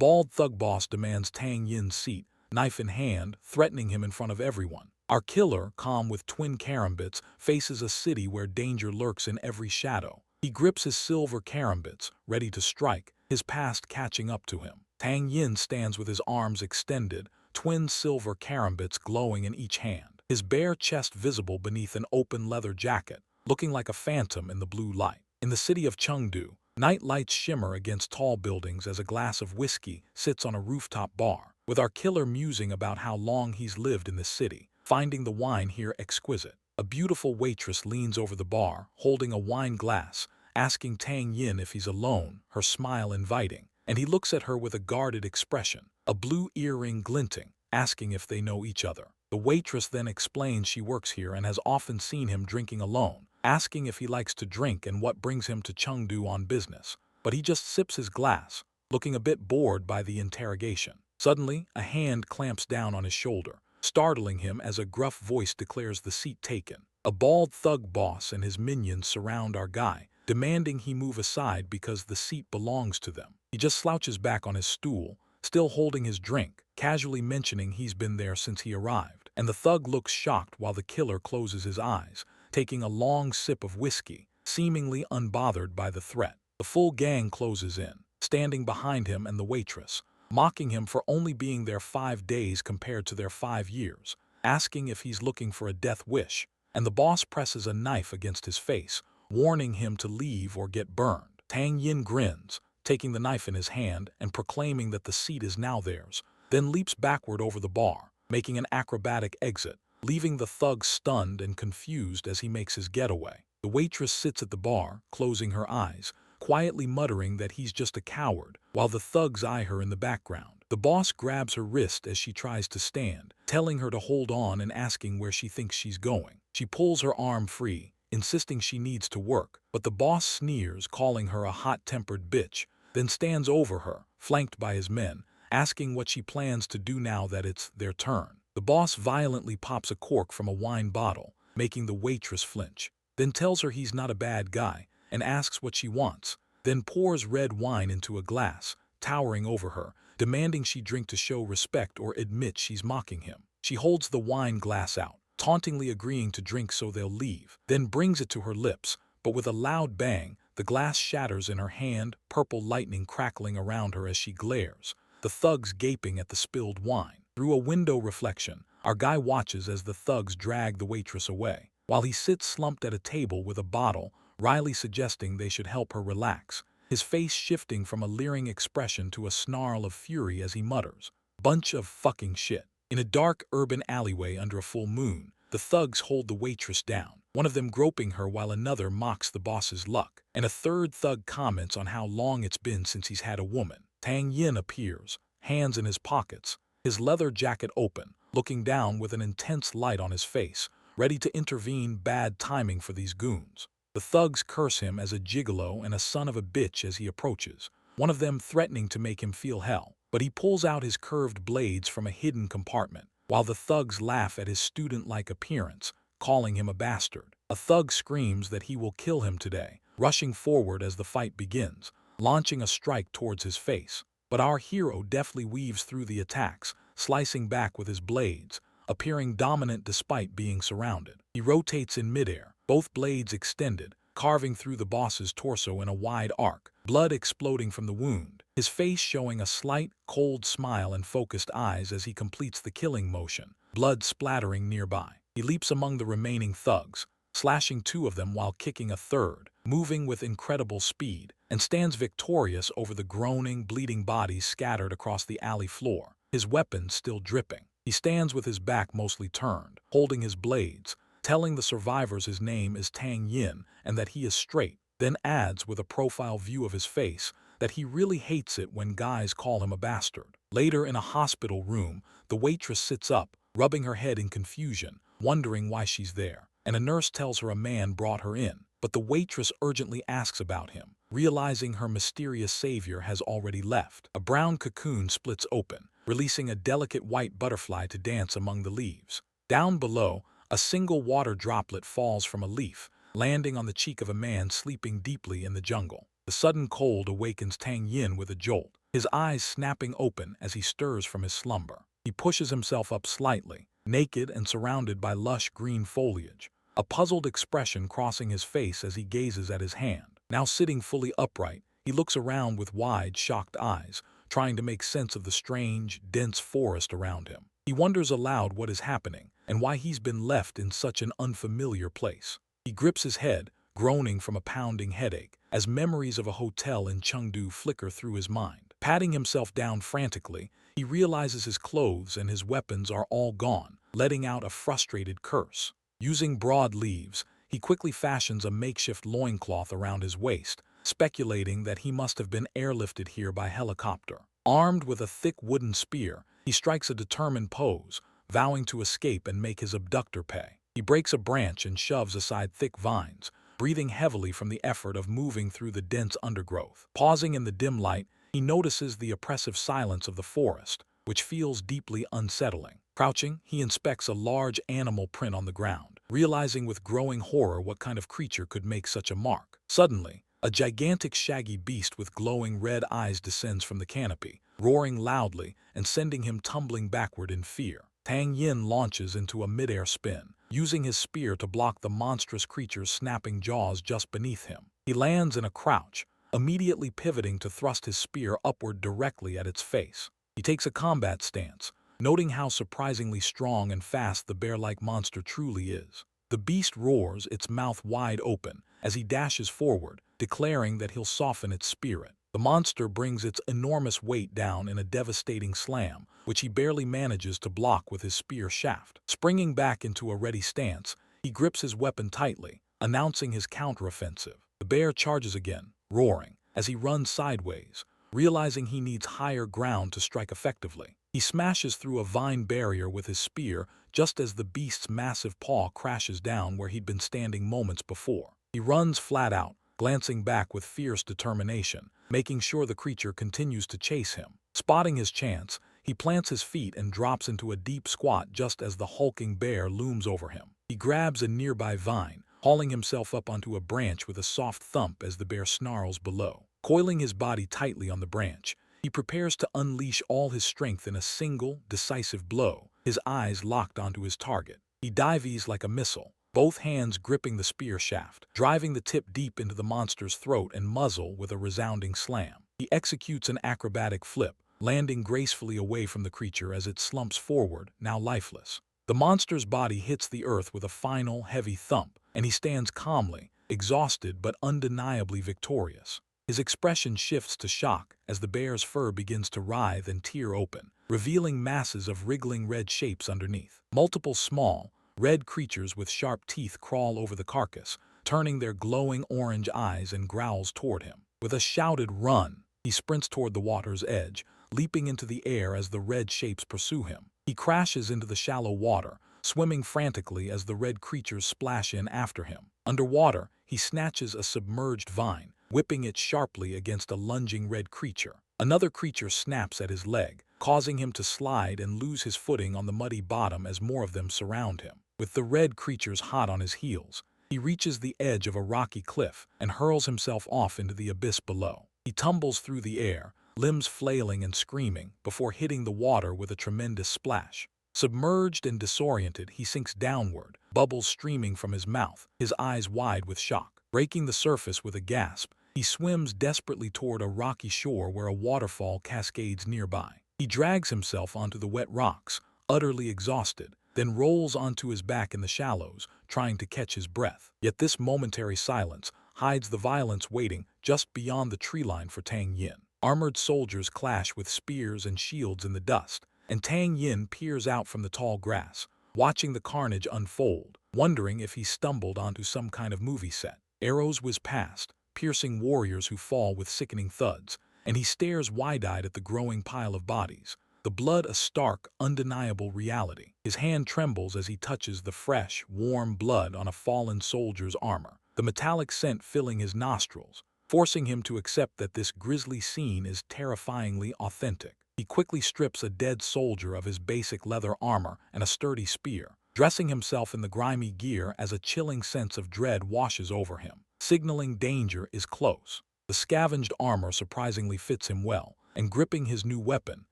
bald thug boss demands Tang Yin's seat, knife in hand, threatening him in front of everyone. Our killer, calm with twin karambits, faces a city where danger lurks in every shadow. He grips his silver karambits, ready to strike, his past catching up to him. Tang Yin stands with his arms extended, twin silver karambits glowing in each hand, his bare chest visible beneath an open leather jacket, looking like a phantom in the blue light. In the city of Chengdu, night lights shimmer against tall buildings as a glass of whiskey sits on a rooftop bar, with our killer musing about how long he's lived in this city, finding the wine here exquisite. A beautiful waitress leans over the bar, holding a wine glass, asking Tang Yin if he's alone, her smile inviting, and he looks at her with a guarded expression, a blue earring glinting, asking if they know each other. The waitress then explains she works here and has often seen him drinking alone, asking if he likes to drink and what brings him to Chengdu on business. But he just sips his glass, looking a bit bored by the interrogation. Suddenly, a hand clamps down on his shoulder, startling him as a gruff voice declares the seat taken. A bald thug boss and his minions surround our guy, demanding he move aside because the seat belongs to them. He just slouches back on his stool, still holding his drink, casually mentioning he's been there since he arrived. And the thug looks shocked while the killer closes his eyes, taking a long sip of whiskey, seemingly unbothered by the threat. The full gang closes in, standing behind him and the waitress, mocking him for only being there 5 days compared to their 5 years, asking if he's looking for a death wish, and the boss presses a knife against his face, warning him to leave or get burned. Tang Yin grins, taking the knife in his hand and proclaiming that the seat is now theirs, then leaps backward over the bar, making an acrobatic exit, leaving the thug stunned and confused as he makes his getaway. The waitress sits at the bar, closing her eyes, quietly muttering that he's just a coward, while the thugs eye her in the background. The boss grabs her wrist as she tries to stand, telling her to hold on and asking where she thinks she's going. She pulls her arm free, insisting she needs to work, but the boss sneers, calling her a hot-tempered bitch, then stands over her, flanked by his men, asking what she plans to do now that it's their turn. The boss violently pops a cork from a wine bottle, making the waitress flinch, then tells her he's not a bad guy, and asks what she wants, then pours red wine into a glass, towering over her, demanding she drink to show respect or admit she's mocking him. She holds the wine glass out, tauntingly agreeing to drink so they'll leave, then brings it to her lips, but with a loud bang, the glass shatters in her hand, purple lightning crackling around her as she glares, the thugs gaping at the spilled wine. Through a window reflection, our guy watches as the thugs drag the waitress away, while he sits slumped at a table with a bottle, wryly suggesting they should help her relax, his face shifting from a leering expression to a snarl of fury as he mutters, "Bunch of fucking shit." In a dark urban alleyway under a full moon, the thugs hold the waitress down, one of them groping her while another mocks the boss's luck, and a third thug comments on how long it's been since he's had a woman. Tang Yin appears, hands in his pockets, his leather jacket open, looking down with an intense light on his face, ready to intervene. Bad timing for these goons. The thugs curse him as a gigolo and a son of a bitch as he approaches, one of them threatening to make him feel hell, but he pulls out his curved blades from a hidden compartment, while the thugs laugh at his student-like appearance, calling him a bastard. A thug screams that he will kill him today, rushing forward as the fight begins, launching a strike towards his face. But our hero deftly weaves through the attacks, slicing back with his blades, appearing dominant despite being surrounded. He rotates in midair, both blades extended, carving through the boss's torso in a wide arc, blood exploding from the wound, his face showing a slight, cold smile and focused eyes as he completes the killing motion, blood splattering nearby. He leaps among the remaining thugs, slashing 2 of them while kicking a third, moving with incredible speed, and stands victorious over the groaning, bleeding bodies scattered across the alley floor, his weapons still dripping. He stands with his back mostly turned, holding his blades, telling the survivors his name is Tang Yin and that he is straight, then adds with a profile view of his face that he really hates it when guys call him a bastard. Later in a hospital room, the waitress sits up, rubbing her head in confusion, wondering why she's there, and a nurse tells her a man brought her in, but the waitress urgently asks about him, realizing her mysterious savior has already left. A brown cocoon splits open, releasing a delicate white butterfly to dance among the leaves. Down below, a single water droplet falls from a leaf, landing on the cheek of a man sleeping deeply in the jungle. The sudden cold awakens Tang Yin with a jolt, his eyes snapping open as he stirs from his slumber. He pushes himself up slightly, naked and surrounded by lush green foliage, a puzzled expression crossing his face as he gazes at his hand. Now sitting fully upright, he looks around with wide, shocked eyes, trying to make sense of the strange, dense forest around him. He wonders aloud what is happening and why he's been left in such an unfamiliar place. He grips his head, groaning from a pounding headache, as memories of a hotel in Chengdu flicker through his mind. Patting himself down frantically, he realizes his clothes and his weapons are all gone, letting out a frustrated curse. Using broad leaves, he quickly fashions a makeshift loincloth around his waist, speculating that he must have been airlifted here by helicopter. Armed with a thick wooden spear, he strikes a determined pose, vowing to escape and make his abductor pay. He breaks a branch and shoves aside thick vines, breathing heavily from the effort of moving through the dense undergrowth. Pausing in the dim light, he notices the oppressive silence of the forest, which feels deeply unsettling. Crouching, he inspects a large animal print on the ground, realizing with growing horror what kind of creature could make such a mark. Suddenly, a gigantic shaggy beast with glowing red eyes descends from the canopy, roaring loudly and sending him tumbling backward in fear. Tang Yin launches into a mid-air spin, using his spear to block the monstrous creature's snapping jaws just beneath him. He lands in a crouch, immediately pivoting to thrust his spear upward directly at its face. He takes a combat stance, noting how surprisingly strong and fast the bear-like monster truly is. The beast roars, its mouth wide open, as he dashes forward, declaring that he'll soften its spirit. The monster brings its enormous weight down in a devastating slam, which he barely manages to block with his spear shaft. Springing back into a ready stance, he grips his weapon tightly, announcing his counteroffensive. The bear charges again, roaring, as he runs sideways, realizing he needs higher ground to strike effectively. He smashes through a vine barrier with his spear just as the beast's massive paw crashes down where he'd been standing moments before. He runs flat out, glancing back with fierce determination, making sure the creature continues to chase him. Spotting his chance, he plants his feet and drops into a deep squat just as the hulking bear looms over him. He grabs a nearby vine, hauling himself up onto a branch with a soft thump as the bear snarls below. Coiling his body tightly on the branch, he prepares to unleash all his strength in a single, decisive blow, his eyes locked onto his target. He dives like a missile, both hands gripping the spear shaft, driving the tip deep into the monster's throat and muzzle with a resounding slam. He executes an acrobatic flip, landing gracefully away from the creature as it slumps forward, now lifeless. The monster's body hits the earth with a final, heavy thump, and he stands calmly, exhausted but undeniably victorious. His expression shifts to shock as the bear's fur begins to writhe and tear open, revealing masses of wriggling red shapes underneath. Multiple small, red creatures with sharp teeth crawl over the carcass, turning their glowing orange eyes and growls toward him. With a shouted run, he sprints toward the water's edge, leaping into the air as the red shapes pursue him. He crashes into the shallow water, swimming frantically as the red creatures splash in after him. Underwater, he snatches a submerged vine, whipping it sharply against a lunging red creature. Another creature snaps at his leg, causing him to slide and lose his footing on the muddy bottom as more of them surround him. With the red creatures hot on his heels, he reaches the edge of a rocky cliff and hurls himself off into the abyss below. He tumbles through the air, limbs flailing and screaming, before hitting the water with a tremendous splash. Submerged and disoriented, he sinks downward, bubbles streaming from his mouth, his eyes wide with shock. Breaking the surface with a gasp, he swims desperately toward a rocky shore where a waterfall cascades nearby. He drags himself onto the wet rocks, utterly exhausted, then rolls onto his back in the shallows, trying to catch his breath. Yet this momentary silence hides the violence waiting just beyond the tree line for Tang Yin. Armored soldiers clash with spears and shields in the dust, and Tang Yin peers out from the tall grass, watching the carnage unfold, wondering if he stumbled onto some kind of movie set. Arrows whiz past, piercing warriors who fall with sickening thuds, and he stares wide-eyed at the growing pile of bodies, the blood a stark, undeniable reality. His hand trembles as he touches the fresh, warm blood on a fallen soldier's armor, the metallic scent filling his nostrils, forcing him to accept that this grisly scene is terrifyingly authentic. He quickly strips a dead soldier of his basic leather armor and a sturdy spear, dressing himself in the grimy gear as a chilling sense of dread washes over him, signaling danger is close. The scavenged armor surprisingly fits him well, and gripping his new weapon,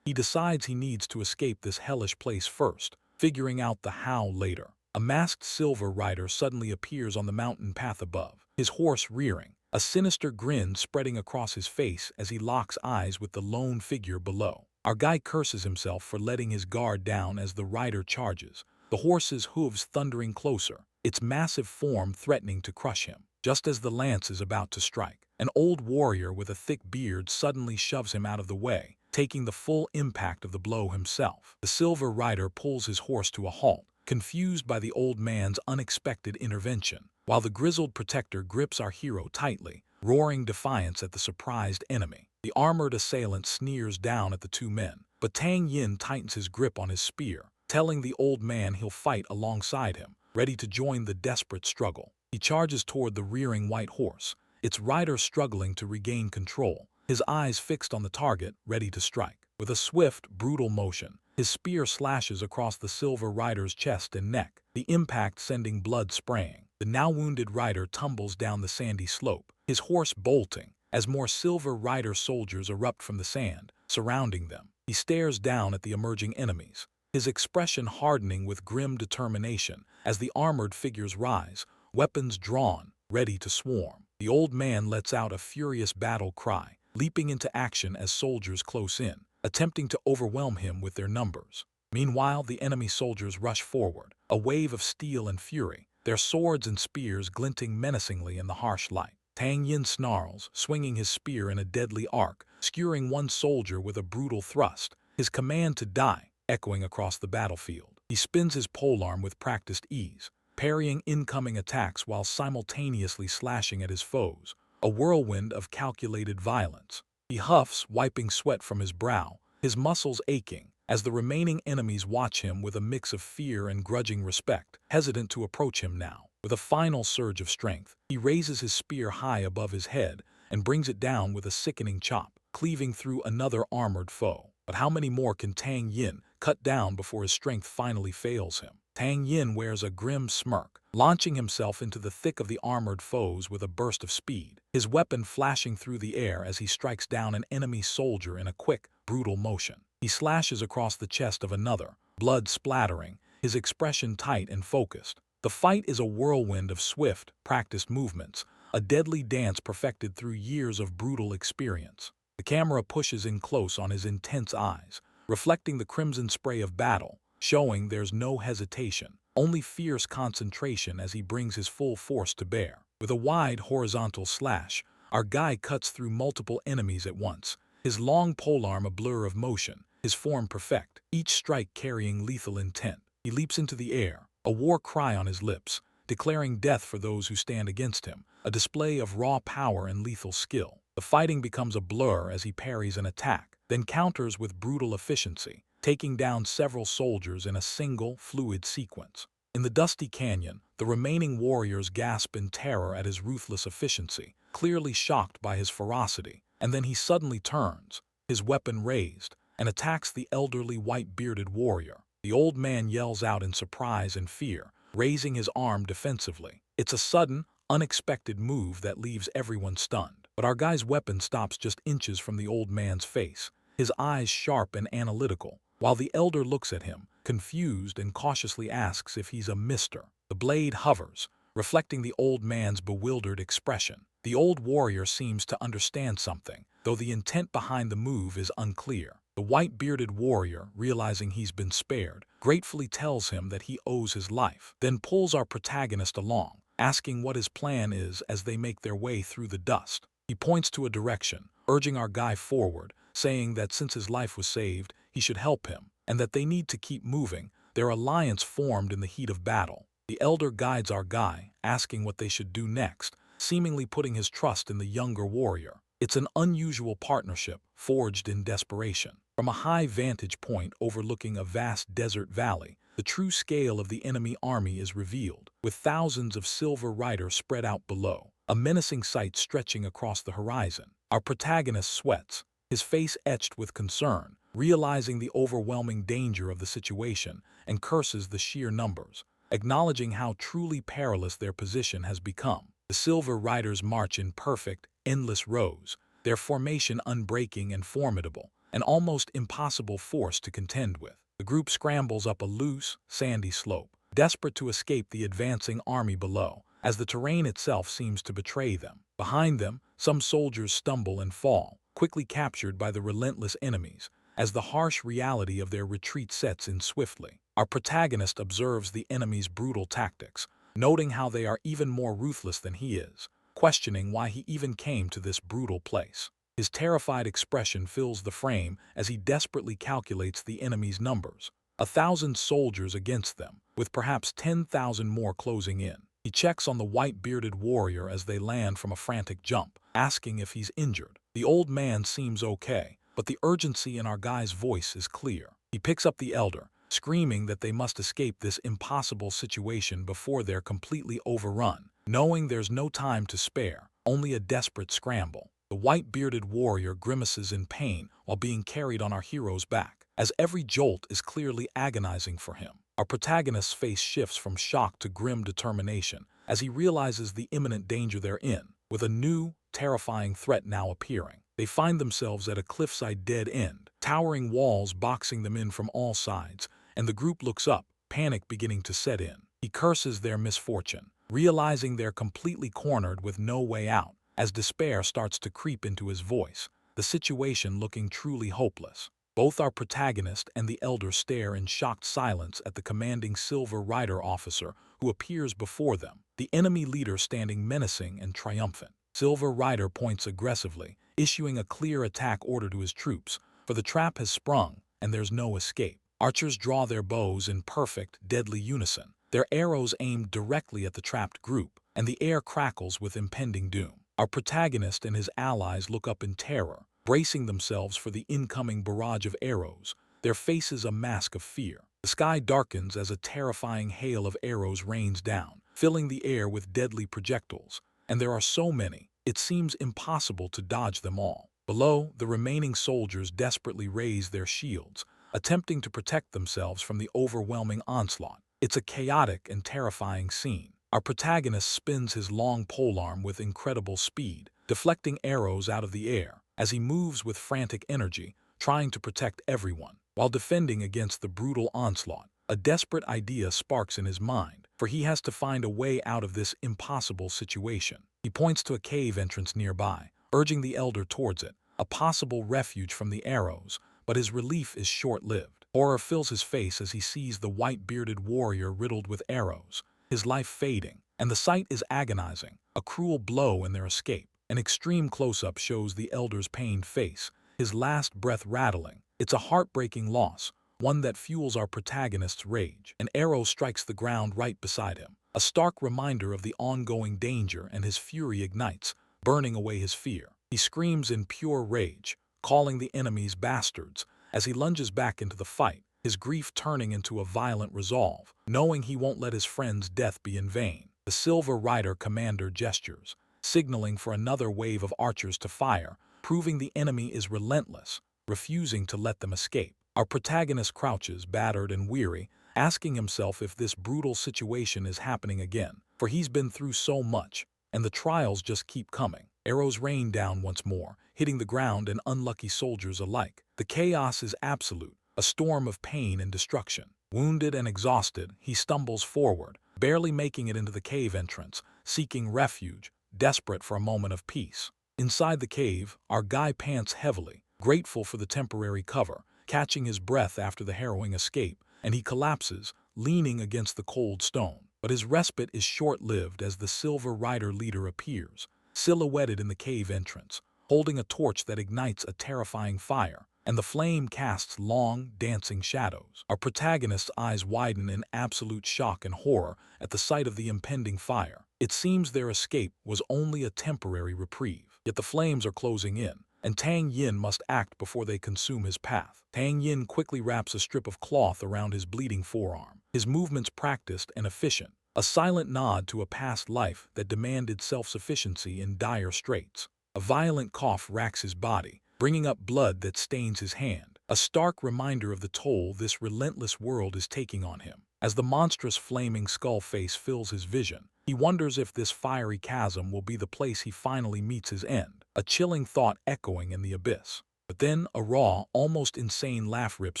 he decides he needs to escape this hellish place first, figuring out the how later. A masked silver rider suddenly appears on the mountain path above, his horse rearing, a sinister grin spreading across his face as he locks eyes with the lone figure below. Our guy curses himself for letting his guard down as the rider charges, the horse's hooves thundering closer, its massive form threatening to crush him. Just as the lance is about to strike, an old warrior with a thick beard suddenly shoves him out of the way, taking the full impact of the blow himself. The silver rider pulls his horse to a halt, confused by the old man's unexpected intervention, while the grizzled protector grips our hero tightly, roaring defiance at the surprised enemy. The armored assailant sneers down at the two men, but Tang Yin tightens his grip on his spear, telling the old man he'll fight alongside him, ready to join the desperate struggle. He charges toward the rearing white horse, its rider struggling to regain control, his eyes fixed on the target, ready to strike. With a swift, brutal motion, his spear slashes across the silver rider's chest and neck, the impact sending blood spraying. The now wounded rider tumbles down the sandy slope, his horse bolting, as more silver rider soldiers erupt from the sand, surrounding them. He stares down at the emerging enemies, his expression hardening with grim determination as the armored figures rise, weapons drawn, ready to swarm. The old man lets out a furious battle cry, leaping into action as soldiers close in, attempting to overwhelm him with their numbers. Meanwhile, the enemy soldiers rush forward, a wave of steel and fury, their swords and spears glinting menacingly in the harsh light. Tang Yin snarls, swinging his spear in a deadly arc, skewering one soldier with a brutal thrust, his command to die echoing across the battlefield. He spins his polearm with practiced ease, parrying incoming attacks while simultaneously slashing at his foes, a whirlwind of calculated violence. He huffs, wiping sweat from his brow, his muscles aching, as the remaining enemies watch him with a mix of fear and grudging respect, hesitant to approach him now. With a final surge of strength, he raises his spear high above his head and brings it down with a sickening chop, cleaving through another armored foe. But how many more can Tang Yin cut down before his strength finally fails him? Tang Yin wears a grim smirk, launching himself into the thick of the armored foes with a burst of speed, his weapon flashing through the air as he strikes down an enemy soldier in a quick, brutal motion. He slashes across the chest of another, blood splattering, his expression tight and focused. The fight is a whirlwind of swift, practiced movements, a deadly dance perfected through years of brutal experience. The camera pushes in close on his intense eyes, reflecting the crimson spray of battle, showing there's no hesitation, only fierce concentration as he brings his full force to bear. With a wide horizontal slash, our guy cuts through multiple enemies at once, his long polearm a blur of motion, his form perfect, each strike carrying lethal intent. He leaps into the air, a war cry on his lips, declaring death for those who stand against him, a display of raw power and lethal skill. The fighting becomes a blur as he parries an attack, then counters with brutal efficiency, taking down several soldiers in a single, fluid sequence. In the dusty canyon, the remaining warriors gasp in terror at his ruthless efficiency, clearly shocked by his ferocity, and then he suddenly turns, his weapon raised, and attacks the elderly white-bearded warrior. The old man yells out in surprise and fear, raising his arm defensively. It's a sudden, unexpected move that leaves everyone stunned. But our guy's weapon stops just inches from the old man's face, his eyes sharp and analytical, while the elder looks at him, confused and cautiously asks if he's a mister. The blade hovers, reflecting the old man's bewildered expression. The old warrior seems to understand something, though the intent behind the move is unclear. The white-bearded warrior, realizing he's been spared, gratefully tells him that he owes his life, then pulls our protagonist along, asking what his plan is as they make their way through the dust. He points to a direction, urging our guy forward, saying that since his life was saved, he should help him, and that they need to keep moving, their alliance formed in the heat of battle. The elder guides our guy, asking what they should do next, seemingly putting his trust in the younger warrior. It's an unusual partnership, forged in desperation. From a high vantage point overlooking a vast desert valley, the true scale of the enemy army is revealed, with thousands of silver riders spread out below, a menacing sight stretching across the horizon. Our protagonist sweats, his face etched with concern, realizing the overwhelming danger of the situation, and curses the sheer numbers, acknowledging how truly perilous their position has become. The silver riders march in perfect, endless rows, their formation unbreaking and formidable, an almost impossible force to contend with. The group scrambles up a loose, sandy slope, desperate to escape the advancing army below, as the terrain itself seems to betray them. Behind them, some soldiers stumble and fall, quickly captured by the relentless enemies, as the harsh reality of their retreat sets in swiftly. Our protagonist observes the enemy's brutal tactics, noting how they are even more ruthless than he is, questioning why he even came to this brutal place. His terrified expression fills the frame as he desperately calculates the enemy's numbers. 1,000 soldiers against them, with perhaps 10,000 more closing in. He checks on the white-bearded warrior as they land from a frantic jump, asking if he's injured. The old man seems okay, but the urgency in our guy's voice is clear. He picks up the elder, screaming that they must escape this impossible situation before they're completely overrun, knowing there's no time to spare, only a desperate scramble. The white-bearded warrior grimaces in pain while being carried on our hero's back, as every jolt is clearly agonizing for him. Our protagonist's face shifts from shock to grim determination as he realizes the imminent danger they're in, with a new, terrifying threat now appearing. They find themselves at a cliffside dead end, towering walls boxing them in from all sides, and the group looks up, panic beginning to set in. He curses their misfortune, realizing they're completely cornered with no way out, as despair starts to creep into his voice, the situation looking truly hopeless. Both our protagonist and the elder stare in shocked silence at the commanding Silver Rider officer who appears before them, the enemy leader standing menacing and triumphant. Silver Rider points aggressively, issuing a clear attack order to his troops, for the trap has sprung and there's no escape. Archers draw their bows in perfect, deadly unison, their arrows aimed directly at the trapped group, and the air crackles with impending doom. Our protagonist and his allies look up in terror, bracing themselves for the incoming barrage of arrows, their faces a mask of fear. The sky darkens as a terrifying hail of arrows rains down, filling the air with deadly projectiles, and there are so many, it seems impossible to dodge them all. Below, the remaining soldiers desperately raise their shields, attempting to protect themselves from the overwhelming onslaught. It's a chaotic and terrifying scene. Our protagonist spins his long polearm with incredible speed, deflecting arrows out of the air, as he moves with frantic energy, trying to protect everyone, while defending against the brutal onslaught. A desperate idea sparks in his mind, for he has to find a way out of this impossible situation. He points to a cave entrance nearby, urging the elder towards it, a possible refuge from the arrows, but his relief is short-lived. Horror fills his face as he sees the white-bearded warrior riddled with arrows, his life fading, and the sight is agonizing, a cruel blow in their escape. An extreme close-up shows the elder's pained face, his last breath rattling. It's a heartbreaking loss, one that fuels our protagonist's rage. An arrow strikes the ground right beside him, a stark reminder of the ongoing danger, and his fury ignites, burning away his fear. He screams in pure rage, calling the enemies bastards, as he lunges back into the fight, his grief turning into a violent resolve, knowing he won't let his friend's death be in vain. The Silver Rider commander gestures, signaling for another wave of archers to fire, proving the enemy is relentless, refusing to let them escape. Our protagonist crouches, battered and weary, asking himself if this brutal situation is happening again, for he's been through so much, and the trials just keep coming. Arrows rain down once more, hitting the ground and unlucky soldiers alike. The chaos is absolute, a storm of pain and destruction. Wounded and exhausted, he stumbles forward, barely making it into the cave entrance, seeking refuge, desperate for a moment of peace. Inside the cave, our guy pants heavily, grateful for the temporary cover, catching his breath after the harrowing escape, and he collapses, leaning against the cold stone. But his respite is short-lived as the Silver Rider leader appears, silhouetted in the cave entrance, holding a torch that ignites a terrifying fire, and the flame casts long, dancing shadows. Our protagonist's eyes widen in absolute shock and horror at the sight of the impending fire. It seems their escape was only a temporary reprieve, yet the flames are closing in, and Tang Yin must act before they consume his path. Tang Yin quickly wraps a strip of cloth around his bleeding forearm, his movements practiced and efficient, a silent nod to a past life that demanded self-sufficiency in dire straits. A violent cough racks his body, bringing up blood that stains his hand, a stark reminder of the toll this relentless world is taking on him. As the monstrous flaming skull face fills his vision, he wonders if this fiery chasm will be the place he finally meets his end. a chilling thought echoing in the abyss. But then a raw, almost insane laugh rips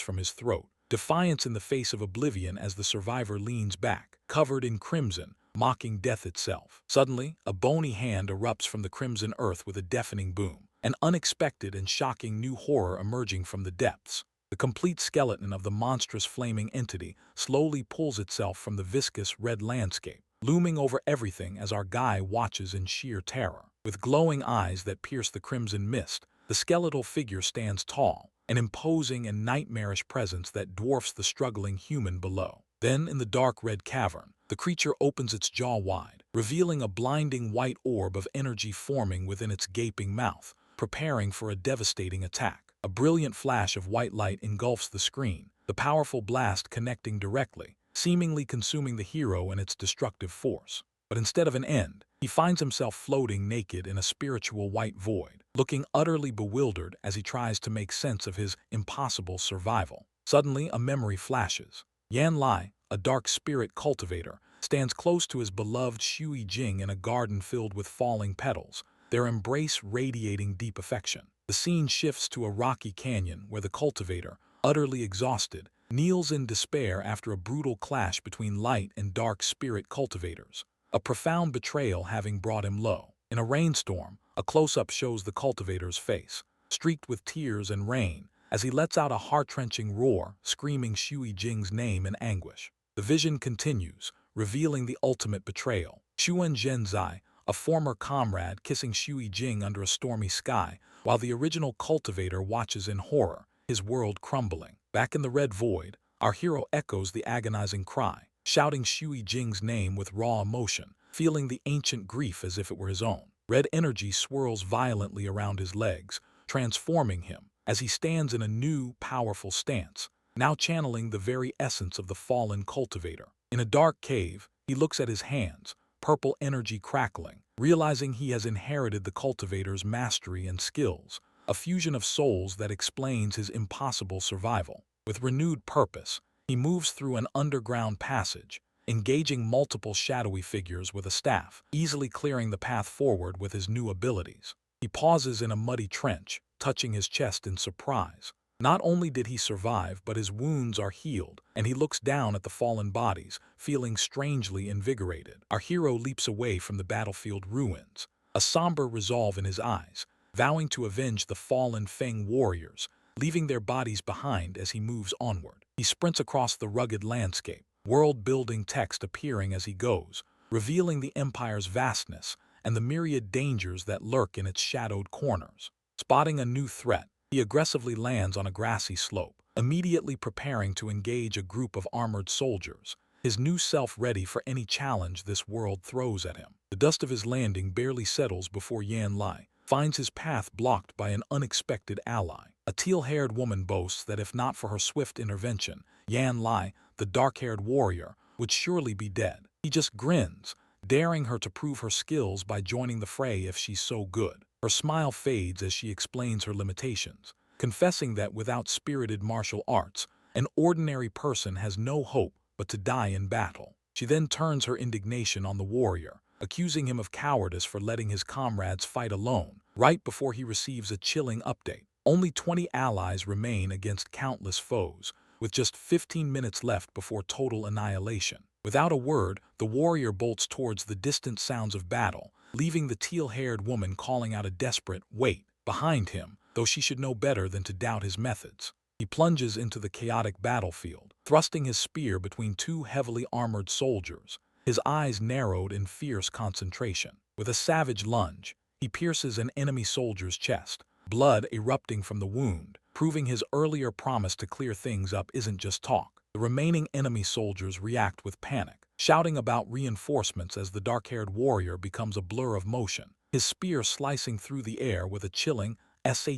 from his throat, defiance in the face of oblivion as the survivor leans back, covered in crimson, mocking death itself. Suddenly, a bony hand erupts from the crimson earth with a deafening boom, an unexpected and shocking new horror emerging from the depths. The complete skeleton of the monstrous flaming entity slowly pulls itself from the viscous red landscape, looming over everything as our guy watches in sheer terror. With glowing eyes that pierce the crimson mist, the skeletal figure stands tall, an imposing and nightmarish presence that dwarfs the struggling human below. Then, in the dark red cavern, the creature opens its jaw wide, revealing a blinding white orb of energy forming within its gaping mouth, preparing for a devastating attack. A brilliant flash of white light engulfs the screen, the powerful blast connecting directly, seemingly consuming the hero and its destructive force. But instead of an end, he finds himself floating naked in a spiritual white void, looking utterly bewildered as he tries to make sense of his impossible survival. Suddenly, a memory flashes. Yan Lai, a dark spirit cultivator, stands close to his beloved Shui Jing in a garden filled with falling petals, their embrace radiating deep affection. The scene shifts to a rocky canyon where the cultivator, utterly exhausted, kneels in despair after a brutal clash between light and dark spirit cultivators, a profound betrayal having brought him low. In a rainstorm, a close-up shows the cultivator's face, streaked with tears and rain, as he lets out a heart-wrenching roar, screaming Shui Jing's name in anguish. The vision continues, revealing the ultimate betrayal. Xuan Zhenzai, a former comrade, kissing Shui Jing under a stormy sky, while the original cultivator watches in horror, his world crumbling. Back in the red void, our hero echoes the agonizing cry, shouting Shui Jing's name with raw emotion, feeling the ancient grief as if it were his own. Red energy swirls violently around his legs, transforming him as he stands in a new, powerful stance, now channeling the very essence of the fallen cultivator. In a dark cave, he looks at his hands, purple energy crackling, realizing he has inherited the cultivator's mastery and skills, a fusion of souls that explains his impossible survival. With renewed purpose, he moves through an underground passage, engaging multiple shadowy figures with a staff, easily clearing the path forward with his new abilities. He pauses in a muddy trench, touching his chest in surprise. Not only did he survive, but his wounds are healed, and he looks down at the fallen bodies, feeling strangely invigorated. Our hero leaps away from the battlefield ruins, a somber resolve in his eyes, vowing to avenge the fallen Feng warriors, leaving their bodies behind as he moves onward. He sprints across the rugged landscape, world-building text appearing as he goes, revealing the empire's vastness and the myriad dangers that lurk in its shadowed corners. Spotting a new threat, he aggressively lands on a grassy slope, immediately preparing to engage a group of armored soldiers, his new self ready for any challenge this world throws at him. The dust of his landing barely settles before Yan Lai finds his path blocked by an unexpected ally. A teal-haired woman boasts that if not for her swift intervention, Yan Lai, the dark-haired warrior, would surely be dead. He just grins, daring her to prove her skills by joining the fray if she's so good. Her smile fades as she explains her limitations, confessing that without spirited martial arts, an ordinary person has no hope but to die in battle. She then turns her indignation on the warrior, accusing him of cowardice for letting his comrades fight alone, right before he receives a chilling update. Only 20 allies remain against countless foes, with just 15 minutes left before total annihilation. Without a word, the warrior bolts towards the distant sounds of battle, leaving the teal-haired woman calling out a desperate "wait" behind him, though she should know better than to doubt his methods. He plunges into the chaotic battlefield, thrusting his spear between two heavily armored soldiers, his eyes narrowed in fierce concentration. With a savage lunge, he pierces an enemy soldier's chest, blood erupting from the wound, proving his earlier promise to clear things up isn't just talk. The remaining enemy soldiers react with panic, shouting about reinforcements as the dark-haired warrior becomes a blur of motion, his spear slicing through the air with a chilling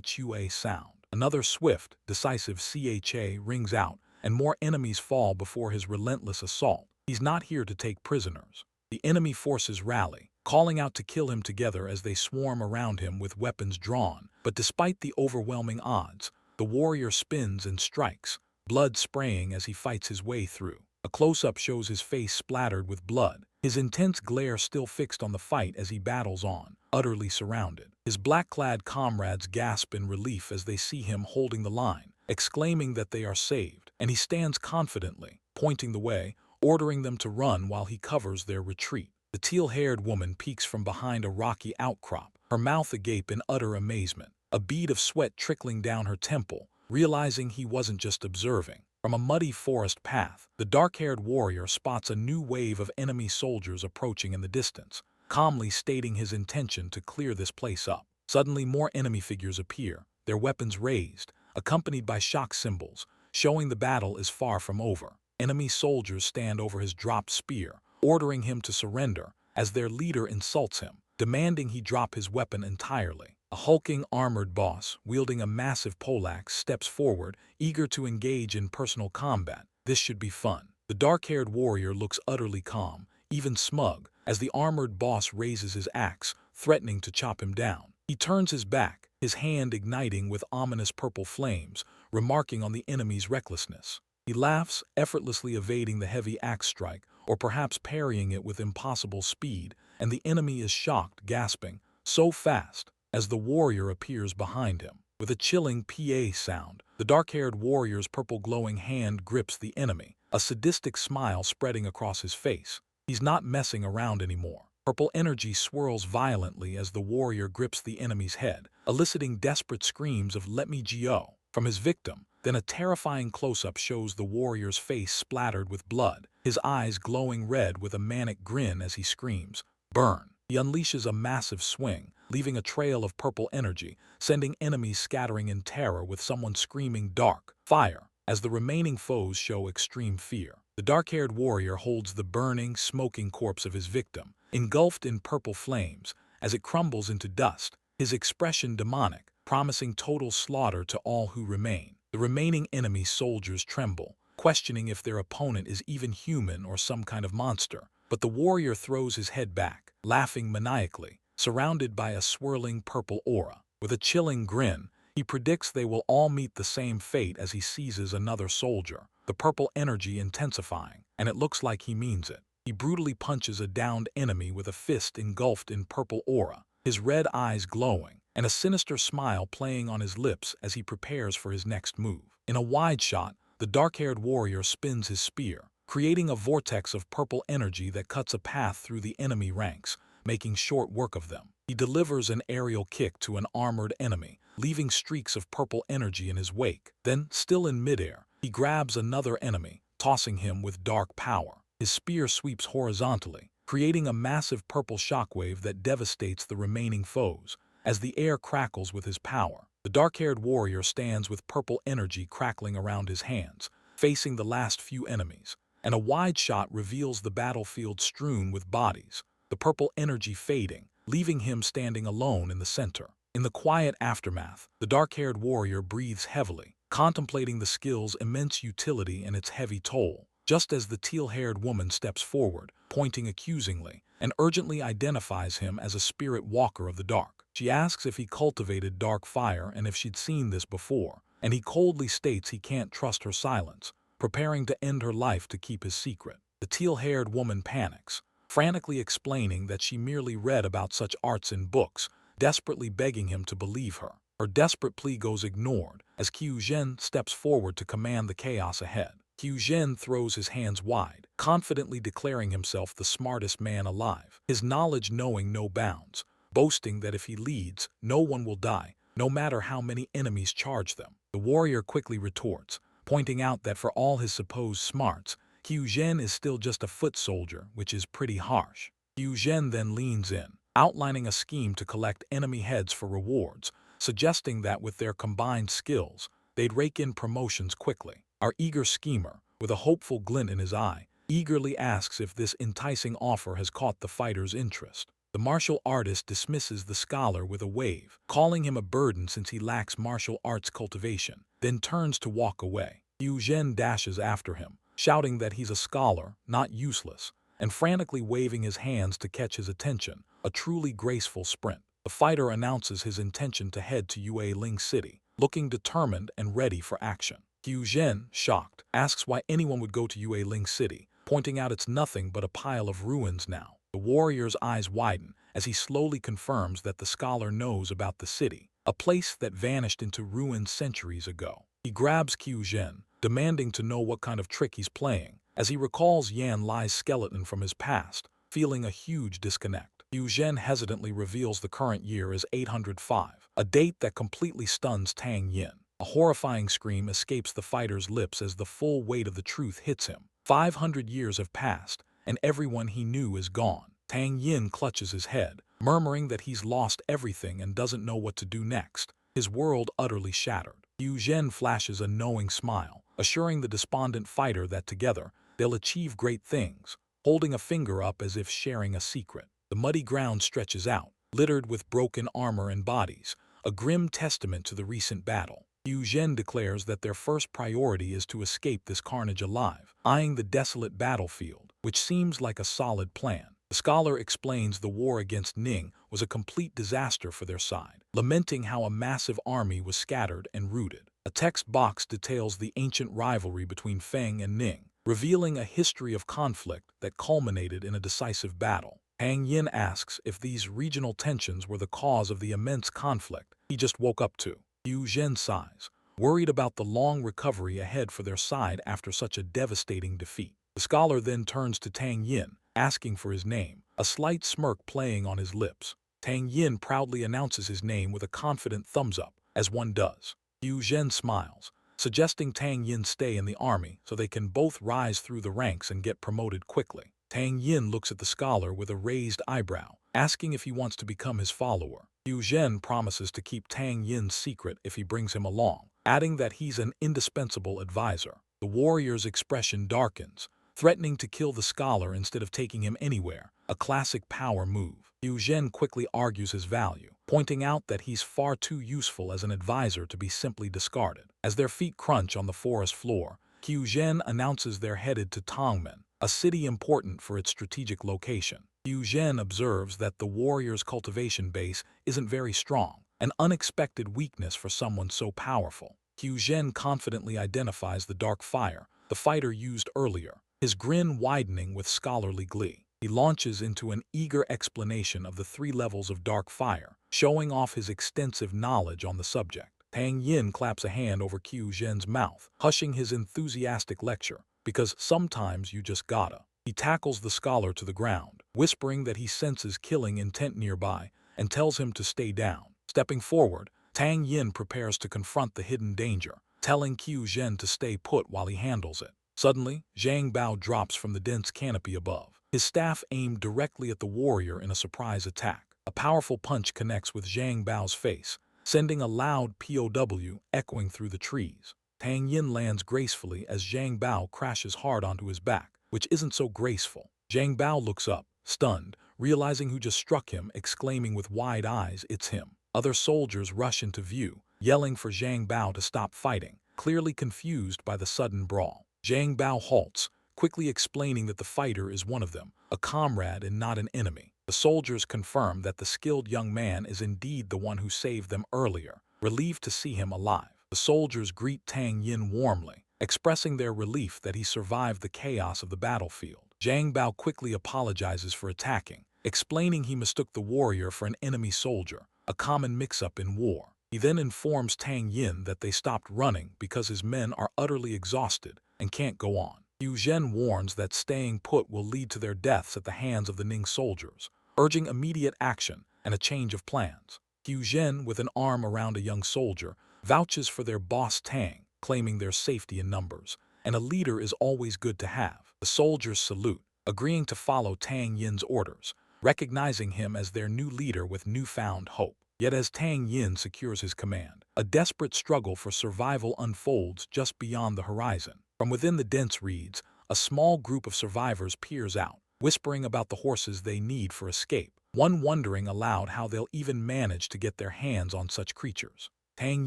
shua sound. Another swift, decisive cha rings out, and more enemies fall before his relentless assault. He's not here to take prisoners. The enemy forces rally, calling out to kill him together as they swarm around him with weapons drawn. But despite the overwhelming odds, the warrior spins and strikes, blood spraying as he fights his way through. A close-up shows his face splattered with blood, his intense glare still fixed on the fight as he battles on, utterly surrounded. His black-clad comrades gasp in relief as they see him holding the line, exclaiming that they are saved, and he stands confidently, pointing the way, ordering them to run while he covers their retreat. The teal-haired woman peeks from behind a rocky outcrop, her mouth agape in utter amazement, a bead of sweat trickling down her temple, realizing he wasn't just observing. From a muddy forest path, the dark-haired warrior spots a new wave of enemy soldiers approaching in the distance, calmly stating his intention to clear this place up. Suddenly, more enemy figures appear, their weapons raised, accompanied by shock symbols, showing the battle is far from over. Enemy soldiers stand over his dropped spear, ordering him to surrender, as their leader insults him, demanding he drop his weapon entirely. A hulking armored boss, wielding a massive poleaxe, steps forward, eager to engage in personal combat. This should be fun. The dark-haired warrior looks utterly calm, even smug, as the armored boss raises his axe, threatening to chop him down. He turns his back, his hand igniting with ominous purple flames, remarking on the enemy's recklessness. He laughs, effortlessly evading the heavy axe strike, or perhaps parrying it with impossible speed, and the enemy is shocked, gasping, so fast, as the warrior appears behind him. With a chilling PA sound, the dark-haired warrior's purple glowing hand grips the enemy, a sadistic smile spreading across his face. He's not messing around anymore. Purple energy swirls violently as the warrior grips the enemy's head, eliciting desperate screams of "Let me go" from his victim. Then a terrifying close-up shows the warrior's face splattered with blood, his eyes glowing red with a manic grin as he screams, "Burn!" He unleashes a massive swing, leaving a trail of purple energy, sending enemies scattering in terror with someone screaming "Dark Fire!" as the remaining foes show extreme fear. The dark-haired warrior holds the burning, smoking corpse of his victim, engulfed in purple flames, as it crumbles into dust, his expression demonic, promising total slaughter to all who remain. The remaining enemy soldiers tremble, questioning if their opponent is even human or some kind of monster. But the warrior throws his head back, laughing maniacally, surrounded by a swirling purple aura. With a chilling grin, he predicts they will all meet the same fate as he seizes another soldier, the purple energy intensifying, and it looks like he means it. He brutally punches a downed enemy with a fist engulfed in purple aura, his red eyes glowing, and a sinister smile playing on his lips as he prepares for his next move. In a wide shot, the dark-haired warrior spins his spear, creating a vortex of purple energy that cuts a path through the enemy ranks, making short work of them. He delivers an aerial kick to an armored enemy, leaving streaks of purple energy in his wake. Then, still in midair, he grabs another enemy, tossing him with dark power. His spear sweeps horizontally, creating a massive purple shockwave that devastates the remaining foes. As the air crackles with his power, the dark-haired warrior stands with purple energy crackling around his hands, facing the last few enemies, and a wide shot reveals the battlefield strewn with bodies, the purple energy fading, leaving him standing alone in the center. In the quiet aftermath, the dark-haired warrior breathes heavily, contemplating the skill's immense utility and its heavy toll, just as the teal-haired woman steps forward, pointing accusingly, and urgently identifies him as a spirit walker of the dark. She asks if he cultivated dark fire and if she'd seen this before, and he coldly states he can't trust her silence, preparing to end her life to keep his secret. The teal-haired woman panics, frantically explaining that she merely read about such arts in books, desperately begging him to believe her. Her desperate plea goes ignored as Qiu Zhen steps forward to command the chaos ahead. Qiu Zhen throws his hands wide, confidently declaring himself the smartest man alive, his knowledge knowing no bounds, boasting that if he leads, no one will die, no matter how many enemies charge them. The warrior quickly retorts, pointing out that for all his supposed smarts, Qiu Zhen is still just a foot soldier, which is pretty harsh. Qiu Zhen then leans in, outlining a scheme to collect enemy heads for rewards, suggesting that with their combined skills, they'd rake in promotions quickly. Our eager schemer, with a hopeful glint in his eye, eagerly asks if this enticing offer has caught the fighter's interest. The martial artist dismisses the scholar with a wave, calling him a burden since he lacks martial arts cultivation, then turns to walk away. Qiu Zhen dashes after him, shouting that he's a scholar, not useless, and frantically waving his hands to catch his attention, a truly graceful sprint. The fighter announces his intention to head to Yue Ling City, looking determined and ready for action. Qiu Zhen, shocked, asks why anyone would go to Yue Ling City, pointing out it's nothing but a pile of ruins now. The warrior's eyes widen as he slowly confirms that the scholar knows about the city, a place that vanished into ruin centuries ago. He grabs Qiu Zhen, demanding to know what kind of trick he's playing, as he recalls Yan Lai's skeleton from his past, feeling a huge disconnect. Qiu Zhen hesitantly reveals the current year as 805, a date that completely stuns Tang Yin. A horrifying scream escapes the fighter's lips as the full weight of the truth hits him. 500 years have passed, and everyone he knew is gone. Tang Yin clutches his head, murmuring that he's lost everything and doesn't know what to do next, his world utterly shattered. Qiu Zhen flashes a knowing smile, assuring the despondent fighter that together, they'll achieve great things, holding a finger up as if sharing a secret. The muddy ground stretches out, littered with broken armor and bodies, a grim testament to the recent battle. Qiu Zhen declares that their first priority is to escape this carnage alive, eyeing the desolate battlefield, which seems like a solid plan. The scholar explains the war against Ning was a complete disaster for their side, lamenting how a massive army was scattered and routed. A text box details the ancient rivalry between Feng and Ning, revealing a history of conflict that culminated in a decisive battle. Tang Yin asks if these regional tensions were the cause of the immense conflict he just woke up to. Qiu Zhen sighs, worried about the long recovery ahead for their side after such a devastating defeat. The scholar then turns to Tang Yin, asking for his name, a slight smirk playing on his lips. Tang Yin proudly announces his name with a confident thumbs up, as one does. Qiu Zhen smiles, suggesting Tang Yin stay in the army so they can both rise through the ranks and get promoted quickly. Tang Yin looks at the scholar with a raised eyebrow, asking if he wants to become his follower. Qiu Zhen promises to keep Tang Yin's secret if he brings him along, adding that he's an indispensable advisor. The warrior's expression darkens, threatening to kill the scholar instead of taking him anywhere, a classic power move. Qiu Zhen quickly argues his value, pointing out that he's far too useful as an advisor to be simply discarded. As their feet crunch on the forest floor, Qiu Zhen announces they're headed to Tangmen, a city important for its strategic location. Qiu Zhen observes that the warrior's cultivation base isn't very strong, an unexpected weakness for someone so powerful. Qiu Zhen confidently identifies the dark fire the fighter used earlier, his grin widening with scholarly glee. He launches into an eager explanation of the 3 levels of dark fire, showing off his extensive knowledge on the subject. Tang Yin claps a hand over Qiu Zhen's mouth, hushing his enthusiastic lecture, because sometimes you just gotta. He tackles the scholar to the ground, whispering that he senses killing intent nearby, and tells him to stay down. Stepping forward, Tang Yin prepares to confront the hidden danger, telling Qiu Zhen to stay put while he handles it. Suddenly, Zhang Bao drops from the dense canopy above, his staff aimed directly at the warrior in a surprise attack. A powerful punch connects with Zhang Bao's face, sending a loud POW echoing through the trees. Tang Yin lands gracefully as Zhang Bao crashes hard onto his back, which isn't so graceful. Zhang Bao looks up, stunned, realizing who just struck him, exclaiming with wide eyes, "It's him." Other soldiers rush into view, yelling for Zhang Bao to stop fighting, clearly confused by the sudden brawl. Zhang Bao halts, quickly explaining that the fighter is one of them, a comrade and not an enemy. The soldiers confirm that the skilled young man is indeed the one who saved them earlier, relieved to see him alive. The soldiers greet Tang Yin warmly, expressing their relief that he survived the chaos of the battlefield. Zhang Bao quickly apologizes for attacking, explaining he mistook the warrior for an enemy soldier, a common mix-up in war. He then informs Tang Yin that they stopped running because his men are utterly exhausted and can't go on. Qiu Zhen warns that staying put will lead to their deaths at the hands of the Ning soldiers, urging immediate action and a change of plans. Qiu Zhen, with an arm around a young soldier, vouches for their boss Tang, claiming their safety in numbers, and a leader is always good to have. The soldiers salute, agreeing to follow Tang Yin's orders, recognizing him as their new leader with newfound hope. Yet as Tang Yin secures his command, a desperate struggle for survival unfolds just beyond the horizon. From within the dense reeds, a small group of survivors peers out, whispering about the horses they need for escape, one wondering aloud how they'll even manage to get their hands on such creatures. Tang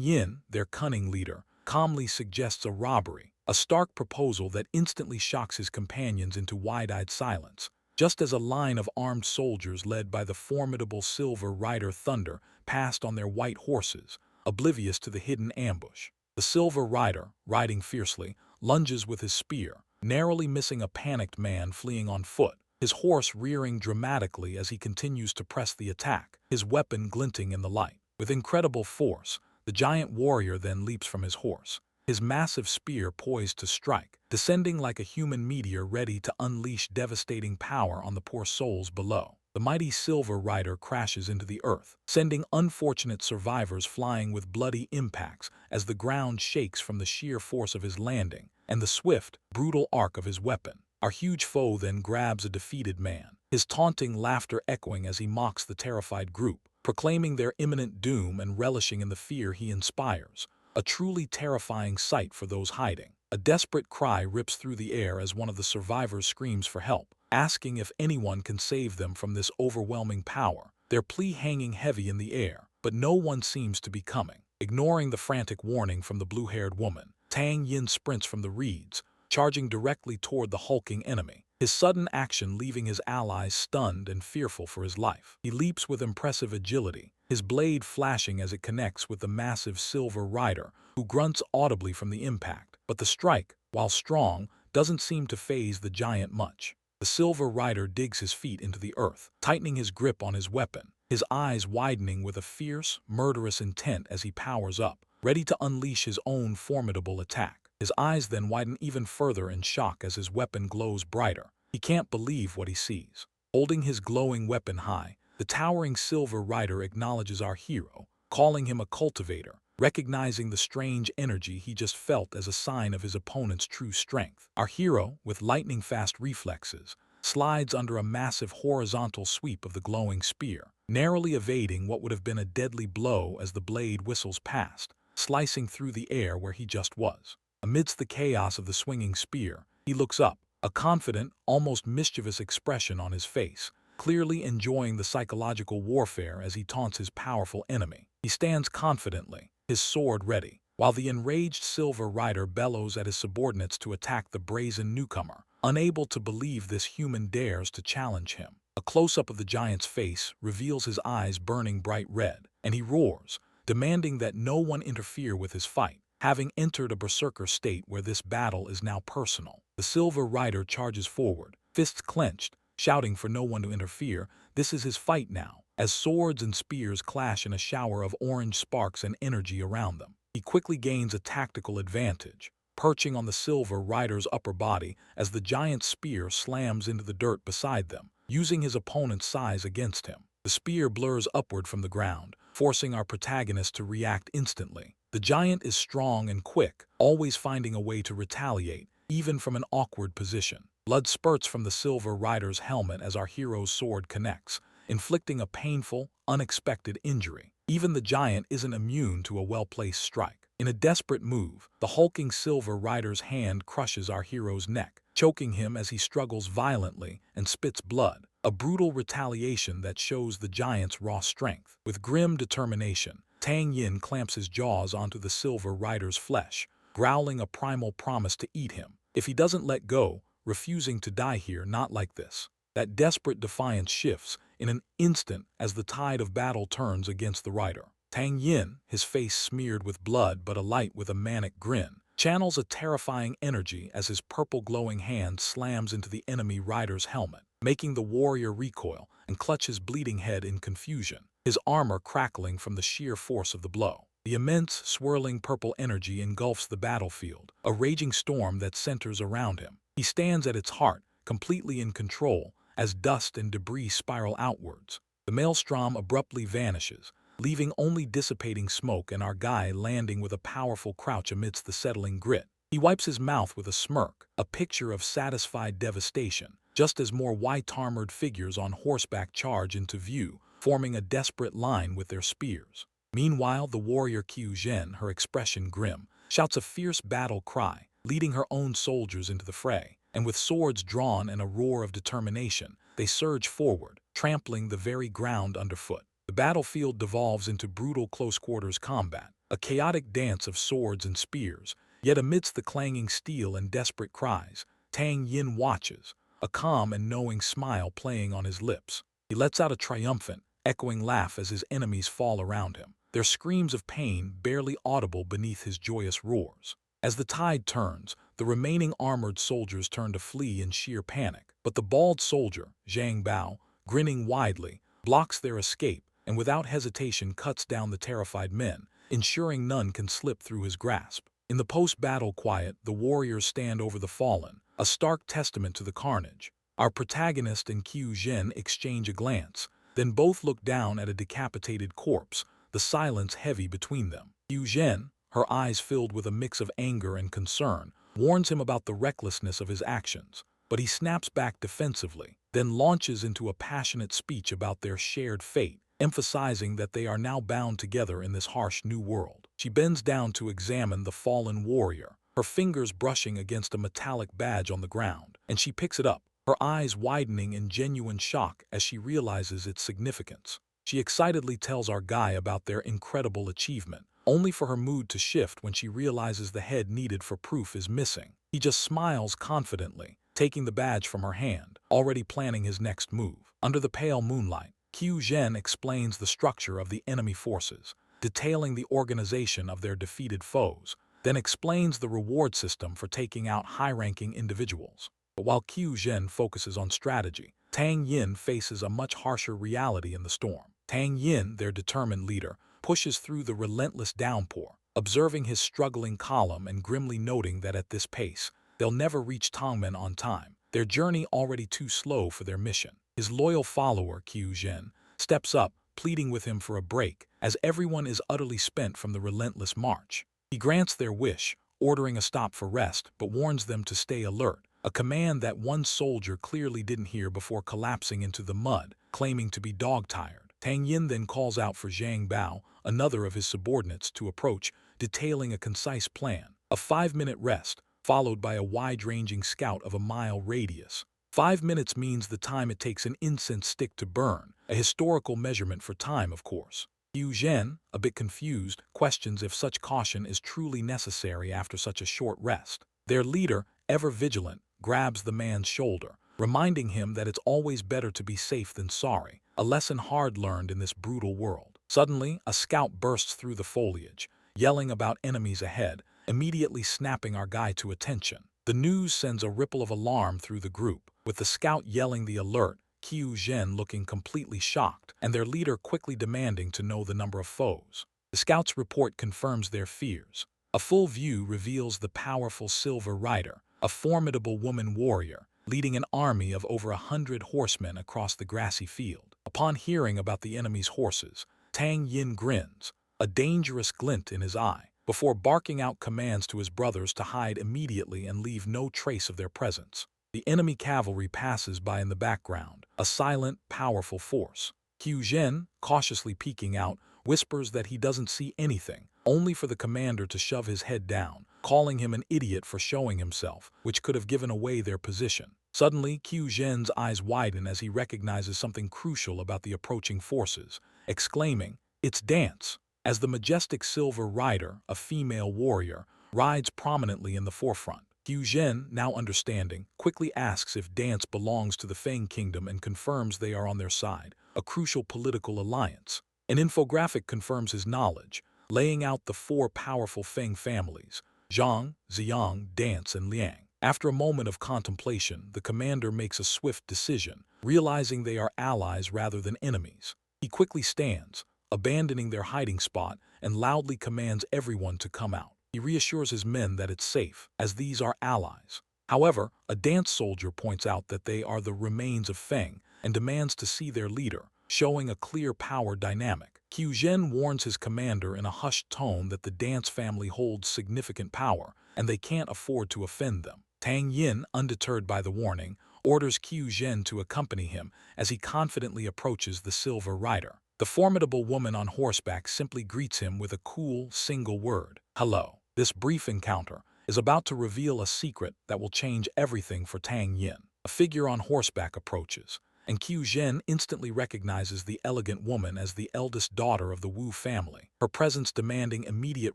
Yin, their cunning leader, calmly suggests a robbery, a stark proposal that instantly shocks his companions into wide-eyed silence, just as a line of armed soldiers led by the formidable Silver Rider Thunder passed on their white horses, oblivious to the hidden ambush. The Silver Rider, riding fiercely, lunges with his spear, narrowly missing a panicked man fleeing on foot, his horse rearing dramatically as he continues to press the attack, his weapon glinting in the light. With incredible force, the giant warrior then leaps from his horse, his massive spear poised to strike, descending like a human meteor ready to unleash devastating power on the poor souls below. The mighty Silver Rider crashes into the earth, sending unfortunate survivors flying with bloody impacts as the ground shakes from the sheer force of his landing and the swift, brutal arc of his weapon. Our huge foe then grabs a defeated man, his taunting laughter echoing as he mocks the terrified group, proclaiming their imminent doom and relishing in the fear he inspires. A truly terrifying sight for those hiding. A desperate cry rips through the air as one of the survivors screams for help, asking if anyone can save them from this overwhelming power, their plea hanging heavy in the air, but no one seems to be coming. Ignoring the frantic warning from the blue-haired woman, Tang Yin sprints from the reeds, charging directly toward the hulking enemy, his sudden action leaving his allies stunned and fearful for his life. He leaps with impressive agility, his blade flashing as it connects with the massive Silver Rider, who grunts audibly from the impact. But the strike, while strong, doesn't seem to faze the giant much. The Silver Rider digs his feet into the earth, tightening his grip on his weapon, his eyes widening with a fierce, murderous intent as he powers up, ready to unleash his own formidable attack. His eyes then widen even further in shock as his weapon glows brighter. He can't believe what he sees. Holding his glowing weapon high, the towering Silver Rider acknowledges our hero, calling him a cultivator, recognizing the strange energy he just felt as a sign of his opponent's true strength. Our hero, with lightning-fast reflexes, slides under a massive horizontal sweep of the glowing spear, narrowly evading what would have been a deadly blow as the blade whistles past, slicing through the air where he just was. Amidst the chaos of the swinging spear, he looks up, a confident, almost mischievous expression on his face, clearly enjoying the psychological warfare as he taunts his powerful enemy. He stands confidently, his sword ready, while the enraged Silver Rider bellows at his subordinates to attack the brazen newcomer, unable to believe this human dares to challenge him. A close-up of the giant's face reveals his eyes burning bright red, and he roars, demanding that no one interfere with his fight, having entered a berserker state where this battle is now personal. The Silver Rider charges forward, fists clenched, shouting for no one to interfere. This is his fight now, as swords and spears clash in a shower of orange sparks and energy around them. He quickly gains a tactical advantage, perching on the Silver Rider's upper body as the giant spear slams into the dirt beside them, using his opponent's size against him. The spear blurs upward from the ground, forcing our protagonist to react instantly. The giant is strong and quick, always finding a way to retaliate, even from an awkward position. Blood spurts from the Silver Rider's helmet as our hero's sword connects, inflicting a painful, unexpected injury. Even the giant isn't immune to a well-placed strike. In a desperate move, the hulking Silver Rider's hand crushes our hero's neck, choking him as he struggles violently and spits blood. A brutal retaliation that shows the giant's raw strength. With grim determination, Tang Yin clamps his jaws onto the Silver Rider's flesh, growling a primal promise to eat him if he doesn't let go, refusing to die here, not like this. That desperate defiance shifts in an instant as the tide of battle turns against the rider. Tang Yin, his face smeared with blood but alight with a manic grin, channels a terrifying energy as his purple glowing hand slams into the enemy rider's helmet, making the warrior recoil and clutch his bleeding head in confusion, his armor crackling from the sheer force of the blow. The immense, swirling purple energy engulfs the battlefield, a raging storm that centers around him. He stands at its heart, completely in control, as dust and debris spiral outwards. The maelstrom abruptly vanishes, leaving only dissipating smoke and our guy landing with a powerful crouch amidst the settling grit. He wipes his mouth with a smirk, a picture of satisfied devastation, just as more white-armored figures on horseback charge into view, forming a desperate line with their spears. Meanwhile, the warrior Qiu Zhen, her expression grim, shouts a fierce battle cry, leading her own soldiers into the fray, and with swords drawn and a roar of determination, they surge forward, trampling the very ground underfoot. The battlefield devolves into brutal close-quarters combat, a chaotic dance of swords and spears, yet amidst the clanging steel and desperate cries, Tang Yin watches, a calm and knowing smile playing on his lips. He lets out a triumphant, echoing laugh as his enemies fall around him, their screams of pain barely audible beneath his joyous roars. As the tide turns, The remaining armored soldiers turn to flee in sheer panic, but the bald soldier, Zhang Bao, grinning widely, blocks their escape and without hesitation cuts down the terrified men, ensuring none can slip through his grasp. In the post-battle quiet, the warriors stand over the fallen, a stark testament to the carnage. Our protagonist and Qiu Zhen exchange a glance, then both look down at a decapitated corpse, the silence heavy between them. Qiu Zhen, her eyes filled with a mix of anger and concern, warns him about the recklessness of his actions, but he snaps back defensively, then launches into a passionate speech about their shared fate, emphasizing that they are now bound together in this harsh new world. She bends down to examine the fallen warrior, her fingers brushing against a metallic badge on the ground, and she picks it up, her eyes widening in genuine shock as she realizes its significance. She excitedly tells our guy about their incredible achievement, only for her mood to shift when she realizes the head needed for proof is missing. He just smiles confidently, taking the badge from her hand, already planning his next move. Under the pale moonlight, Qiu Zhen explains the structure of the enemy forces, detailing the organization of their defeated foes, then explains the reward system for taking out high-ranking individuals. But while Qiu Zhen focuses on strategy, Tang Yin faces a much harsher reality in the storm. Tang Yin, their determined leader, pushes through the relentless downpour, observing his struggling column and grimly noting that at this pace, they'll never reach Tongmen on time, their journey already too slow for their mission. His loyal follower, Qiu Zhen, steps up, pleading with him for a break, as everyone is utterly spent from the relentless march. He grants their wish, ordering a stop for rest, but warns them to stay alert, a command that one soldier clearly didn't hear before collapsing into the mud, claiming to be dog-tired. Tang Yin then calls out for Zhang Bao, another of his subordinates, to approach, detailing a concise plan: a 5-minute rest, followed by a wide-ranging scout of a mile radius. 5 minutes means the time it takes an incense stick to burn, a historical measurement for time, of course. Qiu Zhen, a bit confused, questions if such caution is truly necessary after such a short rest. Their leader, ever vigilant, grabs the man's shoulder, reminding him that it's always better to be safe than sorry, a lesson hard learned in this brutal world. Suddenly, a scout bursts through the foliage, yelling about enemies ahead, immediately snapping our guy to attention. The news sends a ripple of alarm through the group, with the scout yelling the alert, Qiu Zhen looking completely shocked, and their leader quickly demanding to know the number of foes. The scout's report confirms their fears. A full view reveals the powerful Silver Rider, a formidable woman warrior, leading an army of over 100 horsemen across the grassy field. Upon hearing about the enemy's horses, Tang Yin grins, a dangerous glint in his eye, before barking out commands to his brothers to hide immediately and leave no trace of their presence. The enemy cavalry passes by in the background, a silent, powerful force. Qiu Zhen, cautiously peeking out, whispers that he doesn't see anything, only for the commander to shove his head down, calling him an idiot for showing himself, which could have given away their position. Suddenly, Qiu Zhen's eyes widen as he recognizes something crucial about the approaching forces, exclaiming, "It's Dance!" As the majestic Silver Rider, a female warrior, rides prominently in the forefront. Qiu Zhen, now understanding, quickly asks if Dance belongs to the Feng Kingdom and confirms they are on their side, a crucial political alliance. An infographic confirms his knowledge, laying out the 4 powerful Feng families: Zhang, Xiang, Dance, and Liang. After a moment of contemplation, the commander makes a swift decision, realizing they are allies rather than enemies. He quickly stands, abandoning their hiding spot, and loudly commands everyone to come out. He reassures his men that it's safe, as these are allies. However, a Dance soldier points out that they are the remains of Feng and demands to see their leader, showing a clear power dynamic. Qiu Zhen warns his commander in a hushed tone that the Dance family holds significant power, and they can't afford to offend them. Tang Yin, undeterred by the warning, orders Qiu Zhen to accompany him as he confidently approaches the Silver Rider. The formidable woman on horseback simply greets him with a cool, single word: "Hello." This brief encounter is about to reveal a secret that will change everything for Tang Yin. A figure on horseback approaches, and Qiu Zhen instantly recognizes the elegant woman as the eldest daughter of the Wu family, her presence demanding immediate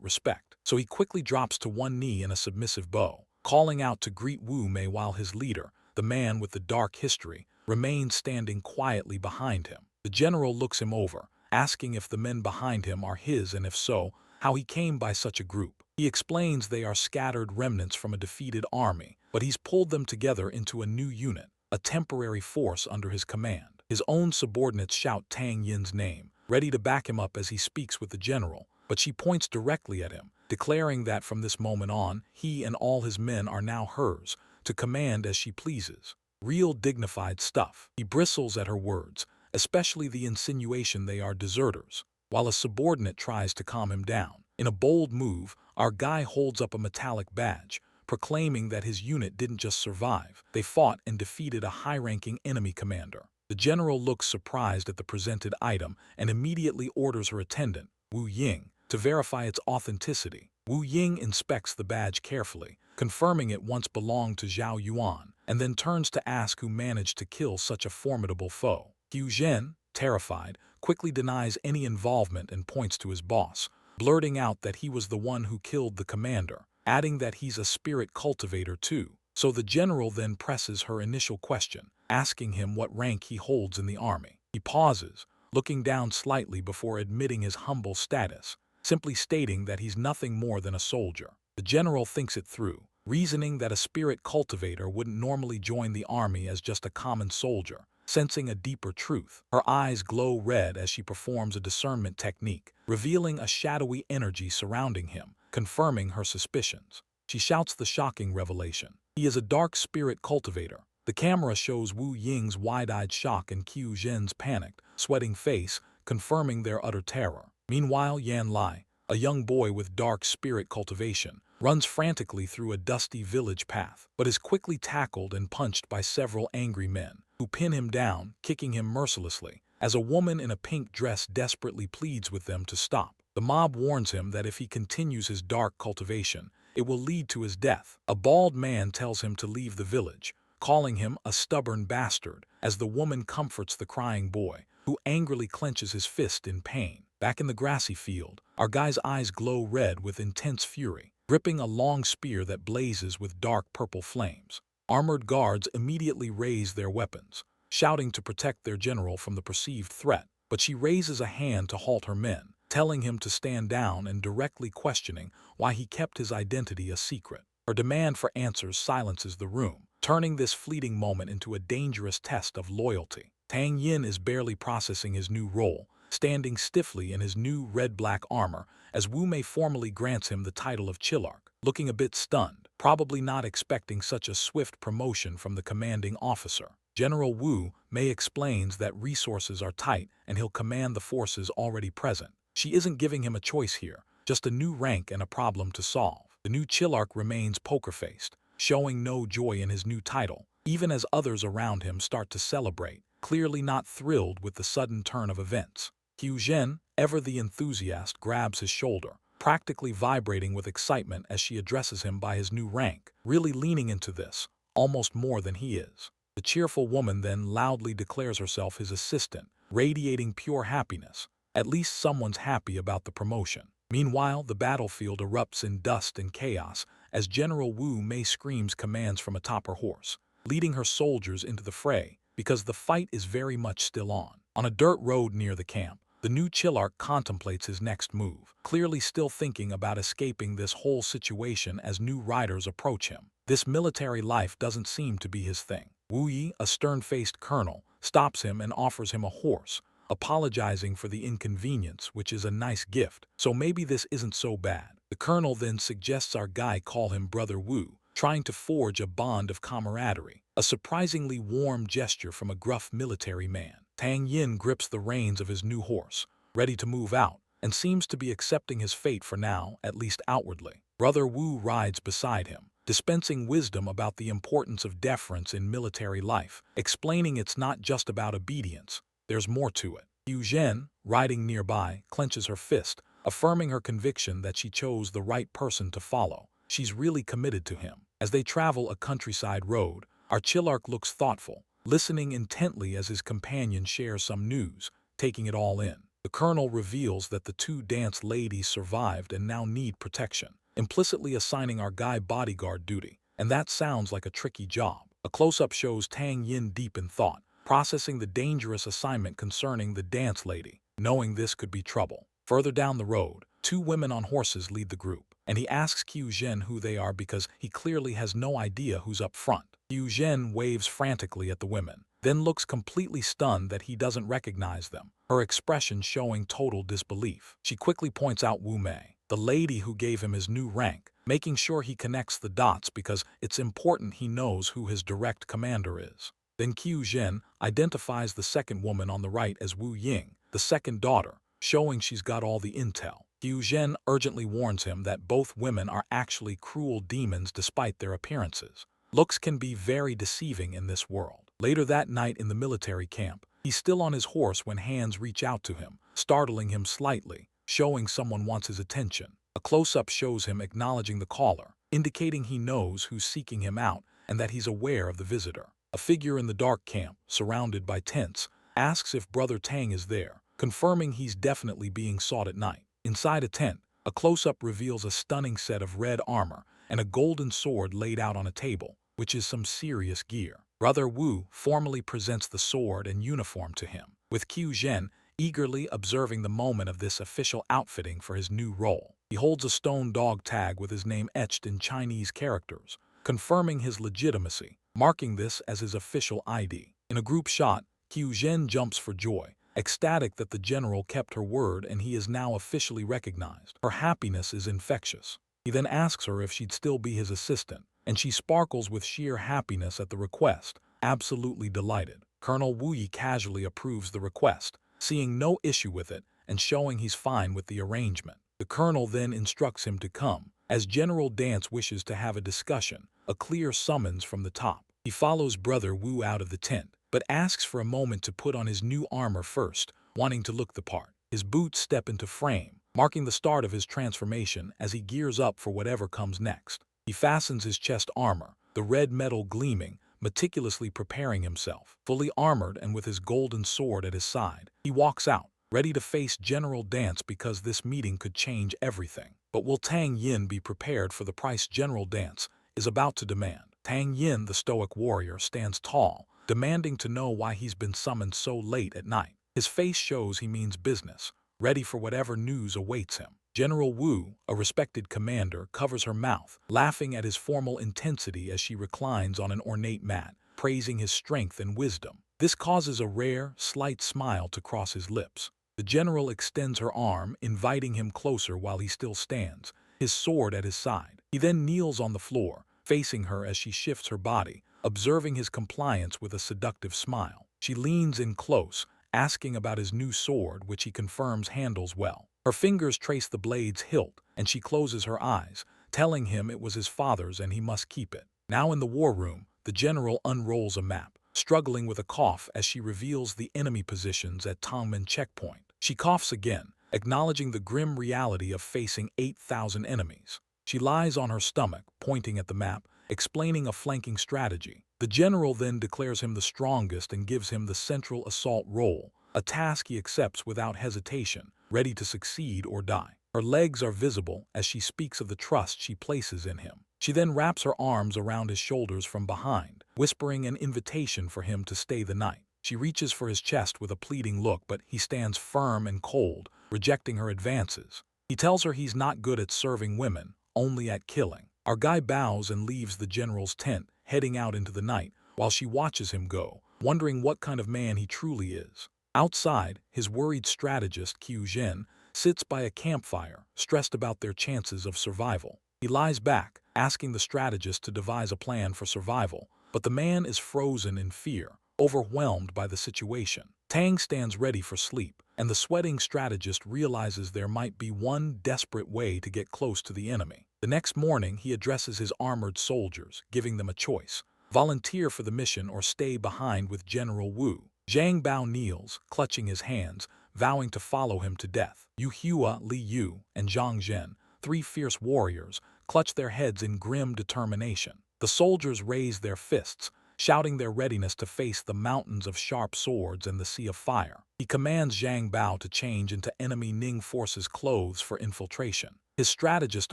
respect. So he quickly drops to one knee in a submissive bow, calling out to greet Wu Mei while his leader, the man with the dark history, remains standing quietly behind him. The general looks him over, asking if the men behind him are his and if so, how he came by such a group. He explains they are scattered remnants from a defeated army, but he's pulled them together into a new unit, a temporary force under his command. His own subordinates shout Tang Yin's name, ready to back him up as he speaks with the general, but she points directly at him, declaring that from this moment on, he and all his men are now hers, to command as she pleases. Real dignified stuff. He bristles at her words, especially the insinuation they are deserters, while a subordinate tries to calm him down. In a bold move, our guy holds up a metallic badge, proclaiming that his unit didn't just survive, they fought and defeated a high-ranking enemy commander. The general looks surprised at the presented item and immediately orders her attendant, Wu Ying, to verify its authenticity. Wu Ying inspects the badge carefully, confirming it once belonged to Zhao Yuan, and then turns to ask who managed to kill such a formidable foe. Hu Zhen, terrified, quickly denies any involvement and points to his boss, blurting out that he was the one who killed the commander, adding that he's a spirit cultivator too. So the general then presses her initial question, asking him what rank he holds in the army. He pauses, looking down slightly before admitting his humble status, simply stating that he's nothing more than a soldier. The general thinks it through, reasoning that a spirit cultivator wouldn't normally join the army as just a common soldier. Sensing a deeper truth, her eyes glow red as she performs a discernment technique, revealing a shadowy energy surrounding him, confirming her suspicions. She shouts the shocking revelation. He is a dark spirit cultivator. The camera shows Wu Ying's wide-eyed shock and Qiu Zhen's panicked, sweating face, confirming their utter terror. Meanwhile, Yan Lai, a young boy with dark spirit cultivation, runs frantically through a dusty village path, but is quickly tackled and punched by several angry men, who pin him down, kicking him mercilessly, as a woman in a pink dress desperately pleads with them to stop. The mob warns him that if he continues his dark cultivation, it will lead to his death. A bald man tells him to leave the village, calling him a stubborn bastard, as the woman comforts the crying boy, who angrily clenches his fist in pain. Back in the grassy field, our guy's eyes glow red with intense fury, gripping a long spear that blazes with dark purple flames. Armored guards immediately raise their weapons, shouting to protect their general from the perceived threat, but she raises a hand to halt her men, telling him to stand down and directly questioning why he kept his identity a secret. Her demand for answers silences the room, turning this fleeting moment into a dangerous test of loyalty. Tang Yin is barely processing his new role, standing stiffly in his new red-black armor as Wu Mei formally grants him the title of Chillark, looking a bit stunned, probably not expecting such a swift promotion from the commanding officer. General Wu Mei explains that resources are tight and he'll command the forces already present. She isn't giving him a choice here, just a new rank and a problem to solve. The new Chillark remains poker-faced, showing no joy in his new title, even as others around him start to celebrate, clearly not thrilled with the sudden turn of events. Qiu Zhen, ever the enthusiast, grabs his shoulder, practically vibrating with excitement as she addresses him by his new rank, really leaning into this, almost more than he is. The cheerful woman then loudly declares herself his assistant, radiating pure happiness. At least someone's happy about the promotion. Meanwhile, the battlefield erupts in dust and chaos as General Wu Mei screams commands from atop her horse, leading her soldiers into the fray, because the fight is very much still on. On a dirt road near the camp, the new Chillark contemplates his next move, clearly still thinking about escaping this whole situation as new riders approach him. This military life doesn't seem to be his thing. Wu Yi, a stern-faced colonel, stops him and offers him a horse, apologizing for the inconvenience, which is a nice gift, so maybe this isn't so bad. The colonel then suggests our guy call him Brother Wu, trying to forge a bond of camaraderie, a surprisingly warm gesture from a gruff military man. Tang Yin grips the reins of his new horse, ready to move out, and seems to be accepting his fate for now, at least outwardly. Brother Wu rides beside him, dispensing wisdom about the importance of deference in military life, explaining it's not just about obedience, there's more to it. Qiu Zhen, riding nearby, clenches her fist, affirming her conviction that she chose the right person to follow. She's really committed to him. As they travel a countryside road, our Chillark looks thoughtful, listening intently as his companion shares some news, taking it all in. The colonel reveals that the two dance ladies survived and now need protection, implicitly assigning our guy bodyguard duty. And that sounds like a tricky job. A close-up shows Tang Yin deep in thought, processing the dangerous assignment concerning the dance lady, knowing this could be trouble. Further down the road, two women on horses lead the group, and he asks Qiu Zhen who they are because he clearly has no idea who's up front. Qiu Zhen waves frantically at the women, then looks completely stunned that he doesn't recognize them, her expression showing total disbelief. She quickly points out Wu Mei, the lady who gave him his new rank, making sure he connects the dots because it's important he knows who his direct commander is. Then Qiu Zhen identifies the second woman on the right as Wu Ying, the second daughter, showing she's got all the intel. Qiu Zhen urgently warns him that both women are actually cruel demons despite their appearances. Looks can be very deceiving in this world. Later that night in the military camp, he's still on his horse when hands reach out to him, startling him slightly, showing someone wants his attention. A close-up shows him acknowledging the caller, indicating he knows who's seeking him out and that he's aware of the visitor. A figure in the dark camp, surrounded by tents, asks if Brother Tang is there, confirming he's definitely being sought at night. Inside a tent, a close-up reveals a stunning set of red armor and a golden sword laid out on a table, which is some serious gear. Brother Wu formally presents the sword and uniform to him, with Qiu Zhen eagerly observing the moment of this official outfitting for his new role. He holds a stone dog tag with his name etched in Chinese characters, confirming his legitimacy, marking this as his official ID. In a group shot, Qiu Zhen jumps for joy, ecstatic that the general kept her word and he is now officially recognized. Her happiness is infectious. He then asks her if she'd still be his assistant, and she sparkles with sheer happiness at the request, absolutely delighted. Colonel Wu Yi casually approves the request, seeing no issue with it and showing he's fine with the arrangement. The colonel then instructs him to come, as General Dance wishes to have a discussion, a clear summons from the top. He follows Brother Wu out of the tent, but asks for a moment to put on his new armor first, wanting to look the part. His boots step into frame, marking the start of his transformation as he gears up for whatever comes next. He fastens his chest armor, the red metal gleaming, meticulously preparing himself. Fully armored and with his golden sword at his side, he walks out, ready to face General Dance because this meeting could change everything. But will Tang Yin be prepared for the price General Dance is about to demand? Tang Yin, the stoic warrior, stands tall, demanding to know why he's been summoned so late at night. His face shows he means business, ready for whatever news awaits him. General Wu, a respected commander, covers her mouth, laughing at his formal intensity as she reclines on an ornate mat, praising his strength and wisdom. This causes a rare, slight smile to cross his lips. The general extends her arm, inviting him closer while he still stands, his sword at his side. He then kneels on the floor, facing her as she shifts her body, observing his compliance with a seductive smile. She leans in close, asking about his new sword, which he confirms handles well. Her fingers trace the blade's hilt, and she closes her eyes, telling him it was his father's and he must keep it. Now in the war room, the general unrolls a map, struggling with a cough as she reveals the enemy positions at Tang Yin checkpoint. She coughs again, acknowledging the grim reality of facing 8,000 enemies. She lies on her stomach, pointing at the map, explaining a flanking strategy. The general then declares him the strongest and gives him the central assault role, a task he accepts without hesitation, ready to succeed or die. Her legs are visible as she speaks of the trust she places in him. She then wraps her arms around his shoulders from behind, whispering an invitation for him to stay the night. She reaches for his chest with a pleading look, but he stands firm and cold, rejecting her advances. He tells her he's not good at serving women, only at killing. Our guy bows and leaves the general's tent, heading out into the night, while she watches him go, wondering what kind of man he truly is. Outside, his worried strategist, Qiu Zhen, sits by a campfire, stressed about their chances of survival. He lies back, asking the strategist to devise a plan for survival, but the man is frozen in fear, overwhelmed by the situation. Tang stands ready for sleep, and the sweating strategist realizes there might be one desperate way to get close to the enemy. The next morning, he addresses his armored soldiers, giving them a choice: volunteer for the mission or stay behind with General Wu. Zhang Bao kneels, clutching his hands, vowing to follow him to death. Yu Hua, Li Yu, and Zhang Zhen, three fierce warriors, clutch their heads in grim determination. The soldiers raise their fists, shouting their readiness to face the mountains of sharp swords and the sea of fire. He commands Zhang Bao to change into enemy Ning forces' clothes for infiltration. His strategist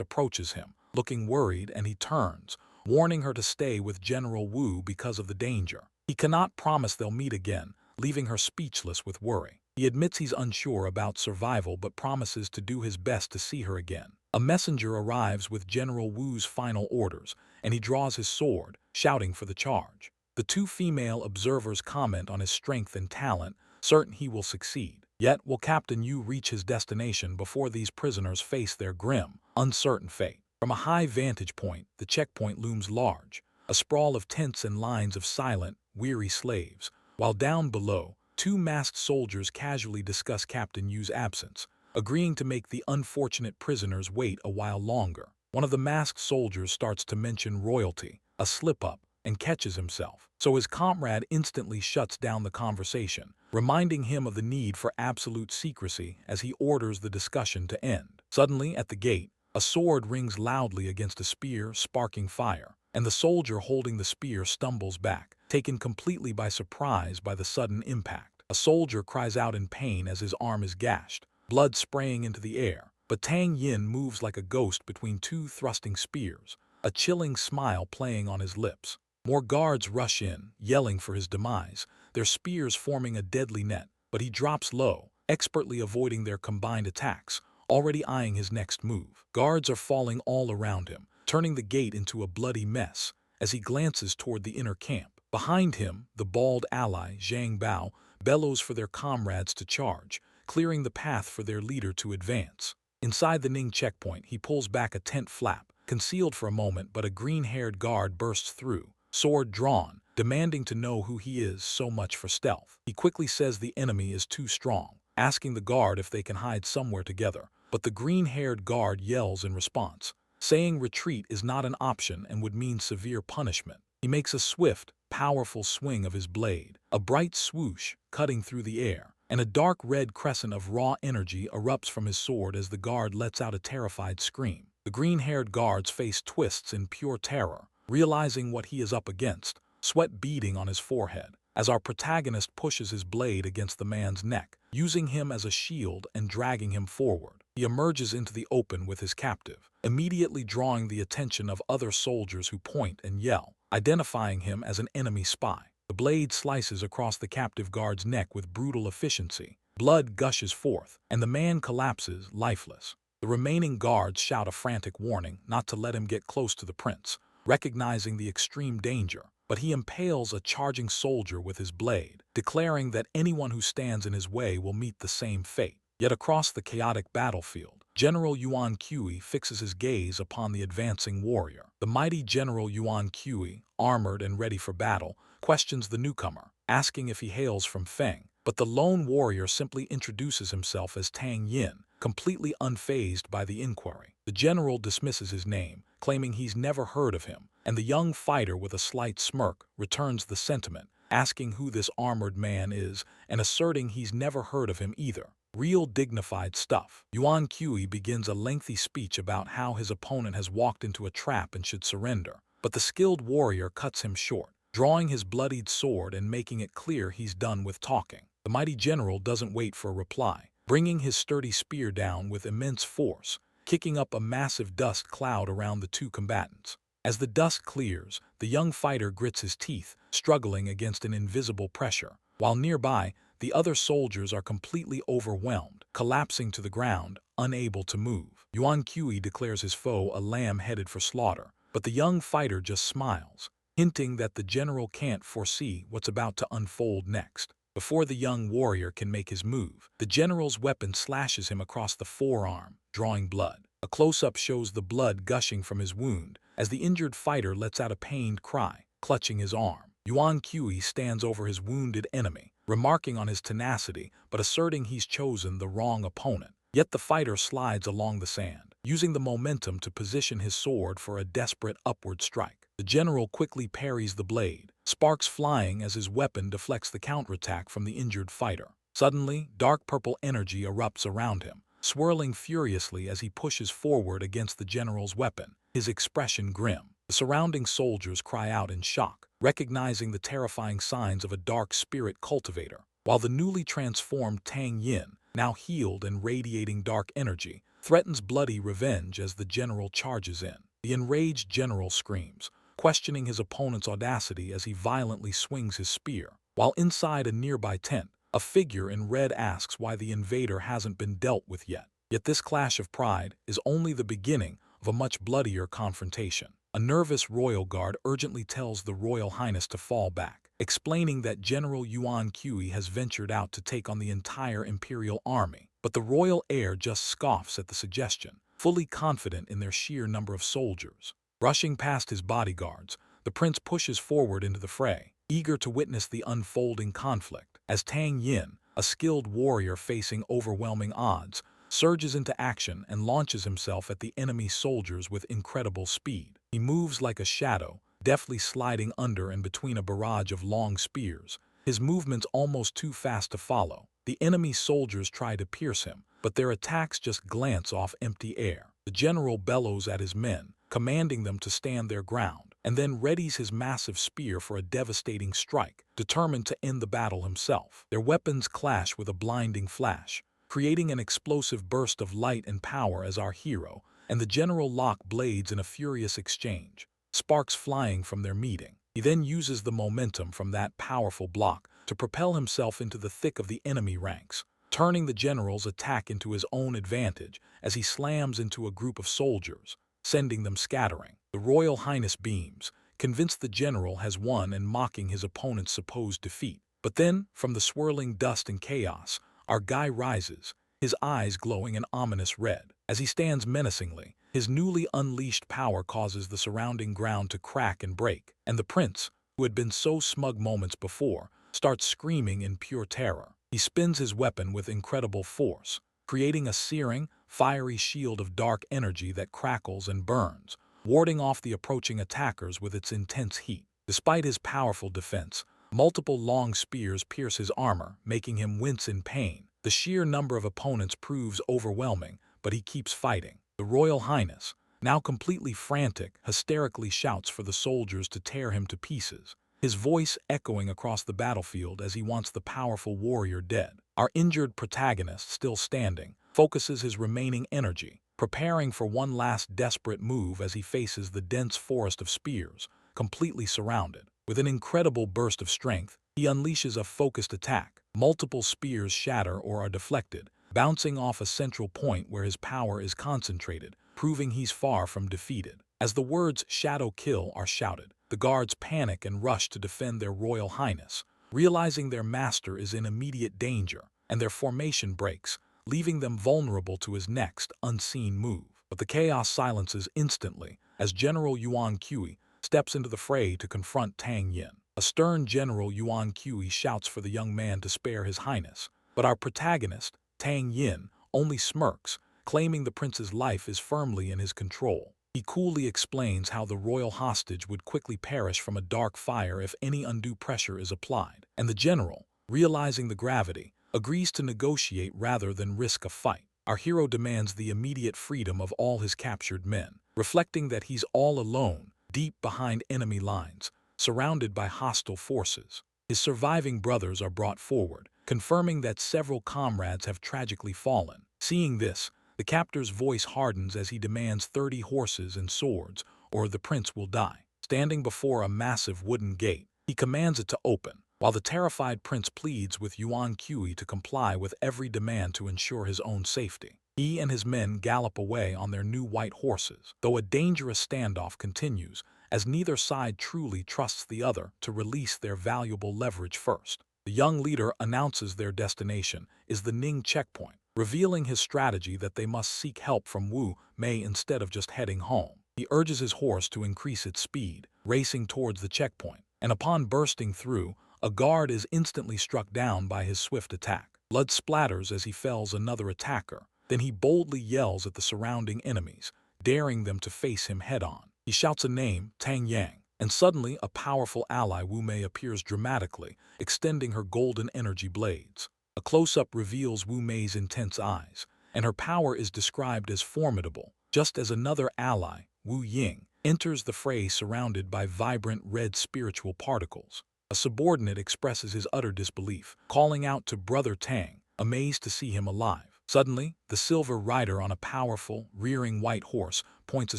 approaches him, looking worried, and he turns, warning her to stay with General Wu because of the danger. He cannot promise they'll meet again, leaving her speechless with worry. He admits he's unsure about survival but promises to do his best to see her again. A messenger arrives with General Wu's final orders, and he draws his sword, shouting for the charge. The two female observers comment on his strength and talent, certain he will succeed. Yet will Captain Yu reach his destination before these prisoners face their grim, uncertain fate? From a high vantage point, the checkpoint looms large, a sprawl of tents and lines of silent, weary slaves, while down below, two masked soldiers casually discuss Captain Yu's absence, agreeing to make the unfortunate prisoners wait a while longer. One of the masked soldiers starts to mention royalty, a slip-up, and catches himself, so his comrade instantly shuts down the conversation, reminding him of the need for absolute secrecy as he orders the discussion to end. Suddenly, at the gate, a sword rings loudly against a spear, sparking fire, and the soldier holding the spear stumbles back, taken completely by surprise by the sudden impact. A soldier cries out in pain as his arm is gashed, blood spraying into the air, but Tang Yin moves like a ghost between two thrusting spears, a chilling smile playing on his lips. More guards rush in, yelling for his demise, their spears forming a deadly net, but he drops low, expertly avoiding their combined attacks, already eyeing his next move. Guards are falling all around him, turning the gate into a bloody mess as he glances toward the inner camp. Behind him, the bald ally, Zhang Bao, bellows for their comrades to charge, clearing the path for their leader to advance. Inside the Ning checkpoint, he pulls back a tent flap, concealed for a moment, but a green-haired guard bursts through, sword drawn, demanding to know who he is. So much for stealth. He quickly says the enemy is too strong, asking the guard if they can hide somewhere together, but the green-haired guard yells in response, saying retreat is not an option and would mean severe punishment. He makes a swift, powerful swing of his blade, a bright swoosh cutting through the air, and a dark red crescent of raw energy erupts from his sword as the guard lets out a terrified scream. The green-haired guard's face twists in pure terror, realizing what he is up against, sweat beading on his forehead, as our protagonist pushes his blade against the man's neck, using him as a shield and dragging him forward. He emerges into the open with his captive, immediately drawing the attention of other soldiers who point and yell, identifying him as an enemy spy. The blade slices across the captive guard's neck with brutal efficiency. Blood gushes forth, and the man collapses, lifeless. The remaining guards shout a frantic warning not to let him get close to the prince, recognizing the extreme danger, but he impales a charging soldier with his blade, declaring that anyone who stands in his way will meet the same fate. Yet across the chaotic battlefield, General Yuan Kui fixes his gaze upon the advancing warrior. The mighty General Yuan Kui, armored and ready for battle, questions the newcomer, asking if he hails from Feng, but the lone warrior simply introduces himself as Tang Yin, completely unfazed by the inquiry. The general dismisses his name, claiming he's never heard of him, and the young fighter with a slight smirk returns the sentiment, asking who this armored man is and asserting he's never heard of him either. Real dignified stuff. Yuan Kui begins a lengthy speech about how his opponent has walked into a trap and should surrender, but the skilled warrior cuts him short, drawing his bloodied sword and making it clear he's done with talking. The mighty general doesn't wait for a reply, bringing his sturdy spear down with immense force, kicking up a massive dust cloud around the two combatants. As the dust clears, the young fighter grits his teeth, struggling against an invisible pressure, while nearby, the other soldiers are completely overwhelmed, collapsing to the ground, unable to move. Yuan Kui declares his foe a lamb headed for slaughter, but the young fighter just smiles, hinting that the general can't foresee what's about to unfold next. Before the young warrior can make his move, the general's weapon slashes him across the forearm, drawing blood. A close-up shows the blood gushing from his wound as the injured fighter lets out a pained cry, clutching his arm. Yuan Kui stands over his wounded enemy, remarking on his tenacity but asserting he's chosen the wrong opponent. Yet the fighter slides along the sand, using the momentum to position his sword for a desperate upward strike. The general quickly parries the blade, sparks flying as his weapon deflects the counterattack from the injured fighter. Suddenly, dark purple energy erupts around him, swirling furiously as he pushes forward against the general's weapon, his expression grim. The surrounding soldiers cry out in shock, recognizing the terrifying signs of a dark spirit cultivator, while the newly transformed Tang Yin, now healed and radiating dark energy, threatens bloody revenge as the general charges in. The enraged general screams, questioning his opponent's audacity as he violently swings his spear, while inside a nearby tent, a figure in red asks why the invader hasn't been dealt with yet. Yet this clash of pride is only the beginning of a much bloodier confrontation. A nervous royal guard urgently tells the Royal Highness to fall back, explaining that General Yuan Kui has ventured out to take on the entire imperial army. But the royal heir just scoffs at the suggestion, fully confident in their sheer number of soldiers. Rushing past his bodyguards, the prince pushes forward into the fray, eager to witness the unfolding conflict. As Tang Yin, a skilled warrior facing overwhelming odds, surges into action and launches himself at the enemy soldiers with incredible speed. He moves like a shadow, deftly sliding under and between a barrage of long spears, his movements almost too fast to follow. The enemy soldiers try to pierce him, but their attacks just glance off empty air. The general bellows at his men, commanding them to stand their ground, and then readies his massive spear for a devastating strike, determined to end the battle himself. Their weapons clash with a blinding flash, creating an explosive burst of light and power as our hero and the general lock blades in a furious exchange, sparks flying from their meeting. He then uses the momentum from that powerful block to propel himself into the thick of the enemy ranks, turning the general's attack into his own advantage as he slams into a group of soldiers, sending them scattering. The Royal Highness beams, convinced the general has won and mocking his opponent's supposed defeat. But then, from the swirling dust and chaos, our guy rises, his eyes glowing an ominous red. As he stands menacingly, his newly unleashed power causes the surrounding ground to crack and break, and the prince, who had been so smug moments before, starts screaming in pure terror. He spins his weapon with incredible force, creating a searing, fiery shield of dark energy that crackles and burns, warding off the approaching attackers with its intense heat. Despite his powerful defense, multiple long spears pierce his armor, making him wince in pain. The sheer number of opponents proves overwhelming, but he keeps fighting. The Royal Highness, now completely frantic, hysterically shouts for the soldiers to tear him to pieces, his voice echoing across the battlefield as he wants the powerful warrior dead. Our injured protagonist, still standing, focuses his remaining energy, preparing for one last desperate move as he faces the dense forest of spears, completely surrounded. With an incredible burst of strength, he unleashes a focused attack. Multiple spears shatter or are deflected, bouncing off a central point where his power is concentrated, proving he's far from defeated. As the words "Shadow Kill" are shouted, the guards panic and rush to defend their Royal Highness, realizing their master is in immediate danger, and their formation breaks, leaving them vulnerable to his next unseen move. But the chaos silences instantly as General Yuan Kui steps into the fray to confront Tang Yin. A stern General Yuan Kui shouts for the young man to spare his highness, but our protagonist, Tang Yin, only smirks, claiming the prince's life is firmly in his control. He coolly explains how the royal hostage would quickly perish from a dark fire if any undue pressure is applied, and the general, realizing the gravity, agrees to negotiate rather than risk a fight. Our hero demands the immediate freedom of all his captured men, reflecting that he's all alone, deep behind enemy lines, surrounded by hostile forces. His surviving brothers are brought forward, confirming that several comrades have tragically fallen. Seeing this, the captor's voice hardens as he demands 30 horses and swords, or the prince will die. Standing before a massive wooden gate, he commands it to open, while the terrified prince pleads with Yuan Kui to comply with every demand to ensure his own safety. He and his men gallop away on their new white horses, though a dangerous standoff continues, as neither side truly trusts the other to release their valuable leverage first. The young leader announces their destination is the Ning checkpoint, revealing his strategy that they must seek help from Wu Mei instead of just heading home. He urges his horse to increase its speed, racing towards the checkpoint, and upon bursting through, a guard is instantly struck down by his swift attack. Blood splatters as he fells another attacker. Then he boldly yells at the surrounding enemies, daring them to face him head-on. He shouts a name, Tang Yang, and suddenly a powerful ally Wu Mei appears dramatically, extending her golden energy blades. A close-up reveals Wu Mei's intense eyes, and her power is described as formidable, just as another ally, Wu Ying, enters the fray surrounded by vibrant red spiritual particles. A subordinate expresses his utter disbelief, calling out to Brother Tang, amazed to see him alive. Suddenly, the silver rider on a powerful, rearing white horse points a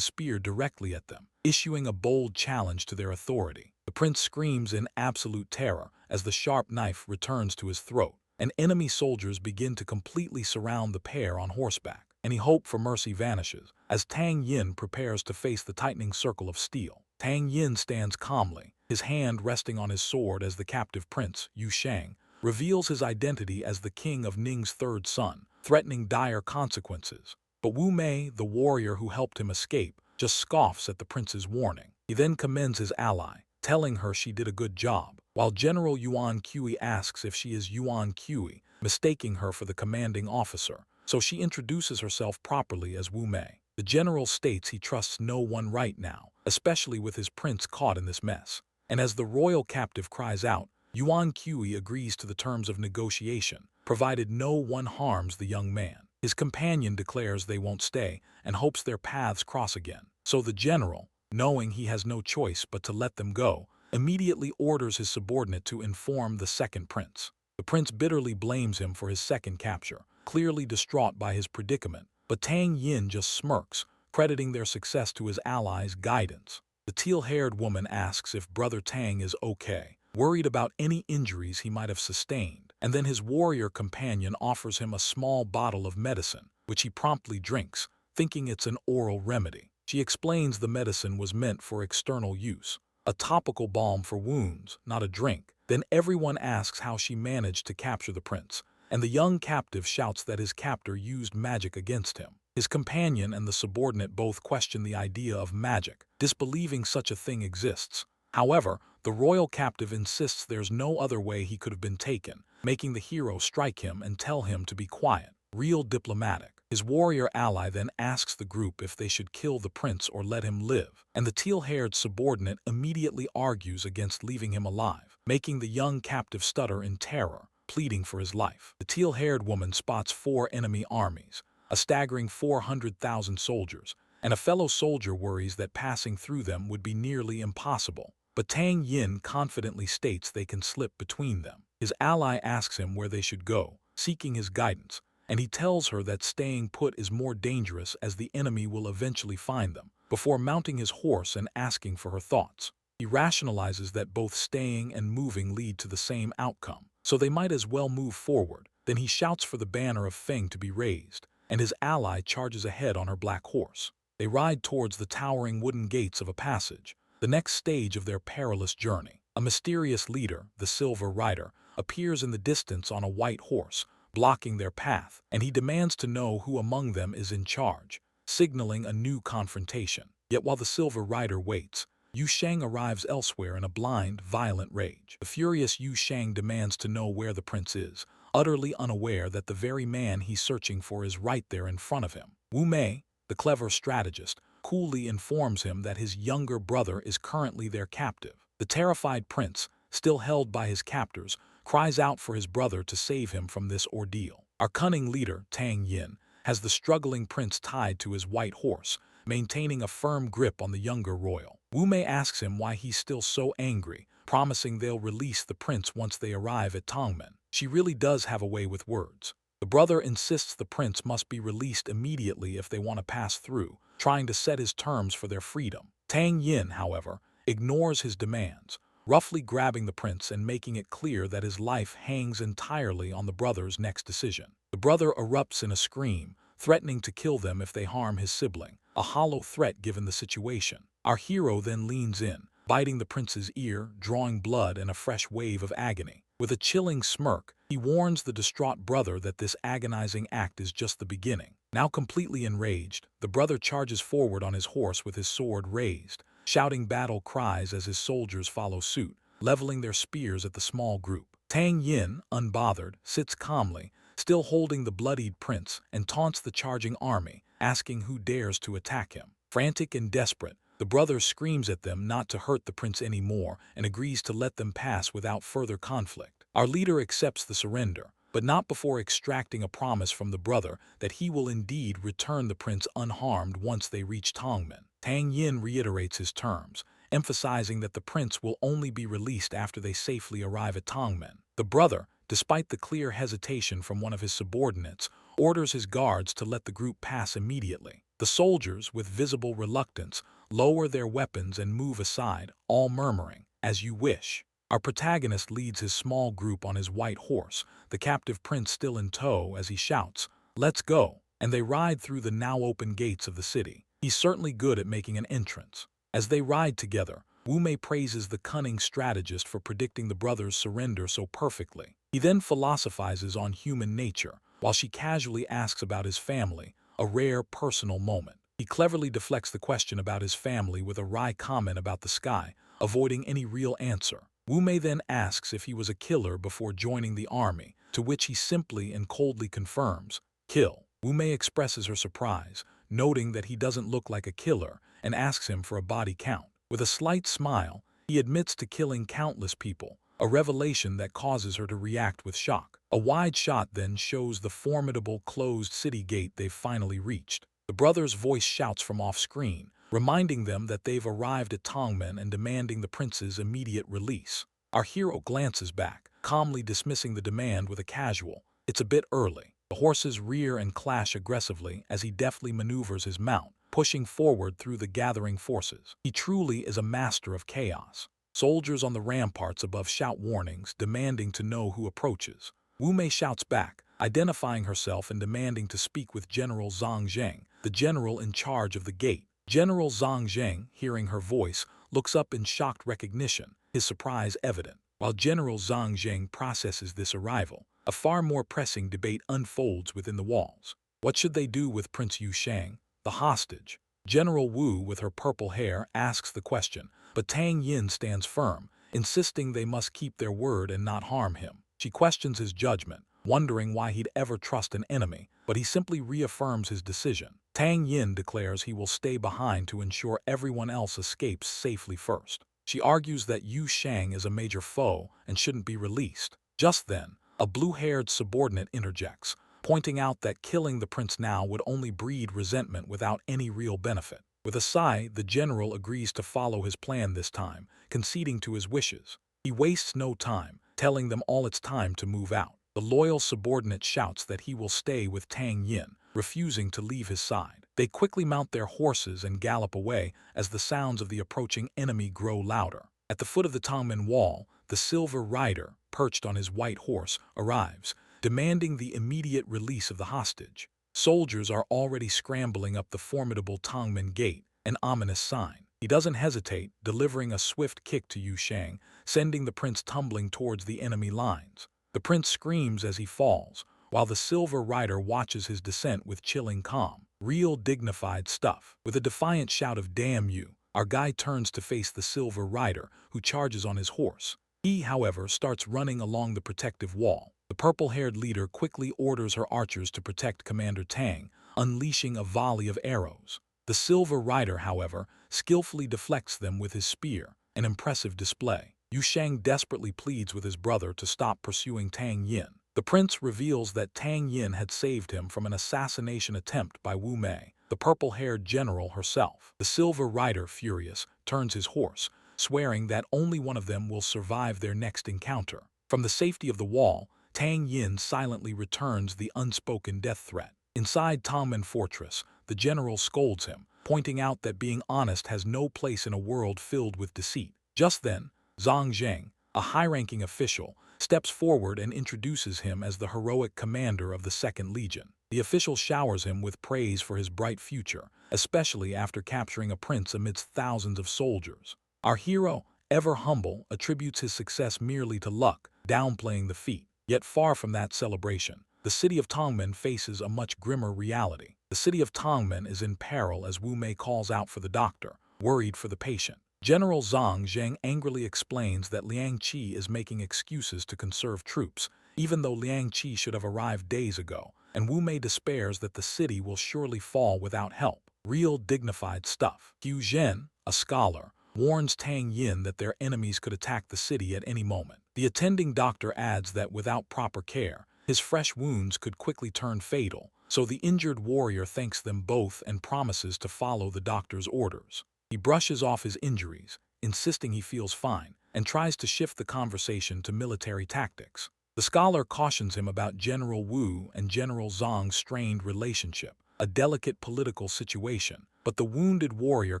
spear directly at them, issuing a bold challenge to their authority. The prince screams in absolute terror as the sharp knife returns to his throat, and enemy soldiers begin to completely surround the pair on horseback. Any hope for mercy vanishes as Tang Yin prepares to face the tightening circle of steel. Tang Yin stands calmly, his hand resting on his sword as the captive prince, Yu Shang, reveals his identity as the king of Ning's third son, threatening dire consequences. But Wu Mei, the warrior who helped him escape, just scoffs at the prince's warning. He then commends his ally, telling her she did a good job, while General Yuan Kui asks if she is Yuan Kui, mistaking her for the commanding officer, so she introduces herself properly as Wu Mei. The general states he trusts no one right now, especially with his prince caught in this mess. And as the royal captive cries out, Yuan Kui agrees to the terms of negotiation, provided no one harms the young man. His companion declares they won't stay and hopes their paths cross again. So the general, knowing he has no choice but to let them go, immediately orders his subordinate to inform the second prince. The prince bitterly blames him for his second capture, clearly distraught by his predicament, but Tang Yin just smirks, crediting their success to his allies' guidance. The teal-haired woman asks if Brother Tang is okay, worried about any injuries he might have sustained, and then his warrior companion offers him a small bottle of medicine, which he promptly drinks, thinking it's an oral remedy. She explains the medicine was meant for external use, a topical balm for wounds, not a drink. Then everyone asks how she managed to capture the prince, and the young captive shouts that his captor used magic against him. His companion and the subordinate both question the idea of magic, disbelieving such a thing exists. However, the royal captive insists there's no other way he could have been taken, making the hero strike him and tell him to be quiet. Real diplomatic. His warrior ally then asks the group if they should kill the prince or let him live, and the teal-haired subordinate immediately argues against leaving him alive, making the young captive stutter in terror, pleading for his life. The teal-haired woman spots 4 enemy armies, a staggering 400,000 soldiers, and a fellow soldier worries that passing through them would be nearly impossible. But Tang Yin confidently states they can slip between them. His ally asks him where they should go, seeking his guidance, and he tells her that staying put is more dangerous as the enemy will eventually find them, before mounting his horse and asking for her thoughts. He rationalizes that both staying and moving lead to the same outcome, so they might as well move forward. Then he shouts for the banner of Feng to be raised, and his ally charges ahead on her black horse. They ride towards the towering wooden gates of a passage, the next stage of their perilous journey. A mysterious leader, the Silver Rider, appears in the distance on a white horse, blocking their path, and he demands to know who among them is in charge, signaling a new confrontation. Yet while the Silver Rider waits, Yu Shang arrives elsewhere in a blind, violent rage. The furious Yu Shang demands to know where the prince is, utterly unaware that the very man he's searching for is right there in front of him. Wu Mei, the clever strategist, coolly informs him that his younger brother is currently their captive. The terrified prince, still held by his captors, cries out for his brother to save him from this ordeal. Our cunning leader, Tang Yin, has the struggling prince tied to his white horse, maintaining a firm grip on the younger royal. Wu Mei asks him why he's still so angry, promising they'll release the prince once they arrive at Tongmen. She really does have a way with words. The brother insists the prince must be released immediately if they want to pass through, trying to set his terms for their freedom. Tang Yin, however, ignores his demands, roughly grabbing the prince and making it clear that his life hangs entirely on the brother's next decision. The brother erupts in a scream, threatening to kill them if they harm his sibling, a hollow threat given the situation. Our hero then leans in, biting the prince's ear, drawing blood and a fresh wave of agony. With a chilling smirk, he warns the distraught brother that this agonizing act is just the beginning. Now completely enraged, the brother charges forward on his horse with his sword raised, shouting battle cries as his soldiers follow suit, leveling their spears at the small group. Tang Yin, unbothered, sits calmly, still holding the bloodied prince, and taunts the charging army, asking who dares to attack him. Frantic and desperate, the brother screams at them not to hurt the prince anymore and agrees to let them pass without further conflict. Our leader accepts the surrender, but not before extracting a promise from the brother that he will indeed return the prince unharmed once they reach Tongmen. Tang Yin reiterates his terms, emphasizing that the prince will only be released after they safely arrive at Tongmen. The brother, despite the clear hesitation from one of his subordinates, orders his guards to let the group pass immediately. The soldiers, with visible reluctance, lower their weapons and move aside, all murmuring, "As you wish." Our protagonist leads his small group on his white horse, the captive prince still in tow as he shouts, "Let's go." and they ride through the now open gates of the city. He's certainly good at making an entrance. As they ride together, Wu Mei praises the cunning strategist for predicting the brothers' surrender so perfectly. He then philosophizes on human nature, while she casually asks about his family, a rare personal moment. He cleverly deflects the question about his family with a wry comment about the sky, avoiding any real answer. Wu Mei then asks if he was a killer before joining the army, to which he simply and coldly confirms, kill. Wu Mei expresses her surprise, noting that he doesn't look like a killer, and asks him for a body count. With a slight smile, he admits to killing countless people, a revelation that causes her to react with shock. A wide shot then shows the formidable closed city gate they've finally reached. The brothers' voice shouts from off-screen, reminding them that they've arrived at Tongmen and demanding the prince's immediate release. Our hero glances back, calmly dismissing the demand with a casual, "It's a bit early." The horses rear and clash aggressively as he deftly maneuvers his mount, pushing forward through the gathering forces. He truly is a master of chaos. Soldiers on the ramparts above shout warnings, demanding to know who approaches. Wu Mei shouts back, identifying herself and demanding to speak with General Zhang Zheng, the general in charge of the gate. General Zhang Zheng, hearing her voice, looks up in shocked recognition, his surprise evident. While General Zhang Zheng processes this arrival, a far more pressing debate unfolds within the walls. What should they do with Prince Yu Shang, the hostage? General Wu, with her purple hair, asks the question, but Tang Yin stands firm, insisting they must keep their word and not harm him. She questions his judgment, wondering why he'd ever trust an enemy, but he simply reaffirms his decision. Tang Yin declares he will stay behind to ensure everyone else escapes safely first. She argues that Yu Shang is a major foe and shouldn't be released. Just then, a blue-haired subordinate interjects, pointing out that killing the prince now would only breed resentment without any real benefit. With a sigh, the general agrees to follow his plan this time, conceding to his wishes. He wastes no time, telling them all it's time to move out. The loyal subordinate shouts that he will stay with Tang Yin, refusing to leave his side. They quickly mount their horses and gallop away as the sounds of the approaching enemy grow louder. At the foot of the Tongmen Wall, the Silver Rider, perched on his white horse, arrives, demanding the immediate release of the hostage. Soldiers are already scrambling up the formidable Tongmen Gate, an ominous sign. He doesn't hesitate, delivering a swift kick to Yu Shang, sending the prince tumbling towards the enemy lines. The prince screams as he falls, while the Silver Rider watches his descent with chilling calm. Real dignified stuff. With a defiant shout of "Damn you," our guy turns to face the Silver Rider, who charges on his horse. He, however, starts running along the protective wall. The purple-haired leader quickly orders her archers to protect Commander Tang, unleashing a volley of arrows. The Silver Rider, however, skillfully deflects them with his spear, an impressive display. Yu Shang desperately pleads with his brother to stop pursuing Tang Yin. The prince reveals that Tang Yin had saved him from an assassination attempt by Wu Mei, the purple-haired general herself. The Silver Rider, furious, turns his horse, swearing that only one of them will survive their next encounter. From the safety of the wall, Tang Yin silently returns the unspoken death threat. Inside Tongmen Fortress, the general scolds him, pointing out that being honest has no place in a world filled with deceit. Just then, Zhang Zheng, a high-ranking official, steps forward and introduces him as the heroic commander of the Second Legion. The official showers him with praise for his bright future, especially after capturing a prince amidst thousands of soldiers. Our hero, ever humble, attributes his success merely to luck, downplaying the feat. Yet far from that celebration, the city of Tongmen faces a much grimmer reality. The city of Tongmen is in peril as Wu Mei calls out for the doctor, worried for the patient. General Zhang Zheng angrily explains that Liang Qi is making excuses to conserve troops, even though Liang Qi should have arrived days ago, and Wu Mei despairs that the city will surely fall without help. Real dignified stuff. Hu Zhen, a scholar, warns Tang Yin that their enemies could attack the city at any moment. The attending doctor adds that without proper care, his fresh wounds could quickly turn fatal, so the injured warrior thanks them both and promises to follow the doctor's orders. He brushes off his injuries, insisting he feels fine, and tries to shift the conversation to military tactics. The scholar cautions him about General Wu and General Zhang's strained relationship, a delicate political situation, but the wounded warrior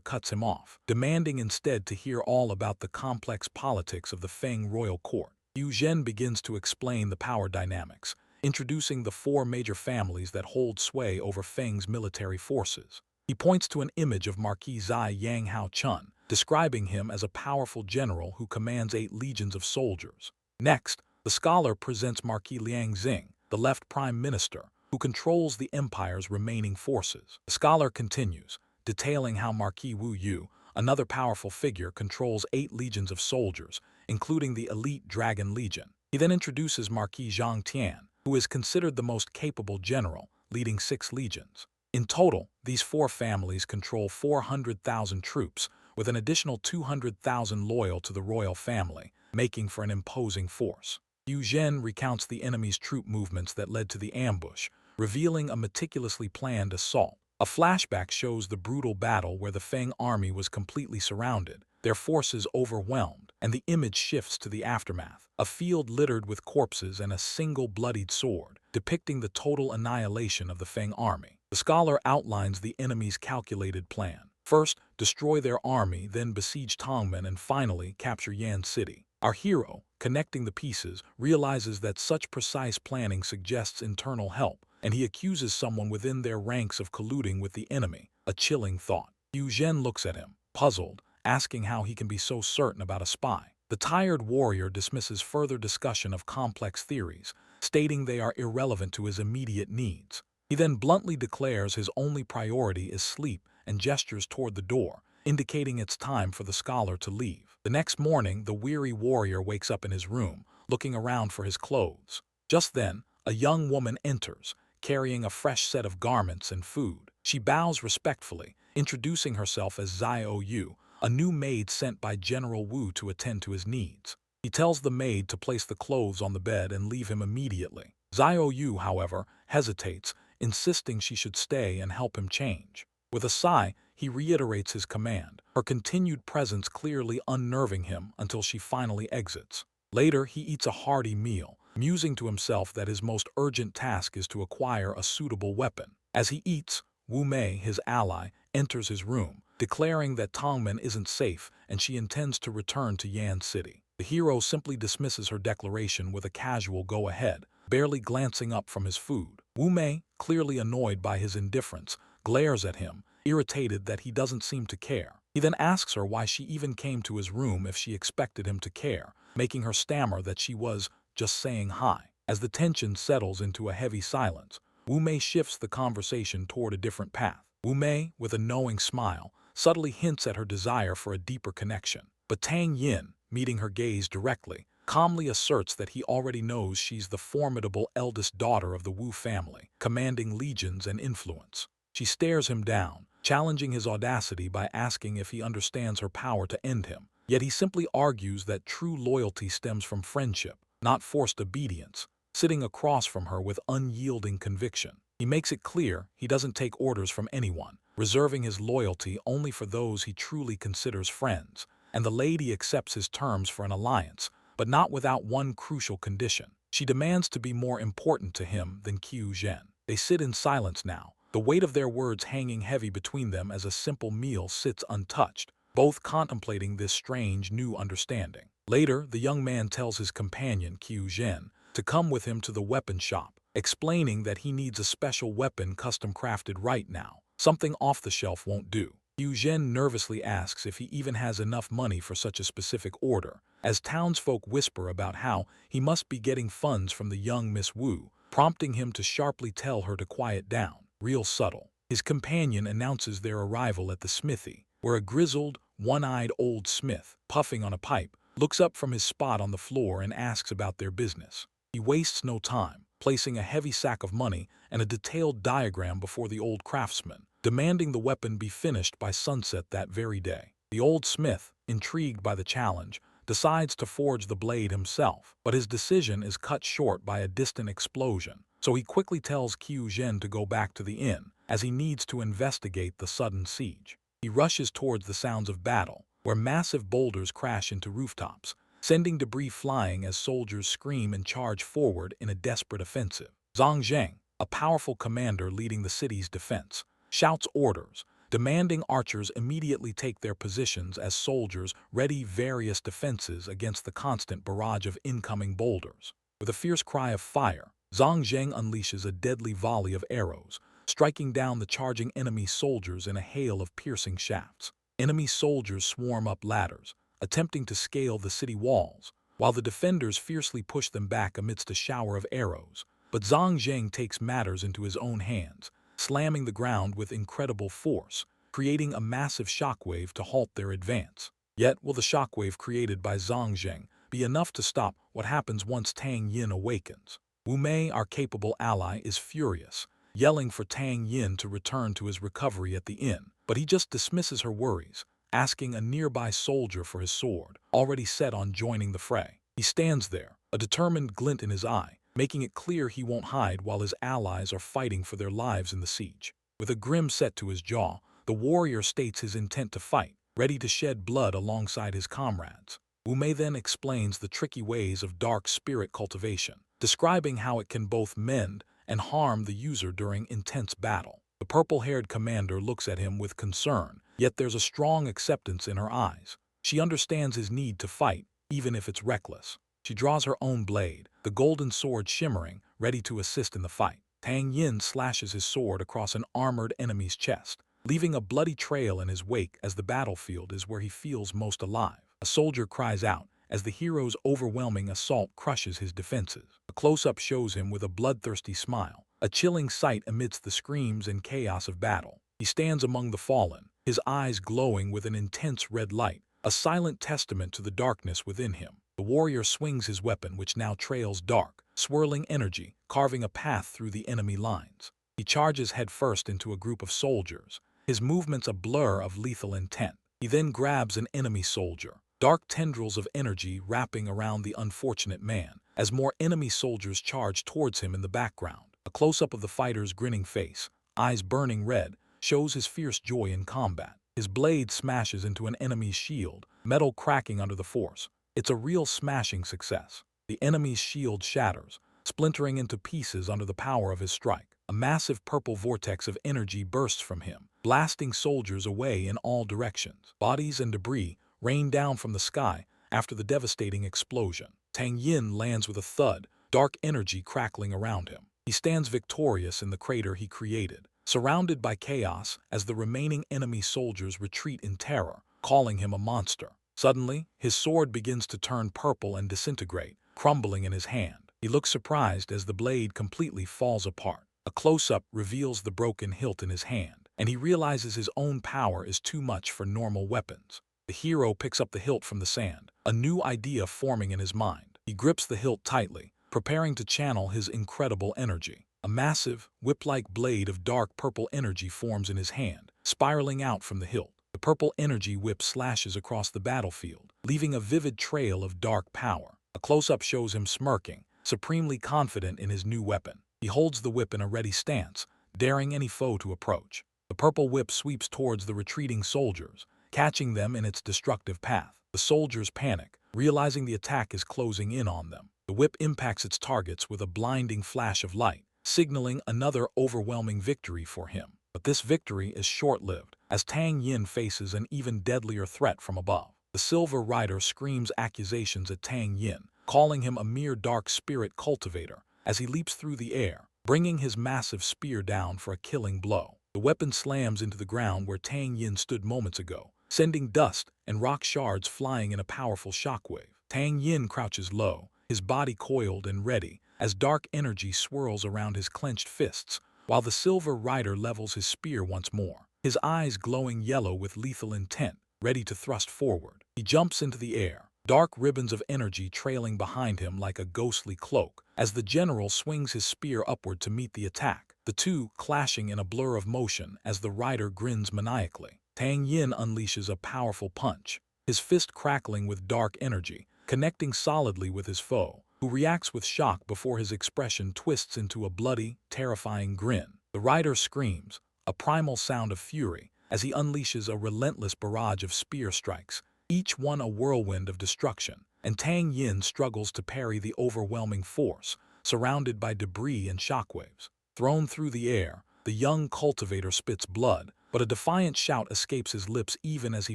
cuts him off, demanding instead to hear all about the complex politics of the Feng royal court. Yu Zhen begins to explain the power dynamics, introducing the four major families that hold sway over Feng's military forces. He points to an image of Marquis Zai Yang Hao Chun, describing him as a powerful general who commands 8 legions of soldiers. Next, the scholar presents Marquis Liang Xing, the left prime minister, who controls the empire's remaining forces. The scholar continues, detailing how Marquis Wu Yu, another powerful figure, controls 8 legions of soldiers, including the elite Dragon Legion. He then introduces Marquis Zhang Tian, who is considered the most capable general, leading 6 legions. In total, these 4 families control 400,000 troops, with an additional 200,000 loyal to the royal family, making for an imposing force. Yu Zhen recounts the enemy's troop movements that led to the ambush, revealing a meticulously planned assault. A flashback shows the brutal battle where the Feng army was completely surrounded, their forces overwhelmed, and the image shifts to the aftermath, a field littered with corpses and a single bloodied sword, depicting the total annihilation of the Feng army. The scholar outlines the enemy's calculated plan. First, destroy their army, then besiege Tongmen, and finally capture Yan City. Our hero, connecting the pieces, realizes that such precise planning suggests internal help, and he accuses someone within their ranks of colluding with the enemy, a chilling thought. Yu Zhen looks at him, puzzled, asking how he can be so certain about a spy. The tired warrior dismisses further discussion of complex theories, stating they are irrelevant to his immediate needs. He then bluntly declares his only priority is sleep and gestures toward the door, indicating it's time for the scholar to leave. The next morning, the weary warrior wakes up in his room, looking around for his clothes. Just then, a young woman enters, carrying a fresh set of garments and food. She bows respectfully, introducing herself as Zio Yu, a new maid sent by General Wu to attend to his needs. He tells the maid to place the clothes on the bed and leave him immediately. Zio Yu, however, hesitates, insisting she should stay and help him change. With a sigh, he reiterates his command, her continued presence clearly unnerving him until she finally exits. Later, he eats a hearty meal, musing to himself that his most urgent task is to acquire a suitable weapon. As he eats, Wu Mei, his ally, enters his room, declaring that Tongmen isn't safe and she intends to return to Yan City. The hero simply dismisses her declaration with a casual go-ahead, barely glancing up from his food. Wu Mei, clearly annoyed by his indifference, glares at him, irritated that he doesn't seem to care. He then asks her why she even came to his room if she expected him to care, making her stammer that she was just saying hi. As the tension settles into a heavy silence, Wu Mei shifts the conversation toward a different path. Wu Mei, with a knowing smile, subtly hints at her desire for a deeper connection. But Tang Yin, meeting her gaze directly, calmly asserts that he already knows she's the formidable eldest daughter of the Wu family, commanding legions and influence. She stares him down, challenging his audacity by asking if he understands her power to end him. Yet he simply argues that true loyalty stems from friendship, not forced obedience, sitting across from her with unyielding conviction. He makes it clear he doesn't take orders from anyone, reserving his loyalty only for those he truly considers friends, and the lady accepts his terms for an alliance, but not without one crucial condition. She demands to be more important to him than Qiu Zhen. They sit in silence now, the weight of their words hanging heavy between them as a simple meal sits untouched, both contemplating this strange new understanding. Later, the young man tells his companion, Qiu Zhen, to come with him to the weapon shop, explaining that he needs a special weapon custom-crafted right now. Something off the shelf won't do. Qiu Zhen nervously asks if he even has enough money for such a specific order, as townsfolk whisper about how he must be getting funds from the young Miss Wu, prompting him to sharply tell her to quiet down. Real subtle. His companion announces their arrival at the smithy, where a grizzled, one-eyed old smith, puffing on a pipe, looks up from his spot on the floor and asks about their business. He wastes no time, placing a heavy sack of money and a detailed diagram before the old craftsman, demanding the weapon be finished by sunset that very day. The old smith, intrigued by the challenge, decides to forge the blade himself, but his decision is cut short by a distant explosion, so he quickly tells Qiu Zhen to go back to the inn, as he needs to investigate the sudden siege. He rushes towards the sounds of battle, where massive boulders crash into rooftops, sending debris flying as soldiers scream and charge forward in a desperate offensive. Zhang Zheng, a powerful commander leading the city's defense, shouts orders, demanding archers immediately take their positions as soldiers ready various defenses against the constant barrage of incoming boulders. With a fierce cry of fire, Zhang Zheng unleashes a deadly volley of arrows, striking down the charging enemy soldiers in a hail of piercing shafts. Enemy soldiers swarm up ladders, attempting to scale the city walls, while the defenders fiercely push them back amidst a shower of arrows. But Zhang Zheng takes matters into his own hands, slamming the ground with incredible force, creating a massive shockwave to halt their advance. Yet will the shockwave created by Zhang Zheng be enough to stop what happens once Tang Yin awakens? Wu Mei, our capable ally, is furious, yelling for Tang Yin to return to his recovery at the inn, but he just dismisses her worries, asking a nearby soldier for his sword, already set on joining the fray. He stands there, a determined glint in his eye, making it clear he won't hide while his allies are fighting for their lives in the siege. With a grim set to his jaw, the warrior states his intent to fight, ready to shed blood alongside his comrades. Wu Mei then explains the tricky ways of dark spirit cultivation, describing how it can both mend and harm the user during intense battle. The purple-haired commander looks at him with concern, yet there's a strong acceptance in her eyes. She understands his need to fight, even if it's reckless. She draws her own blade, the golden sword shimmering, ready to assist in the fight. Tang Yin slashes his sword across an armored enemy's chest, leaving a bloody trail in his wake as the battlefield is where he feels most alive. A soldier cries out as the hero's overwhelming assault crushes his defenses. A close-up shows him with a bloodthirsty smile, a chilling sight amidst the screams and chaos of battle. He stands among the fallen, his eyes glowing with an intense red light, a silent testament to the darkness within him. The warrior swings his weapon, which now trails dark, swirling energy, carving a path through the enemy lines. He charges headfirst into a group of soldiers, his movements a blur of lethal intent. He then grabs an enemy soldier, dark tendrils of energy wrapping around the unfortunate man, as more enemy soldiers charge towards him in the background. A close-up of the fighter's grinning face, eyes burning red, shows his fierce joy in combat. His blade smashes into an enemy's shield, metal cracking under the force. It's a real smashing success. The enemy's shield shatters, splintering into pieces under the power of his strike. A massive purple vortex of energy bursts from him, blasting soldiers away in all directions. Bodies and debris rain down from the sky after the devastating explosion. Tang Yin lands with a thud, dark energy crackling around him. He stands victorious in the crater he created, surrounded by chaos as the remaining enemy soldiers retreat in terror, calling him a monster. Suddenly, his sword begins to turn purple and disintegrate, crumbling in his hand. He looks surprised as the blade completely falls apart. A close-up reveals the broken hilt in his hand, and he realizes his own power is too much for normal weapons. The hero picks up the hilt from the sand, a new idea forming in his mind. He grips the hilt tightly, preparing to channel his incredible energy. A massive, whip-like blade of dark purple energy forms in his hand, spiraling out from the hilt. The purple energy whip slashes across the battlefield, leaving a vivid trail of dark power. A close-up shows him smirking, supremely confident in his new weapon. He holds the whip in a ready stance, daring any foe to approach. The purple whip sweeps towards the retreating soldiers, catching them in its destructive path. The soldiers panic, realizing the attack is closing in on them. The whip impacts its targets with a blinding flash of light, signaling another overwhelming victory for him. But this victory is short-lived, as Tang Yin faces an even deadlier threat from above. The Silver Rider screams accusations at Tang Yin, calling him a mere dark spirit cultivator, as he leaps through the air, bringing his massive spear down for a killing blow. The weapon slams into the ground where Tang Yin stood moments ago, sending dust and rock shards flying in a powerful shockwave. Tang Yin crouches low, his body coiled and ready, as dark energy swirls around his clenched fists, while the Silver Rider levels his spear once more, his eyes glowing yellow with lethal intent, ready to thrust forward. He jumps into the air, dark ribbons of energy trailing behind him like a ghostly cloak, as the general swings his spear upward to meet the attack, the two clashing in a blur of motion as the rider grins maniacally. Tang Yin unleashes a powerful punch, his fist crackling with dark energy, connecting solidly with his foe, who reacts with shock before his expression twists into a bloody, terrifying grin. The rider screams, a primal sound of fury, as he unleashes a relentless barrage of spear strikes, each one a whirlwind of destruction, and Tang Yin struggles to parry the overwhelming force, surrounded by debris and shockwaves. Thrown through the air, the young cultivator spits blood, but a defiant shout escapes his lips even as he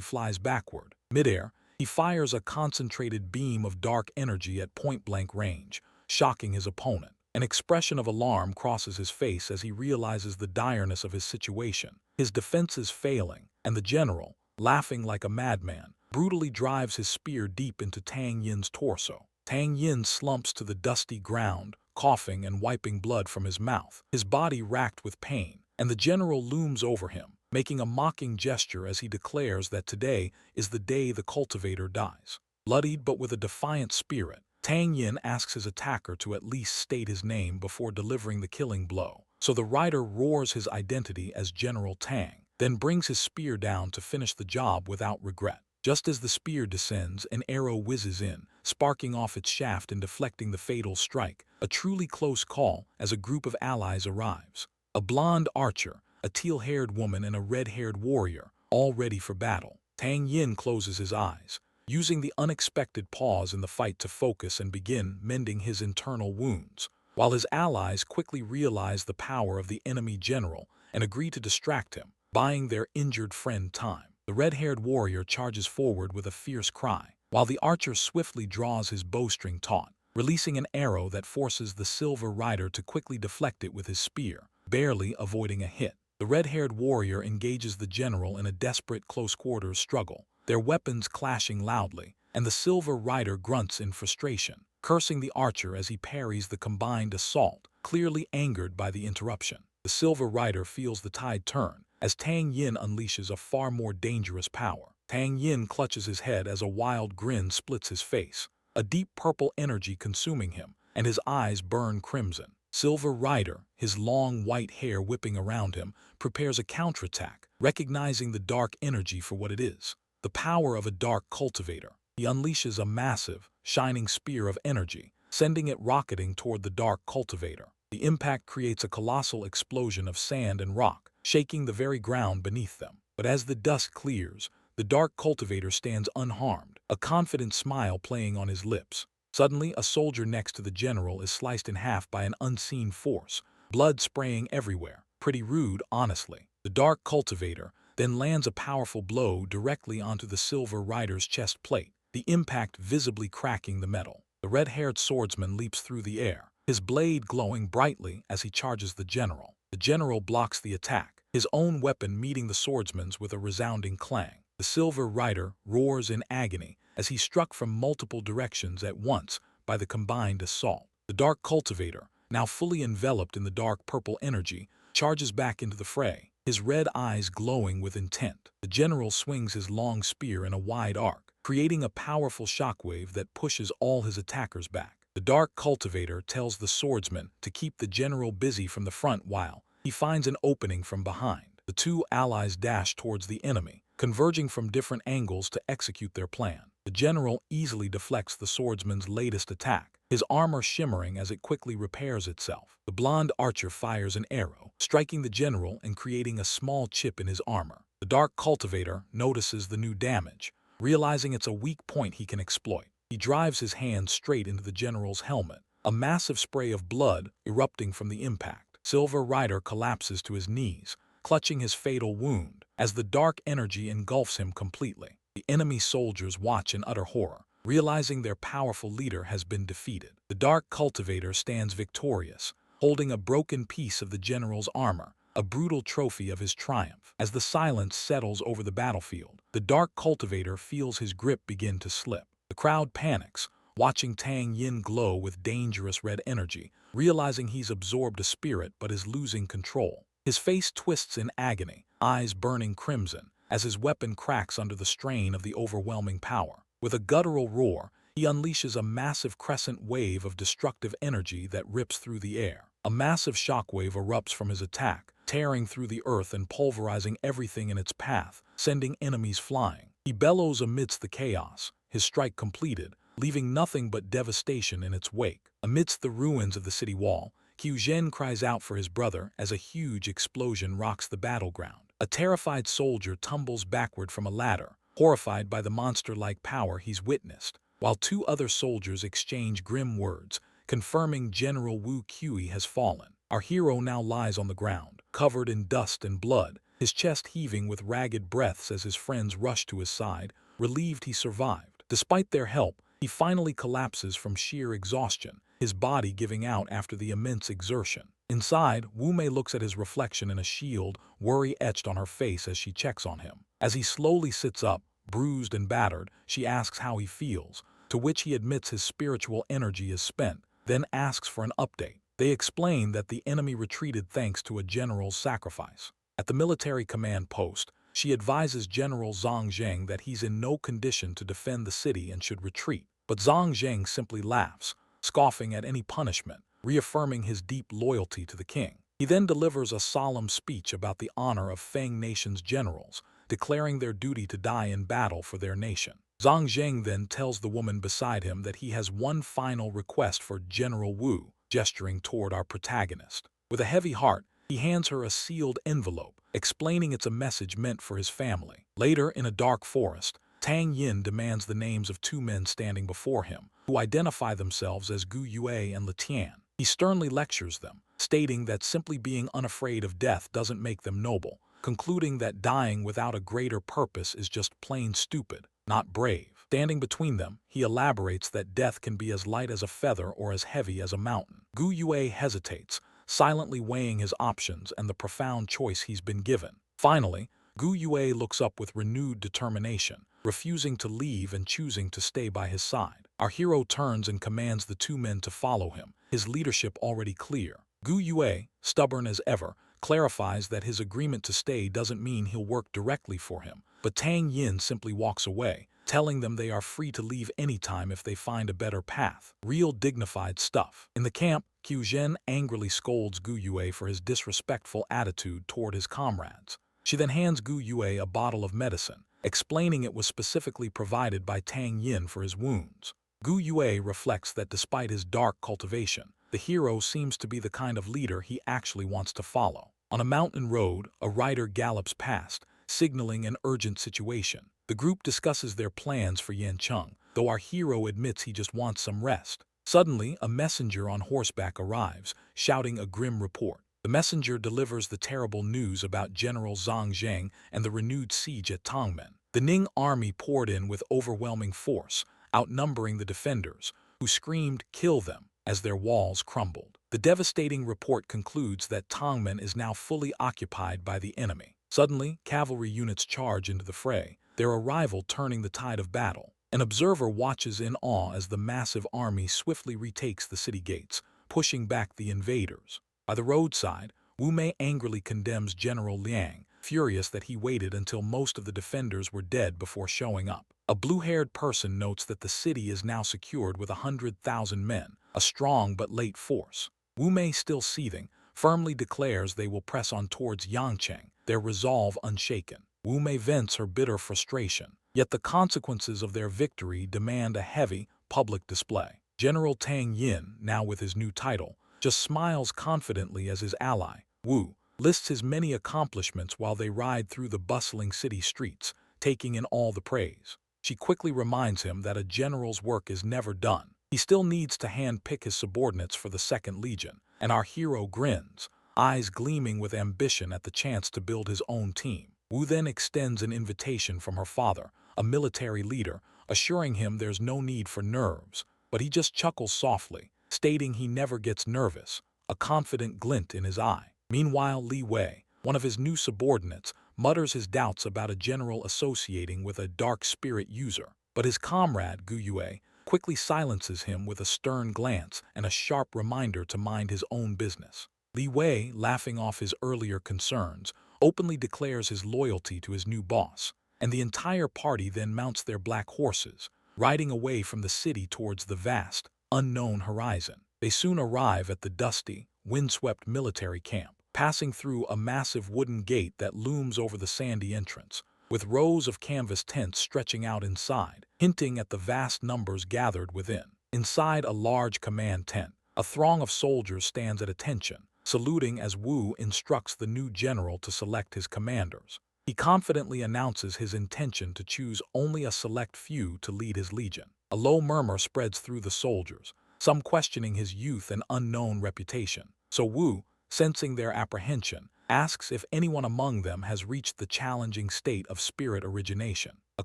flies backward. Midair, he fires a concentrated beam of dark energy at point-blank range, shocking his opponent. An expression of alarm crosses his face as he realizes the direness of his situation. His defense is failing, and the general, laughing like a madman, brutally drives his spear deep into Tang Yin's torso. Tang Yin slumps to the dusty ground, coughing and wiping blood from his mouth, his body racked with pain, and the general looms over him, making a mocking gesture as he declares that today is the day the cultivator dies. Bloodied but with a defiant spirit, Tang Yin asks his attacker to at least state his name before delivering the killing blow. So the rider roars his identity as General Tang, then brings his spear down to finish the job without regret. Just as the spear descends, an arrow whizzes in, sparking off its shaft and deflecting the fatal strike, a truly close call as a group of allies arrives. A blonde archer, a teal-haired woman, and a red-haired warrior, all ready for battle. Tang Yin closes his eyes, using the unexpected pause in the fight to focus and begin mending his internal wounds, while his allies quickly realize the power of the enemy general and agree to distract him, buying their injured friend time. The red-haired warrior charges forward with a fierce cry, while the archer swiftly draws his bowstring taut, releasing an arrow that forces the silver rider to quickly deflect it with his spear, barely avoiding a hit. The red-haired warrior engages the general in a desperate close-quarters struggle, their weapons clashing loudly, and the silver rider grunts in frustration, cursing the archer as he parries the combined assault, clearly angered by the interruption. The silver rider feels the tide turn, as Tang Yin unleashes a far more dangerous power. Tang Yin clutches his head as a wild grin splits his face, a deep purple energy consuming him, and his eyes burn crimson. Silver Rider, his long white hair whipping around him, prepares a counterattack, recognizing the dark energy for what it is, the power of a dark cultivator. He unleashes a massive, shining spear of energy, sending it rocketing toward the dark cultivator. The impact creates a colossal explosion of sand and rock, shaking the very ground beneath them. But as the dust clears, the dark cultivator stands unharmed, a confident smile playing on his lips. Suddenly, a soldier next to the general is sliced in half by an unseen force, blood spraying everywhere. Pretty rude, honestly. The dark cultivator then lands a powerful blow directly onto the silver rider's chest plate, the impact visibly cracking the metal. The red-haired swordsman leaps through the air, his blade glowing brightly as he charges the general. The general blocks the attack, his own weapon meeting the swordsman's with a resounding clang. The silver rider roars in agony as he struck from multiple directions at once by the combined assault. The dark cultivator, now fully enveloped in the dark purple energy, charges back into the fray, his red eyes glowing with intent. The general swings his long spear in a wide arc, creating a powerful shockwave that pushes all his attackers back. The dark cultivator tells the swordsman to keep the general busy from the front while he finds an opening from behind. The two allies dash towards the enemy, converging from different angles to execute their plan. The general easily deflects the swordsman's latest attack, his armor shimmering as it quickly repairs itself. The blonde archer fires an arrow, striking the general and creating a small chip in his armor. The dark cultivator notices the new damage, realizing it's a weak point he can exploit. He drives his hand straight into the general's helmet, a massive spray of blood erupting from the impact. Silver Rider collapses to his knees, clutching his fatal wound, as the dark energy engulfs him completely. The enemy soldiers watch in utter horror, realizing their powerful leader has been defeated. The dark cultivator stands victorious, holding a broken piece of the general's armor, a brutal trophy of his triumph. As the silence settles over the battlefield, the dark cultivator feels his grip begin to slip. The crowd panics, watching Tang Yin glow with dangerous red energy, realizing he's absorbed a spirit but is losing control. His face twists in agony, eyes burning crimson, as his weapon cracks under the strain of the overwhelming power. With a guttural roar, he unleashes a massive crescent wave of destructive energy that rips through the air. A massive shockwave erupts from his attack, tearing through the earth and pulverizing everything in its path, sending enemies flying. He bellows amidst the chaos, his strike completed, leaving nothing but devastation in its wake. Amidst the ruins of the city wall, Qiu Zhen cries out for his brother as a huge explosion rocks the battleground. A terrified soldier tumbles backward from a ladder, horrified by the monster-like power he's witnessed, while two other soldiers exchange grim words, confirming General Wu Qi has fallen. Our hero now lies on the ground, covered in dust and blood, his chest heaving with ragged breaths as his friends rush to his side, relieved he survived. Despite their help, he finally collapses from sheer exhaustion, his body giving out after the immense exertion. Inside, Wu Mei looks at his reflection in a shield, worry etched on her face as she checks on him. As he slowly sits up, bruised and battered, she asks how he feels, to which he admits his spiritual energy is spent, then asks for an update. They explain that the enemy retreated thanks to a general's sacrifice. At the military command post, she advises General Zhang Zheng that he's in no condition to defend the city and should retreat. But Zhang Zheng simply laughs, scoffing at any punishment, reaffirming his deep loyalty to the king. He then delivers a solemn speech about the honor of Feng Nation's generals, declaring their duty to die in battle for their nation. Zhang Zheng then tells the woman beside him that he has one final request for General Wu, gesturing toward our protagonist. With a heavy heart, he hands her a sealed envelope, explaining it's a message meant for his family. Later, in a dark forest, Tang Yin demands the names of two men standing before him, who identify themselves as Gu Yue and Letian. He sternly lectures them, stating that simply being unafraid of death doesn't make them noble, concluding that dying without a greater purpose is just plain stupid, not brave. Standing between them, he elaborates that death can be as light as a feather or as heavy as a mountain. Gu Yue hesitates, silently weighing his options and the profound choice he's been given. Finally, Gu Yue looks up with renewed determination, refusing to leave and choosing to stay by his side. Our hero turns and commands the two men to follow him, his leadership already clear. Gu Yue, stubborn as ever, clarifies that his agreement to stay doesn't mean he'll work directly for him, but Tang Yin simply walks away, telling them they are free to leave anytime if they find a better path. Real dignified stuff. In the camp, Qiu Zhen angrily scolds Gu Yue for his disrespectful attitude toward his comrades. She then hands Gu Yue a bottle of medicine, explaining it was specifically provided by Tang Yin for his wounds. Gu Yue reflects that despite his dark cultivation, the hero seems to be the kind of leader he actually wants to follow. On a mountain road, a rider gallops past, signaling an urgent situation. The group discusses their plans for Yancheng, though our hero admits he just wants some rest. Suddenly, a messenger on horseback arrives, shouting a grim report. The messenger delivers the terrible news about General Zhang Zheng and the renewed siege at Tangmen. The Ning army poured in with overwhelming force, outnumbering the defenders, who screamed, "Kill them," as their walls crumbled. The devastating report concludes that Tangmen is now fully occupied by the enemy. Suddenly, cavalry units charge into the fray, their arrival turning the tide of battle. An observer watches in awe as the massive army swiftly retakes the city gates, pushing back the invaders. By the roadside, Wu Mei angrily condemns General Liang, furious that he waited until most of the defenders were dead before showing up. A blue-haired person notes that the city is now secured with 100,000 men, a strong but late force. Wu Mei, still seething, firmly declares they will press on towards Yangcheng, their resolve unshaken. Wu Mei vents her bitter frustration, yet the consequences of their victory demand a heavy, public display. General Tang Yin, now with his new title, just smiles confidently as his ally, Wu, lists his many accomplishments while they ride through the bustling city streets, taking in all the praise. She quickly reminds him that a general's work is never done. He still needs to hand-pick his subordinates for the Second Legion, and our hero grins, eyes gleaming with ambition at the chance to build his own team. Wu then extends an invitation from her father, a military leader, assuring him there's no need for nerves, but he just chuckles softly, stating he never gets nervous, a confident glint in his eye. Meanwhile, Li Wei, one of his new subordinates, mutters his doubts about a general associating with a dark spirit user, but his comrade, Gu Yue, quickly silences him with a stern glance and a sharp reminder to mind his own business. Li Wei, laughing off his earlier concerns, openly declares his loyalty to his new boss, and the entire party then mounts their black horses, riding away from the city towards the vast, unknown horizon. They soon arrive at the dusty, windswept military camp, passing through a massive wooden gate that looms over the sandy entrance, with rows of canvas tents stretching out inside, hinting at the vast numbers gathered within. Inside a large command tent, a throng of soldiers stands at attention, saluting as Wu instructs the new general to select his commanders. He confidently announces his intention to choose only a select few to lead his legion. A low murmur spreads through the soldiers, some questioning his youth and unknown reputation. So Wu, sensing their apprehension, asks if anyone among them has reached the challenging state of spirit origination. A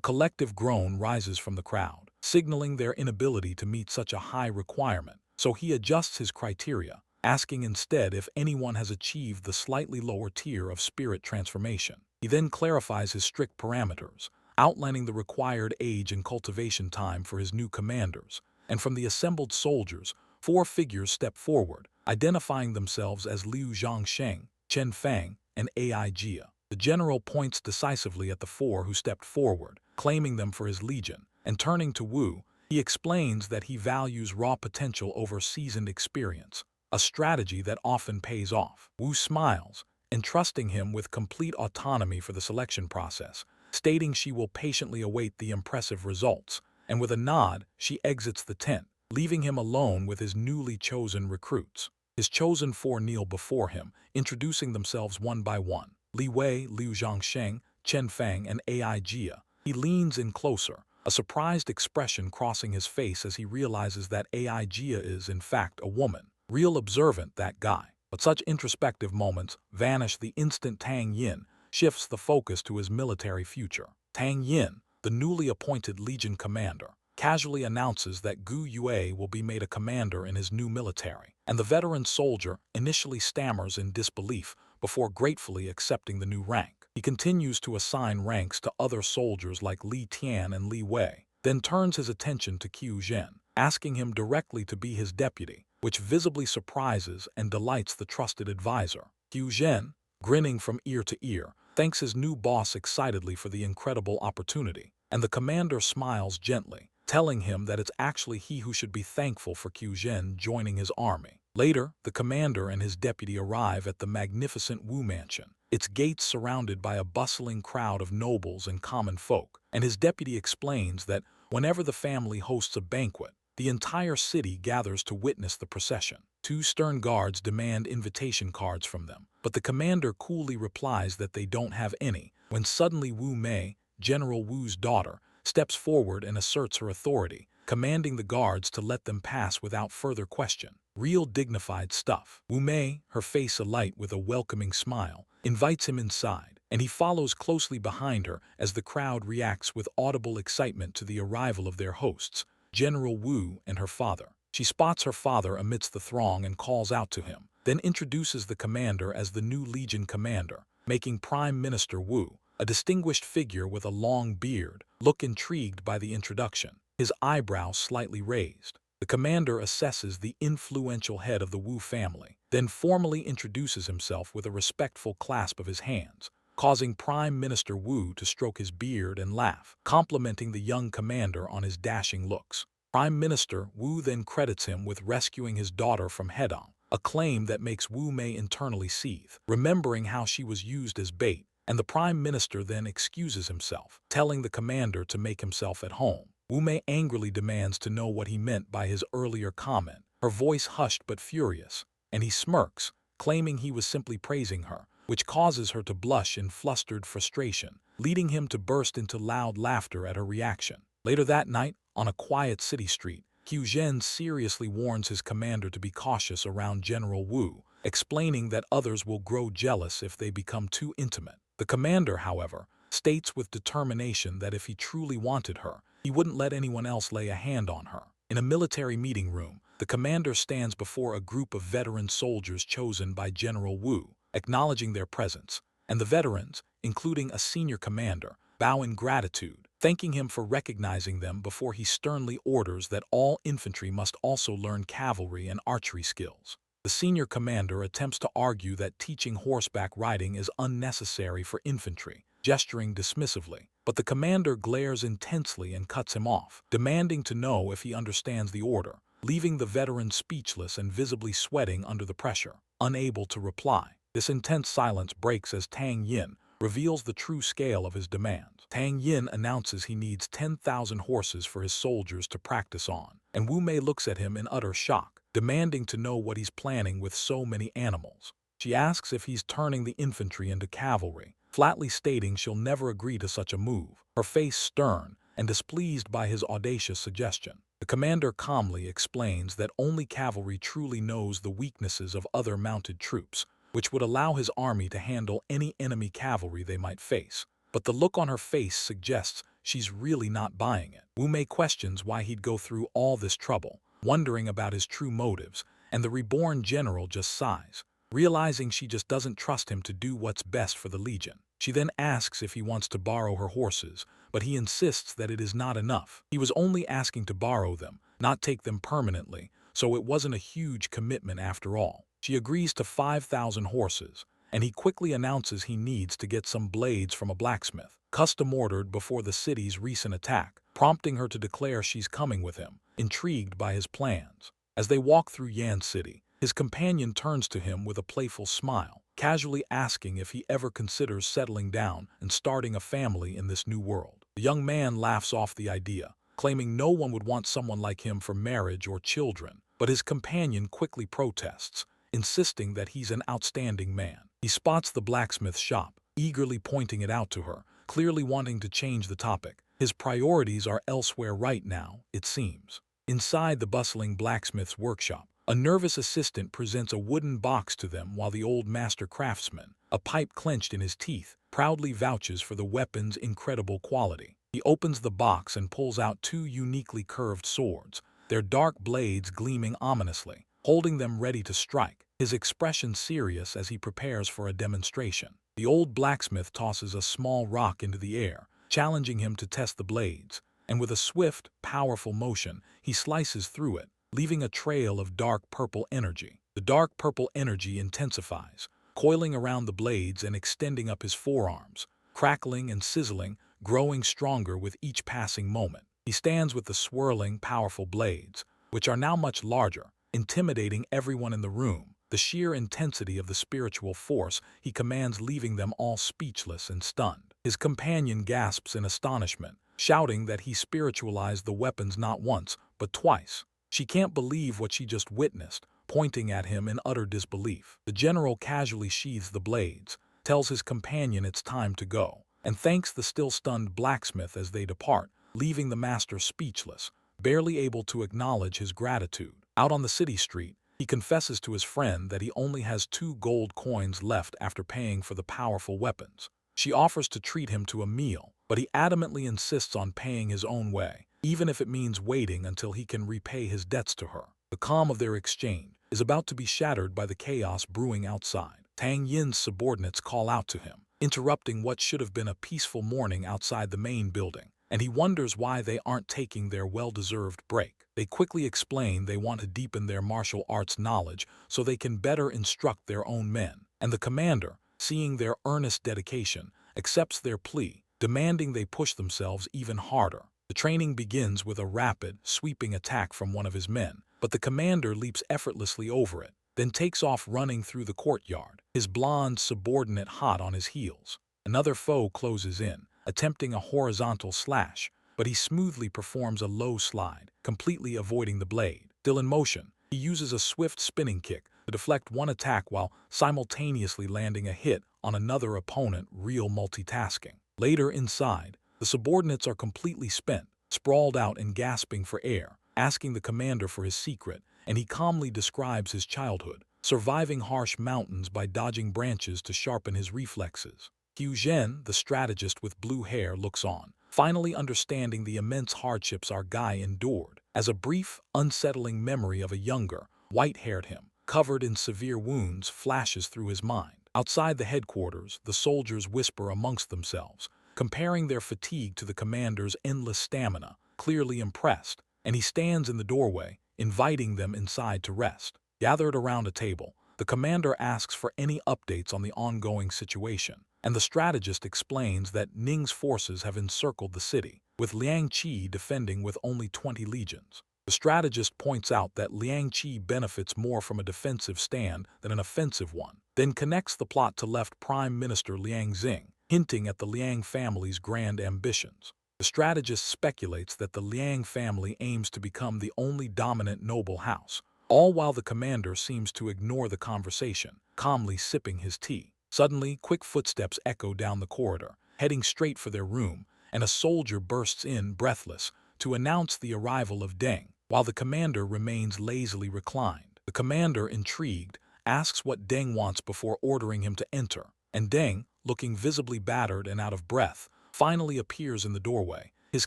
collective groan rises from the crowd, signaling their inability to meet such a high requirement, so he adjusts his criteria, asking instead if anyone has achieved the slightly lower tier of spirit transformation. He then clarifies his strict parameters, outlining the required age and cultivation time for his new commanders, and from the assembled soldiers, 4 figures step forward, identifying themselves as Liu Zhangsheng, Chen Fang, and Ai Jia. The general points decisively at the 4 who stepped forward, claiming them for his legion, and turning to Wu, he explains that he values raw potential over seasoned experience, a strategy that often pays off. Wu smiles, entrusting him with complete autonomy for the selection process, stating she will patiently await the impressive results, and with a nod, she exits the tent, leaving him alone with his newly chosen recruits. His chosen 4 kneel before him, introducing themselves one by one. Li Wei, Liu Zhangsheng, Chen Fang, and Ai Jia. He leans in closer, a surprised expression crossing his face as he realizes that Ai Jia is, in fact, a woman. Real observant, that guy. But such introspective moments vanish the instant Tang Yin shifts the focus to his military future. Tang Yin, the newly appointed Legion commander, casually announces that Gu Yue will be made a commander in his new military, and the veteran soldier initially stammers in disbelief before gratefully accepting the new rank. He continues to assign ranks to other soldiers like Li Tian and Li Wei, then turns his attention to Qiu Zhen, asking him directly to be his deputy, which visibly surprises and delights the trusted advisor. Qiu Zhen, grinning from ear to ear, thanks his new boss excitedly for the incredible opportunity, and the commander smiles gently, telling him that it's actually he who should be thankful for Qiu Zhen joining his army. Later, the commander and his deputy arrive at the magnificent Wu mansion, its gates surrounded by a bustling crowd of nobles and common folk, and his deputy explains that whenever the family hosts a banquet, the entire city gathers to witness the procession. 2 stern guards demand invitation cards from them, but the commander coolly replies that they don't have any, when suddenly Wu Mei, General Wu's daughter, steps forward and asserts her authority, commanding the guards to let them pass without further question. Real dignified stuff. Wu Mei, her face alight with a welcoming smile, invites him inside, and he follows closely behind her as the crowd reacts with audible excitement to the arrival of their hosts, General Wu and her father. She spots her father amidst the throng and calls out to him, then introduces the commander as the new Legion commander, making Prime Minister Wu, a distinguished figure with a long beard, look intrigued by the introduction, his eyebrows slightly raised. The commander assesses the influential head of the Wu family, then formally introduces himself with a respectful clasp of his hands, causing Prime Minister Wu to stroke his beard and laugh, complimenting the young commander on his dashing looks. Prime Minister Wu then credits him with rescuing his daughter from Hedong, a claim that makes Wu Mei internally seethe, remembering how she was used as bait, and the Prime Minister then excuses himself, telling the commander to make himself at home. Wu Mei angrily demands to know what he meant by his earlier comment, her voice hushed but furious, and he smirks, claiming he was simply praising her, which causes her to blush in flustered frustration, leading him to burst into loud laughter at her reaction. Later that night, on a quiet city street, Qiu Zhen seriously warns his commander to be cautious around General Wu, explaining that others will grow jealous if they become too intimate. The commander, however, states with determination that if he truly wanted her, he wouldn't let anyone else lay a hand on her. In a military meeting room, the commander stands before a group of veteran soldiers chosen by General Wu, acknowledging their presence, and the veterans, including a senior commander, bow in gratitude, thanking him for recognizing them before he sternly orders that all infantry must also learn cavalry and archery skills. The senior commander attempts to argue that teaching horseback riding is unnecessary for infantry, gesturing dismissively, but the commander glares intensely and cuts him off, demanding to know if he understands the order, leaving the veteran speechless and visibly sweating under the pressure, unable to reply. This intense silence breaks as Tang Yin reveals the true scale of his demands. Tang Yin announces he needs 10,000 horses for his soldiers to practice on, and Wu Mei looks at him in utter shock, demanding to know what he's planning with so many animals. She asks if he's turning the infantry into cavalry, flatly stating she'll never agree to such a move, her face stern and displeased by his audacious suggestion. The commander calmly explains that only cavalry truly knows the weaknesses of other mounted troops, which would allow his army to handle any enemy cavalry they might face. But the look on her face suggests she's really not buying it. Wu Mei questions why he'd go through all this trouble, wondering about his true motives, and the reborn general just sighs, realizing she just doesn't trust him to do what's best for the Legion. She then asks if he wants to borrow her horses, but he insists that it is not enough. He was only asking to borrow them, not take them permanently, so it wasn't a huge commitment after all. She agrees to 5,000 horses, and he quickly announces he needs to get some blades from a blacksmith, custom-ordered before the city's recent attack, prompting her to declare she's coming with him, intrigued by his plans. As they walk through Yan City, his companion turns to him with a playful smile, casually asking if he ever considers settling down and starting a family in this new world. The young man laughs off the idea, claiming no one would want someone like him for marriage or children, but his companion quickly protests, insisting that he's an outstanding man. He spots the blacksmith shop, eagerly pointing it out to her, clearly wanting to change the topic. His priorities are elsewhere right now, it seems. Inside the bustling blacksmith's workshop, a nervous assistant presents a wooden box to them while the old master craftsman, a pipe clenched in his teeth, proudly vouches for the weapon's incredible quality. He opens the box and pulls out two uniquely curved swords, their dark blades gleaming ominously, holding them ready to strike, his expression serious as he prepares for a demonstration. The old blacksmith tosses a small rock into the air, challenging him to test the blades, and with a swift, powerful motion, he slices through it, leaving a trail of dark purple energy. The dark purple energy intensifies, coiling around the blades and extending up his forearms, crackling and sizzling, growing stronger with each passing moment. He stands with the swirling, powerful blades, which are now much larger, intimidating everyone in the room. The sheer intensity of the spiritual force he commands leaving them all speechless and stunned. His companion gasps in astonishment, shouting that he spiritualized the weapons not once, but twice. She can't believe what she just witnessed, pointing at him in utter disbelief. The general casually sheathes the blades, tells his companion it's time to go, and thanks the still-stunned blacksmith as they depart, leaving the master speechless, barely able to acknowledge his gratitude. Out on the city street, he confesses to his friend that he only has 2 gold coins left after paying for the powerful weapons. She offers to treat him to a meal, but he adamantly insists on paying his own way, even if it means waiting until he can repay his debts to her. The calm of their exchange is about to be shattered by the chaos brewing outside. Tang Yin's subordinates call out to him, interrupting what should have been a peaceful morning outside the main building, and he wonders why they aren't taking their well-deserved break. They quickly explain they want to deepen their martial arts knowledge so they can better instruct their own men, and the commander, seeing their earnest dedication, accepts their plea, demanding they push themselves even harder. The training begins with a rapid, sweeping attack from one of his men, but the commander leaps effortlessly over it, then takes off running through the courtyard, his blonde subordinate hot on his heels. Another foe closes in, attempting a horizontal slash, but he smoothly performs a low slide, completely avoiding the blade. Still in motion, he uses a swift spinning kick to deflect one attack while simultaneously landing a hit on another opponent, real multitasking. Later inside, the subordinates are completely spent, sprawled out and gasping for air, asking the commander for his secret, and he calmly describes his childhood, surviving harsh mountains by dodging branches to sharpen his reflexes. Hu Zhen, the strategist with blue hair, looks on, finally understanding the immense hardships our guy endured, as a brief, unsettling memory of a younger, white-haired him, covered in severe wounds, flashes through his mind. Outside the headquarters, the soldiers whisper amongst themselves, comparing their fatigue to the commander's endless stamina, clearly impressed, and he stands in the doorway, inviting them inside to rest. Gathered around a table, the commander asks for any updates on the ongoing situation, and the strategist explains that Ning's forces have encircled the city, with Liang Qi defending with only 20 legions. The strategist points out that Liang Qi benefits more from a defensive stand than an offensive one, then connects the plot to left Prime Minister Liang Xing, hinting at the Liang family's grand ambitions. The strategist speculates that the Liang family aims to become the only dominant noble house, all while the commander seems to ignore the conversation, calmly sipping his tea. Suddenly, quick footsteps echo down the corridor, heading straight for their room, and a soldier bursts in, breathless, to announce the arrival of Deng, while the commander remains lazily reclined. The commander, intrigued, asks what Deng wants before ordering him to enter, and Deng, looking visibly battered and out of breath, finally appears in the doorway, his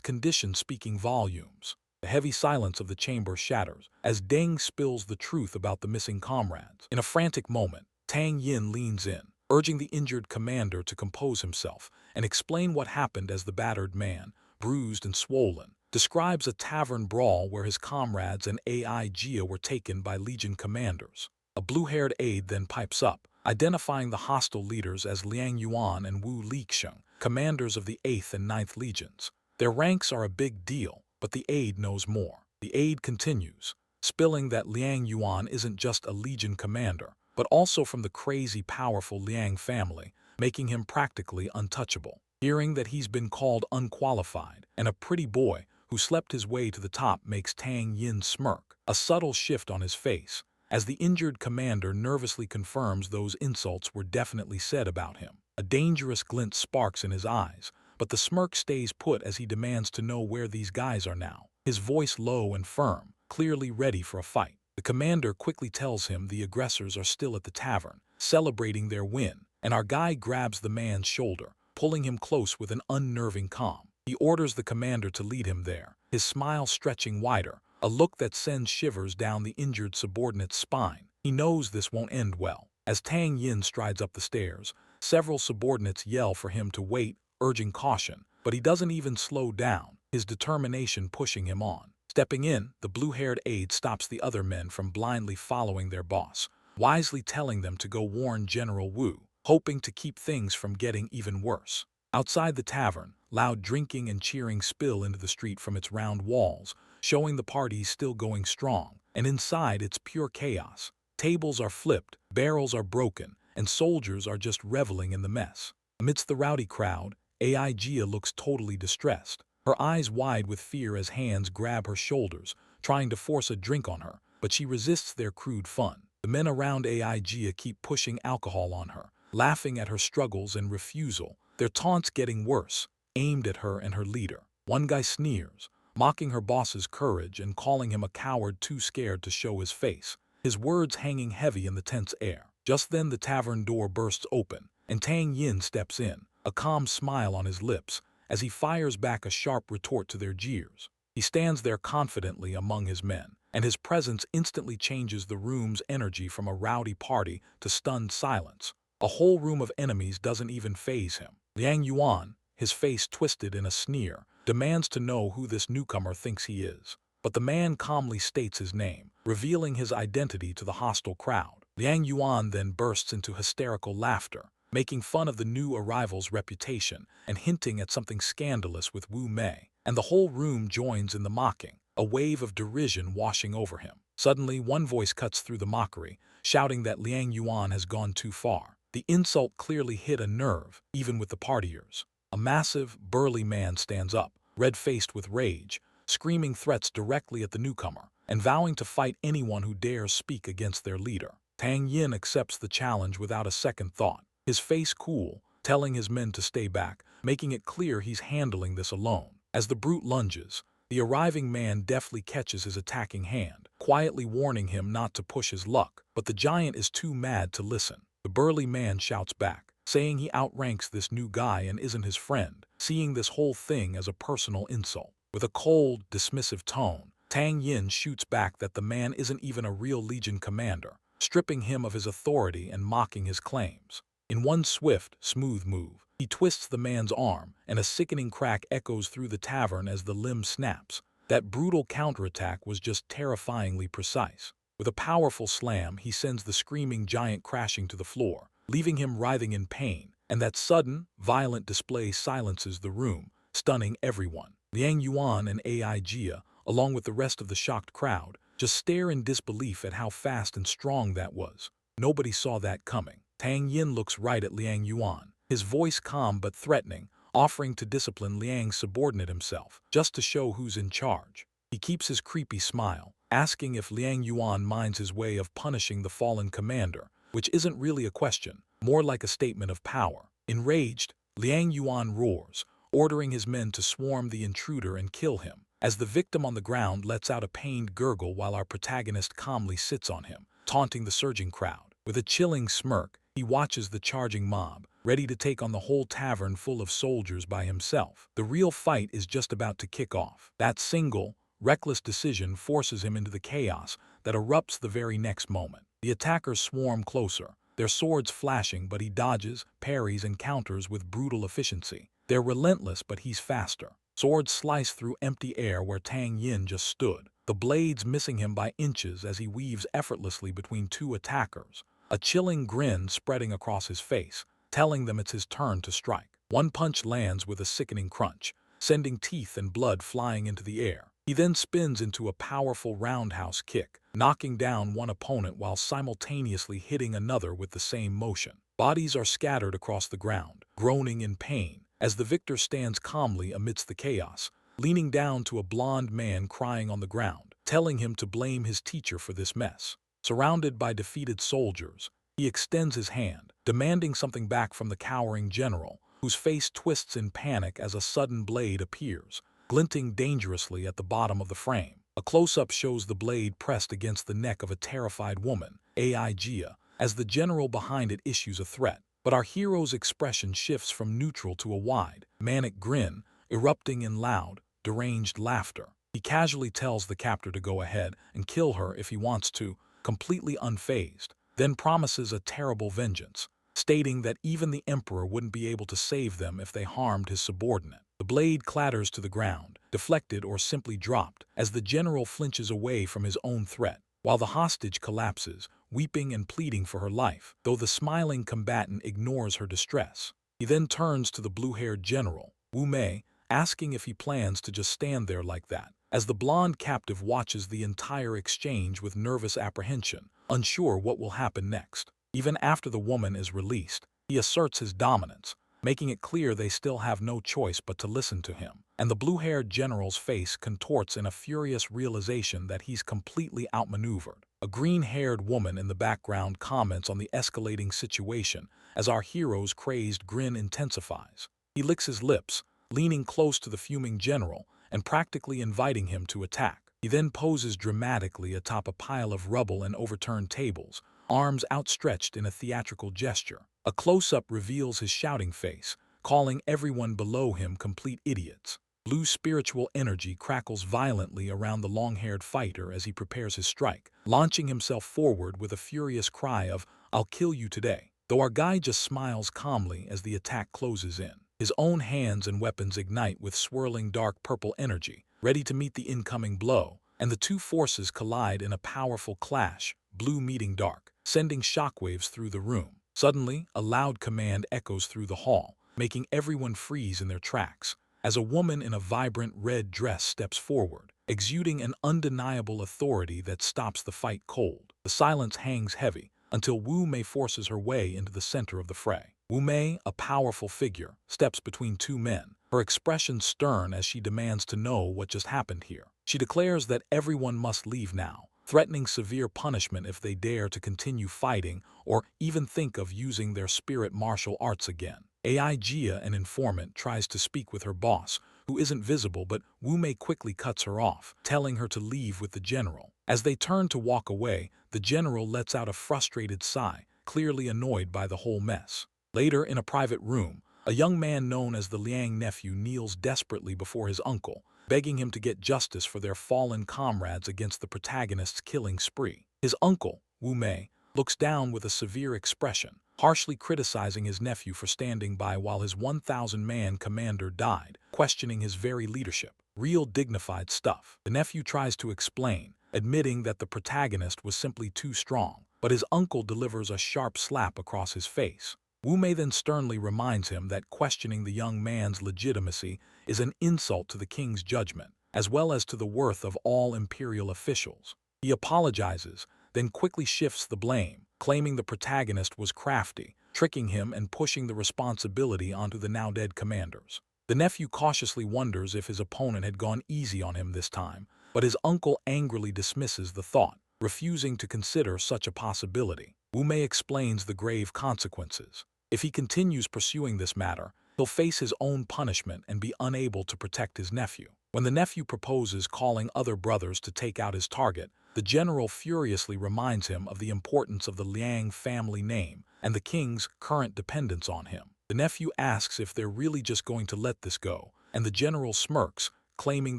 condition speaking volumes. The heavy silence of the chamber shatters as Deng spills the truth about the missing comrades. In a frantic moment, Tang Yin leans in, urging the injured commander to compose himself and explain what happened as the battered man, bruised and swollen, describes a tavern brawl where his comrades and AI Jia were taken by Legion commanders. A blue-haired aide then pipes up, identifying the hostile leaders as Liang Yuan and Wu Lixing, commanders of the 8th and 9th Legions. Their ranks are a big deal, but the aide knows more. The aide continues, spilling that Liang Yuan isn't just a Legion commander, but also from the crazy powerful Liang family, making him practically untouchable. Hearing that he's been called unqualified and a pretty boy who slept his way to the top makes Tang Yin smirk, a subtle shift on his face, as the injured commander nervously confirms those insults were definitely said about him. A dangerous glint sparks in his eyes, but the smirk stays put as he demands to know where these guys are now, his voice low and firm, clearly ready for a fight. The commander quickly tells him the aggressors are still at the tavern, celebrating their win, and our guy grabs the man's shoulder, pulling him close with an unnerving calm. He orders the commander to lead him there, his smile stretching wider, a look that sends shivers down the injured subordinate's spine. He knows this won't end well. As Tang Yin strides up the stairs, several subordinates yell for him to wait, urging caution, but he doesn't even slow down, his determination pushing him on. Stepping in, the blue-haired aide stops the other men from blindly following their boss, wisely telling them to go warn General Wu, hoping to keep things from getting even worse. Outside the tavern, loud drinking and cheering spill into the street from its round walls, showing the party still going strong, and inside it's pure chaos. Tables are flipped, barrels are broken, and soldiers are just reveling in the mess. Amidst the rowdy crowd, AI Jia looks totally distressed, her eyes wide with fear as hands grab her shoulders, trying to force a drink on her, but she resists their crude fun. The men around AI Jia keep pushing alcohol on her, laughing at her struggles and refusal, their taunts getting worse, aimed at her and her leader. One guy sneers, mocking her boss's courage and calling him a coward too scared to show his face, his words hanging heavy in the tense air. Just then the tavern door bursts open, and Tang Yin steps in, a calm smile on his lips, as he fires back a sharp retort to their jeers. He stands there confidently among his men, and his presence instantly changes the room's energy from a rowdy party to stunned silence. A whole room of enemies doesn't even faze him. Liang Yuan, his face twisted in a sneer, demands to know who this newcomer thinks he is. But the man calmly states his name, revealing his identity to the hostile crowd. Liang Yuan then bursts into hysterical laughter, making fun of the new arrival's reputation and hinting at something scandalous with Wu Mei, and the whole room joins in the mocking, a wave of derision washing over him. Suddenly, one voice cuts through the mockery, shouting that Liang Yuan has gone too far. The insult clearly hit a nerve, even with the partiers. A massive, burly man stands up, red-faced with rage, screaming threats directly at the newcomer, and vowing to fight anyone who dares speak against their leader. Tang Yin accepts the challenge without a second thought, his face cool, telling his men to stay back, making it clear he's handling this alone. As the brute lunges, the arriving man deftly catches his attacking hand, quietly warning him not to push his luck, but the giant is too mad to listen. The burly man shouts back, saying he outranks this new guy and isn't his friend, seeing this whole thing as a personal insult. With a cold, dismissive tone, Tang Yin shoots back that the man isn't even a real Legion commander, stripping him of his authority and mocking his claims. In one swift, smooth move, he twists the man's arm, and a sickening crack echoes through the tavern as the limb snaps. That brutal counterattack was just terrifyingly precise. With a powerful slam, he sends the screaming giant crashing to the floor, leaving him writhing in pain, and that sudden, violent display silences the room, stunning everyone. Liang Yuan and AI Jia, along with the rest of the shocked crowd, just stare in disbelief at how fast and strong that was. Nobody saw that coming. Tang Yin looks right at Liang Yuan, his voice calm but threatening, offering to discipline Liang's subordinate himself, just to show who's in charge. He keeps his creepy smile, asking if Liang Yuan minds his way of punishing the fallen commander, which isn't really a question, more like a statement of power. Enraged, Liang Yuan roars, ordering his men to swarm the intruder and kill him, as the victim on the ground lets out a pained gurgle while our protagonist calmly sits on him, taunting the surging crowd. With a chilling smirk, he watches the charging mob, ready to take on the whole tavern full of soldiers by himself. The real fight is just about to kick off. That single, reckless decision forces him into the chaos that erupts the very next moment. The attackers swarm closer, their swords flashing, but he dodges, parries, and counters with brutal efficiency. They're relentless, but he's faster. Swords slice through empty air where Tang Yin just stood, the blades missing him by inches as he weaves effortlessly between two attackers, a chilling grin spreading across his face, telling them it's his turn to strike. One punch lands with a sickening crunch, sending teeth and blood flying into the air. He then spins into a powerful roundhouse kick, knocking down one opponent while simultaneously hitting another with the same motion. Bodies are scattered across the ground, groaning in pain, as the victor stands calmly amidst the chaos, leaning down to a blond man crying on the ground, telling him to blame his teacher for this mess. Surrounded by defeated soldiers, he extends his hand, demanding something back from the cowering general, whose face twists in panic as a sudden blade appears, glinting dangerously at the bottom of the frame. A close-up shows the blade pressed against the neck of a terrified woman, Aijia, as the general behind it issues a threat. But our hero's expression shifts from neutral to a wide, manic grin, erupting in loud, deranged laughter. He casually tells the captor to go ahead and kill her if he wants to, completely unfazed, then promises a terrible vengeance, stating that even the emperor wouldn't be able to save them if they harmed his subordinate. The blade clatters to the ground, deflected or simply dropped, as the general flinches away from his own threat, while the hostage collapses, weeping and pleading for her life, though the smiling combatant ignores her distress. He then turns to the blue-haired general, Wu Mei, asking if he plans to just stand there like that, as the blonde captive watches the entire exchange with nervous apprehension, unsure what will happen next. Even after the woman is released, he asserts his dominance, making it clear they still have no choice but to listen to him. And the blue-haired general's face contorts in a furious realization that he's completely outmaneuvered. A green-haired woman in the background comments on the escalating situation as our hero's crazed grin intensifies. He licks his lips, leaning close to the fuming general and practically inviting him to attack. He then poses dramatically atop a pile of rubble and overturned tables, arms outstretched in a theatrical gesture. A close-up reveals his shouting face, calling everyone below him complete idiots. Blue spiritual energy crackles violently around the long-haired fighter as he prepares his strike, launching himself forward with a furious cry of, "I'll kill you today," though our guy just smiles calmly as the attack closes in. His own hands and weapons ignite with swirling dark purple energy, ready to meet the incoming blow, and the two forces collide in a powerful clash, blue meeting dark, sending shockwaves through the room. Suddenly, a loud command echoes through the hall, making everyone freeze in their tracks, as a woman in a vibrant red dress steps forward, exuding an undeniable authority that stops the fight cold. The silence hangs heavy until Wu Mei forces her way into the center of the fray. Wu Mei, a powerful figure, steps between two men, her expression stern as she demands to know what just happened here. She declares that everyone must leave now, threatening severe punishment if they dare to continue fighting or even think of using their spirit martial arts again. Aijia, an informant, tries to speak with her boss, who isn't visible, but Wu Mei quickly cuts her off, telling her to leave with the general. As they turn to walk away, the general lets out a frustrated sigh, clearly annoyed by the whole mess. Later, in a private room, a young man known as the Liang nephew kneels desperately before his uncle, begging him to get justice for their fallen comrades against the protagonist's killing spree. His uncle, Wu Mei, looks down with a severe expression, harshly criticizing his nephew for standing by while his 1,000-man commander died, questioning his very leadership. Real dignified stuff. The nephew tries to explain, admitting that the protagonist was simply too strong, but his uncle delivers a sharp slap across his face. Wu Mei then sternly reminds him that questioning the young man's legitimacy is an insult to the king's judgment, as well as to the worth of all imperial officials. He apologizes, then quickly shifts the blame, claiming the protagonist was crafty, tricking him and pushing the responsibility onto the now-dead commanders. The nephew cautiously wonders if his opponent had gone easy on him this time, but his uncle angrily dismisses the thought, refusing to consider such a possibility. Wu Mei explains the grave consequences. If he continues pursuing this matter, he'll face his own punishment and be unable to protect his nephew. When the nephew proposes calling other brothers to take out his target, the general furiously reminds him of the importance of the Liang family name and the king's current dependence on him. The nephew asks if they're really just going to let this go, and the general smirks, claiming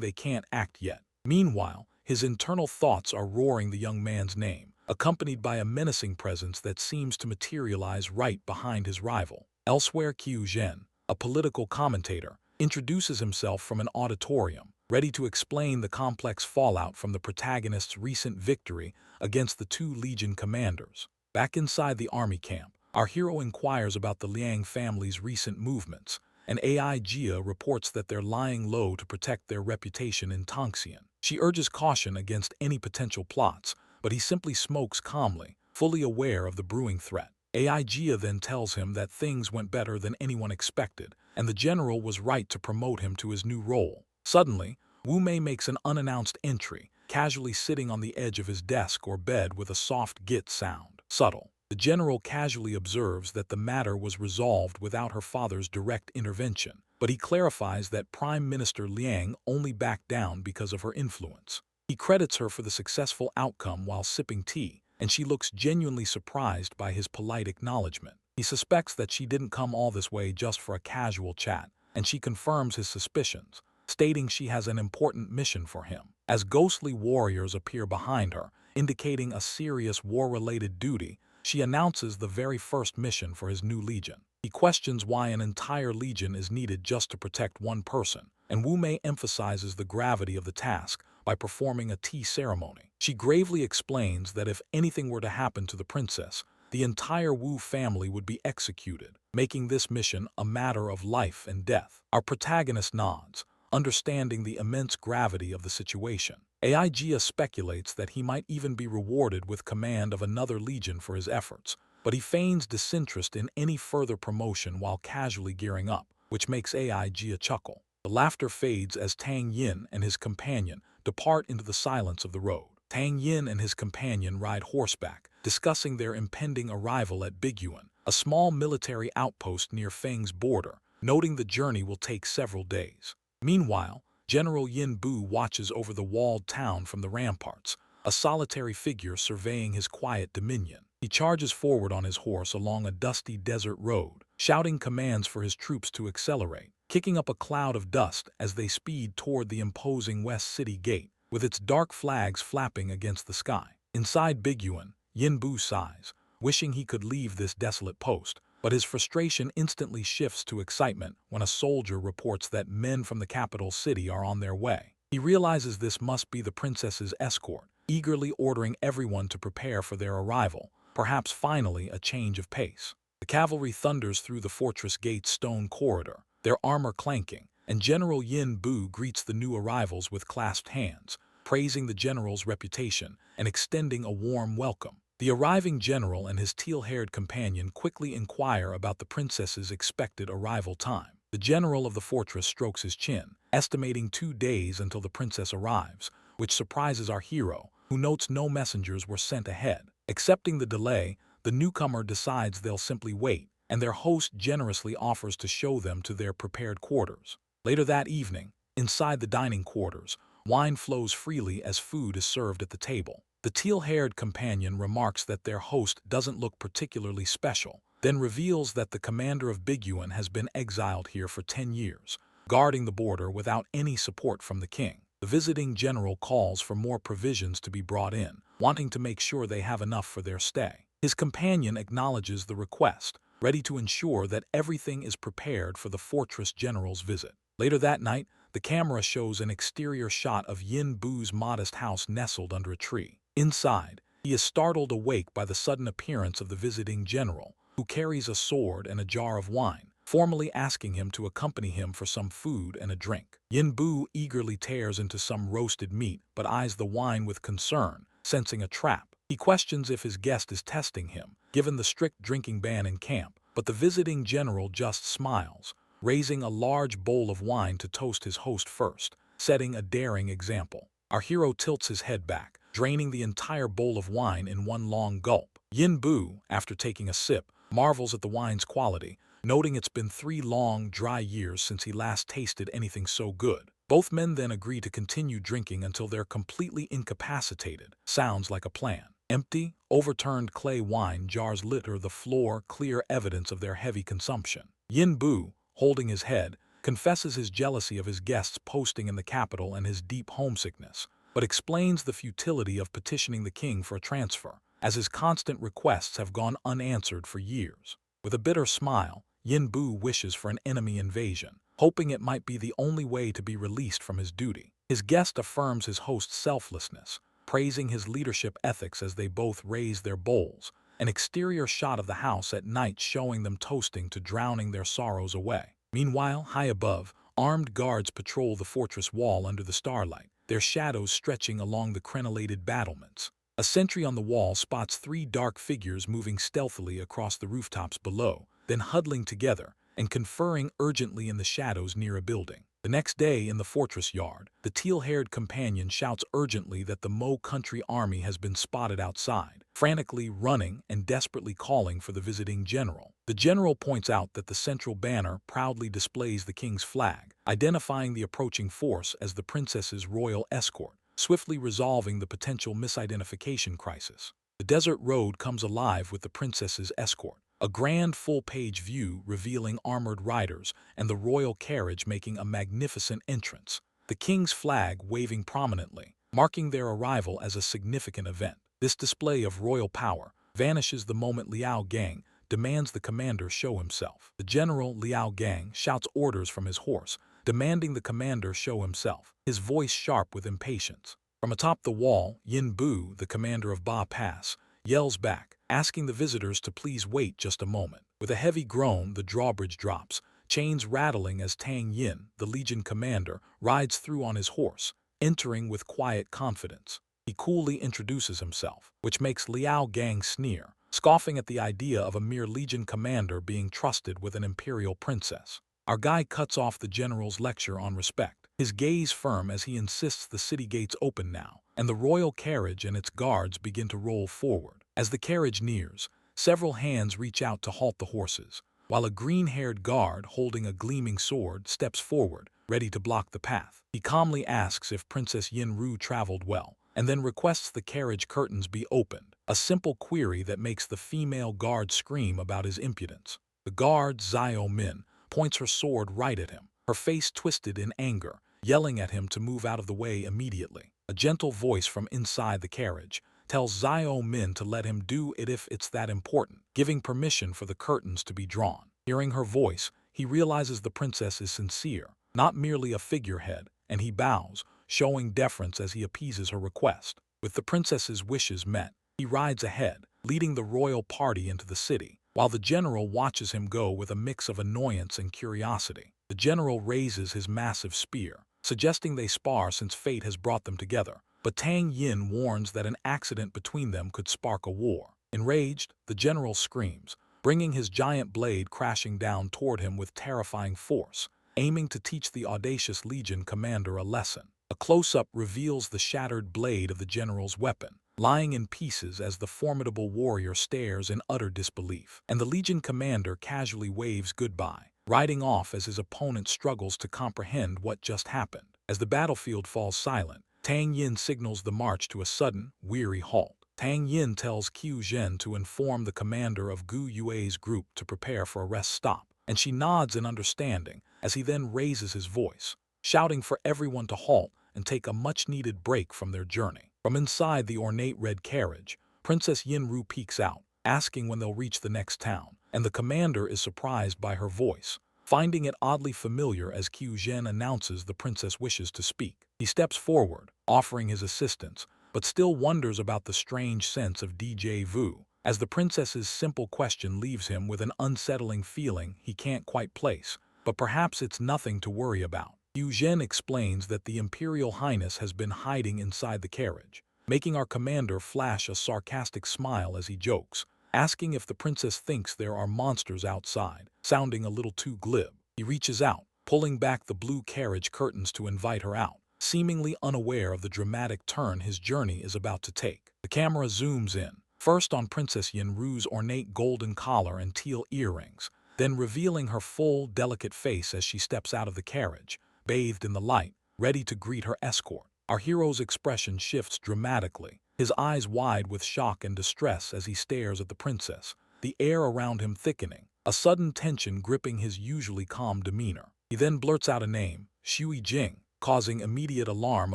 they can't act yet. Meanwhile, his internal thoughts are roaring the young man's name, accompanied by a menacing presence that seems to materialize right behind his rival. Elsewhere, Qiu Zhen, a political commentator, introduces himself from an auditorium, ready to explain the complex fallout from the protagonist's recent victory against the two Legion commanders. Back inside the army camp, our hero inquires about the Liang family's recent movements, and AI Jia reports that they're lying low to protect their reputation in Tongxian. She urges caution against any potential plots, but he simply smokes calmly, fully aware of the brewing threat. AI Jia then tells him that things went better than anyone expected, and the general was right to promote him to his new role. Suddenly, Wu Mei makes an unannounced entry, casually sitting on the edge of his desk or bed with a soft git sound. Subtle. The general casually observes that the matter was resolved without her father's direct intervention, but he clarifies that Prime Minister Liang only backed down because of her influence. He credits her for the successful outcome while sipping tea, and she looks genuinely surprised by his polite acknowledgement. He suspects that she didn't come all this way just for a casual chat, and she confirms his suspicions, stating she has an important mission for him. As ghostly warriors appear behind her, indicating a serious war-related duty, she announces the very first mission for his new legion. He questions why an entire legion is needed just to protect one person, and Wu Mei emphasizes the gravity of the task by performing a tea ceremony. She gravely explains that if anything were to happen to the princess, the entire Wu family would be executed, making this mission a matter of life and death. Our protagonist nods, understanding the immense gravity of the situation. AI Jia speculates that he might even be rewarded with command of another legion for his efforts, but he feigns disinterest in any further promotion while casually gearing up, which makes AI Jia chuckle. The laughter fades as Tang Yin and his companion depart into the silence of the road. Tang Yin and his companion ride horseback, discussing their impending arrival at Biguan, a small military outpost near Feng's border, noting the journey will take several days. Meanwhile, General Yin Bu watches over the walled town from the ramparts, a solitary figure surveying his quiet dominion. He charges forward on his horse along a dusty desert road, shouting commands for his troops to accelerate, kicking up a cloud of dust as they speed toward the imposing West City Gate, with its dark flags flapping against the sky. Inside Biguan, Yin Bu sighs, wishing he could leave this desolate post, but his frustration instantly shifts to excitement when a soldier reports that men from the capital city are on their way. He realizes this must be the princess's escort, eagerly ordering everyone to prepare for their arrival, perhaps finally a change of pace. The cavalry thunders through the fortress gate's stone corridor, their armor clanking, and General Yin Bu greets the new arrivals with clasped hands, praising the general's reputation and extending a warm welcome. The arriving general and his teal-haired companion quickly inquire about the princess's expected arrival time. The general of the fortress strokes his chin, estimating 2 days until the princess arrives, which surprises our hero, who notes no messengers were sent ahead. Accepting the delay, the newcomer decides they'll simply wait, and their host generously offers to show them to their prepared quarters. Later that evening, inside the dining quarters, wine flows freely as food is served at the table. The teal-haired companion remarks that their host doesn't look particularly special, then reveals that the commander of Biguan has been exiled here for 10 years, guarding the border without any support from the king. The visiting general calls for more provisions to be brought in, wanting to make sure they have enough for their stay. His companion acknowledges the request, ready to ensure that everything is prepared for the fortress general's visit. Later that night, the camera shows an exterior shot of Yin Bu's modest house nestled under a tree. Inside, he is startled awake by the sudden appearance of the visiting general, who carries a sword and a jar of wine, formally asking him to accompany him for some food and a drink. Yin Bu eagerly tears into some roasted meat but eyes the wine with concern, sensing a trap. He questions if his guest is testing him, given the strict drinking ban in camp, but the visiting general just smiles, raising a large bowl of wine to toast his host first, setting a daring example. Our hero tilts his head back, draining the entire bowl of wine in one long gulp. Yin Bu, after taking a sip, marvels at the wine's quality, noting it's been 3 long, dry years since he last tasted anything so good. Both men then agree to continue drinking until they're completely incapacitated. Sounds like a plan. Empty, overturned clay wine jars litter the floor, clear evidence of their heavy consumption. Yin Bu, holding his head, confesses his jealousy of his guests posting in the capital and his deep homesickness, but explains the futility of petitioning the king for a transfer, as his constant requests have gone unanswered for years. With a bitter smile, Yin Bu wishes for an enemy invasion, hoping it might be the only way to be released from his duty. His guest affirms his host's selflessness, praising his leadership ethics as they both raise their bowls, an exterior shot of the house at night showing them toasting to drowning their sorrows away. Meanwhile, high above, armed guards patrol the fortress wall under the starlight, their shadows stretching along the crenellated battlements. A sentry on the wall spots 3 dark figures moving stealthily across the rooftops below, then huddling together and conferring urgently in the shadows near a building. The next day in the fortress yard, the teal-haired companion shouts urgently that the Mo country army has been spotted outside, frantically running and desperately calling for the visiting general. The general points out that the central banner proudly displays the king's flag, identifying the approaching force as the princess's royal escort, swiftly resolving the potential misidentification crisis. The desert road comes alive with the princess's escort, a grand full-page view revealing armored riders and the royal carriage making a magnificent entrance, the king's flag waving prominently, marking their arrival as a significant event. This display of royal power vanishes the moment Liao Gang demands the commander show himself. The general Liao Gang shouts orders from his horse, demanding the commander show himself, his voice sharp with impatience. From atop the wall, Yin Bu, the commander of Ba Pass, yells back, asking the visitors to please wait just a moment. With a heavy groan, the drawbridge drops, chains rattling as Tang Yin, the legion commander, rides through on his horse, entering with quiet confidence. He coolly introduces himself, which makes Liao Gang sneer, scoffing at the idea of a mere legion commander being trusted with an imperial princess. Our guy cuts off the general's lecture on respect, his gaze firm as he insists the city gates open now, and the royal carriage and its guards begin to roll forward. As the carriage nears, several hands reach out to halt the horses, while a green-haired guard holding a gleaming sword steps forward, ready to block the path. He calmly asks if Princess Yin Ru traveled well, and then requests the carriage curtains be opened, a simple query that makes the female guard scream about his impudence. The guard, Zio Min, points her sword right at him, her face twisted in anger, yelling at him to move out of the way immediately. A gentle voice from inside the carriage tells Zio Min to let him do it if it's that important, giving permission for the curtains to be drawn. Hearing her voice, he realizes the princess is sincere, not merely a figurehead, and he bows, showing deference as he appeases her request. With the princess's wishes met, he rides ahead, leading the royal party into the city, while the general watches him go with a mix of annoyance and curiosity. The general raises his massive spear, suggesting they spar since fate has brought them together, but Tang Yin warns that an accident between them could spark a war. Enraged, the general screams, bringing his giant blade crashing down toward him with terrifying force, aiming to teach the audacious legion commander a lesson. A close-up reveals the shattered blade of the general's weapon, lying in pieces as the formidable warrior stares in utter disbelief, and the legion commander casually waves goodbye, riding off as his opponent struggles to comprehend what just happened. As the battlefield falls silent, Tang Yin signals the march to a sudden, weary halt. Tang Yin tells Qiu Zhen to inform the commander of Gu Yue's group to prepare for a rest stop, and she nods in understanding as he then raises his voice, shouting for everyone to halt and take a much-needed break from their journey. From inside the ornate red carriage, Princess Yin Ru peeks out, asking when they'll reach the next town, and the commander is surprised by her voice, finding it oddly familiar as Qiu Zhen announces the princess wishes to speak. He steps forward, offering his assistance, but still wonders about the strange sense of déjà vu, as the princess's simple question leaves him with an unsettling feeling he can't quite place, but perhaps it's nothing to worry about. Qiu Zhen explains that the Imperial Highness has been hiding inside the carriage, making our commander flash a sarcastic smile as he jokes, asking if the princess thinks there are monsters outside, sounding a little too glib. He reaches out, pulling back the blue carriage curtains to invite her out, seemingly unaware of the dramatic turn his journey is about to take. The camera zooms in, first on Princess Yin Ru's ornate golden collar and teal earrings, then revealing her full, delicate face as she steps out of the carriage, bathed in the light, ready to greet her escort. Our hero's expression shifts dramatically, his eyes wide with shock and distress as he stares at the princess, the air around him thickening, a sudden tension gripping his usually calm demeanor. He then blurts out a name, Shui Jing, causing immediate alarm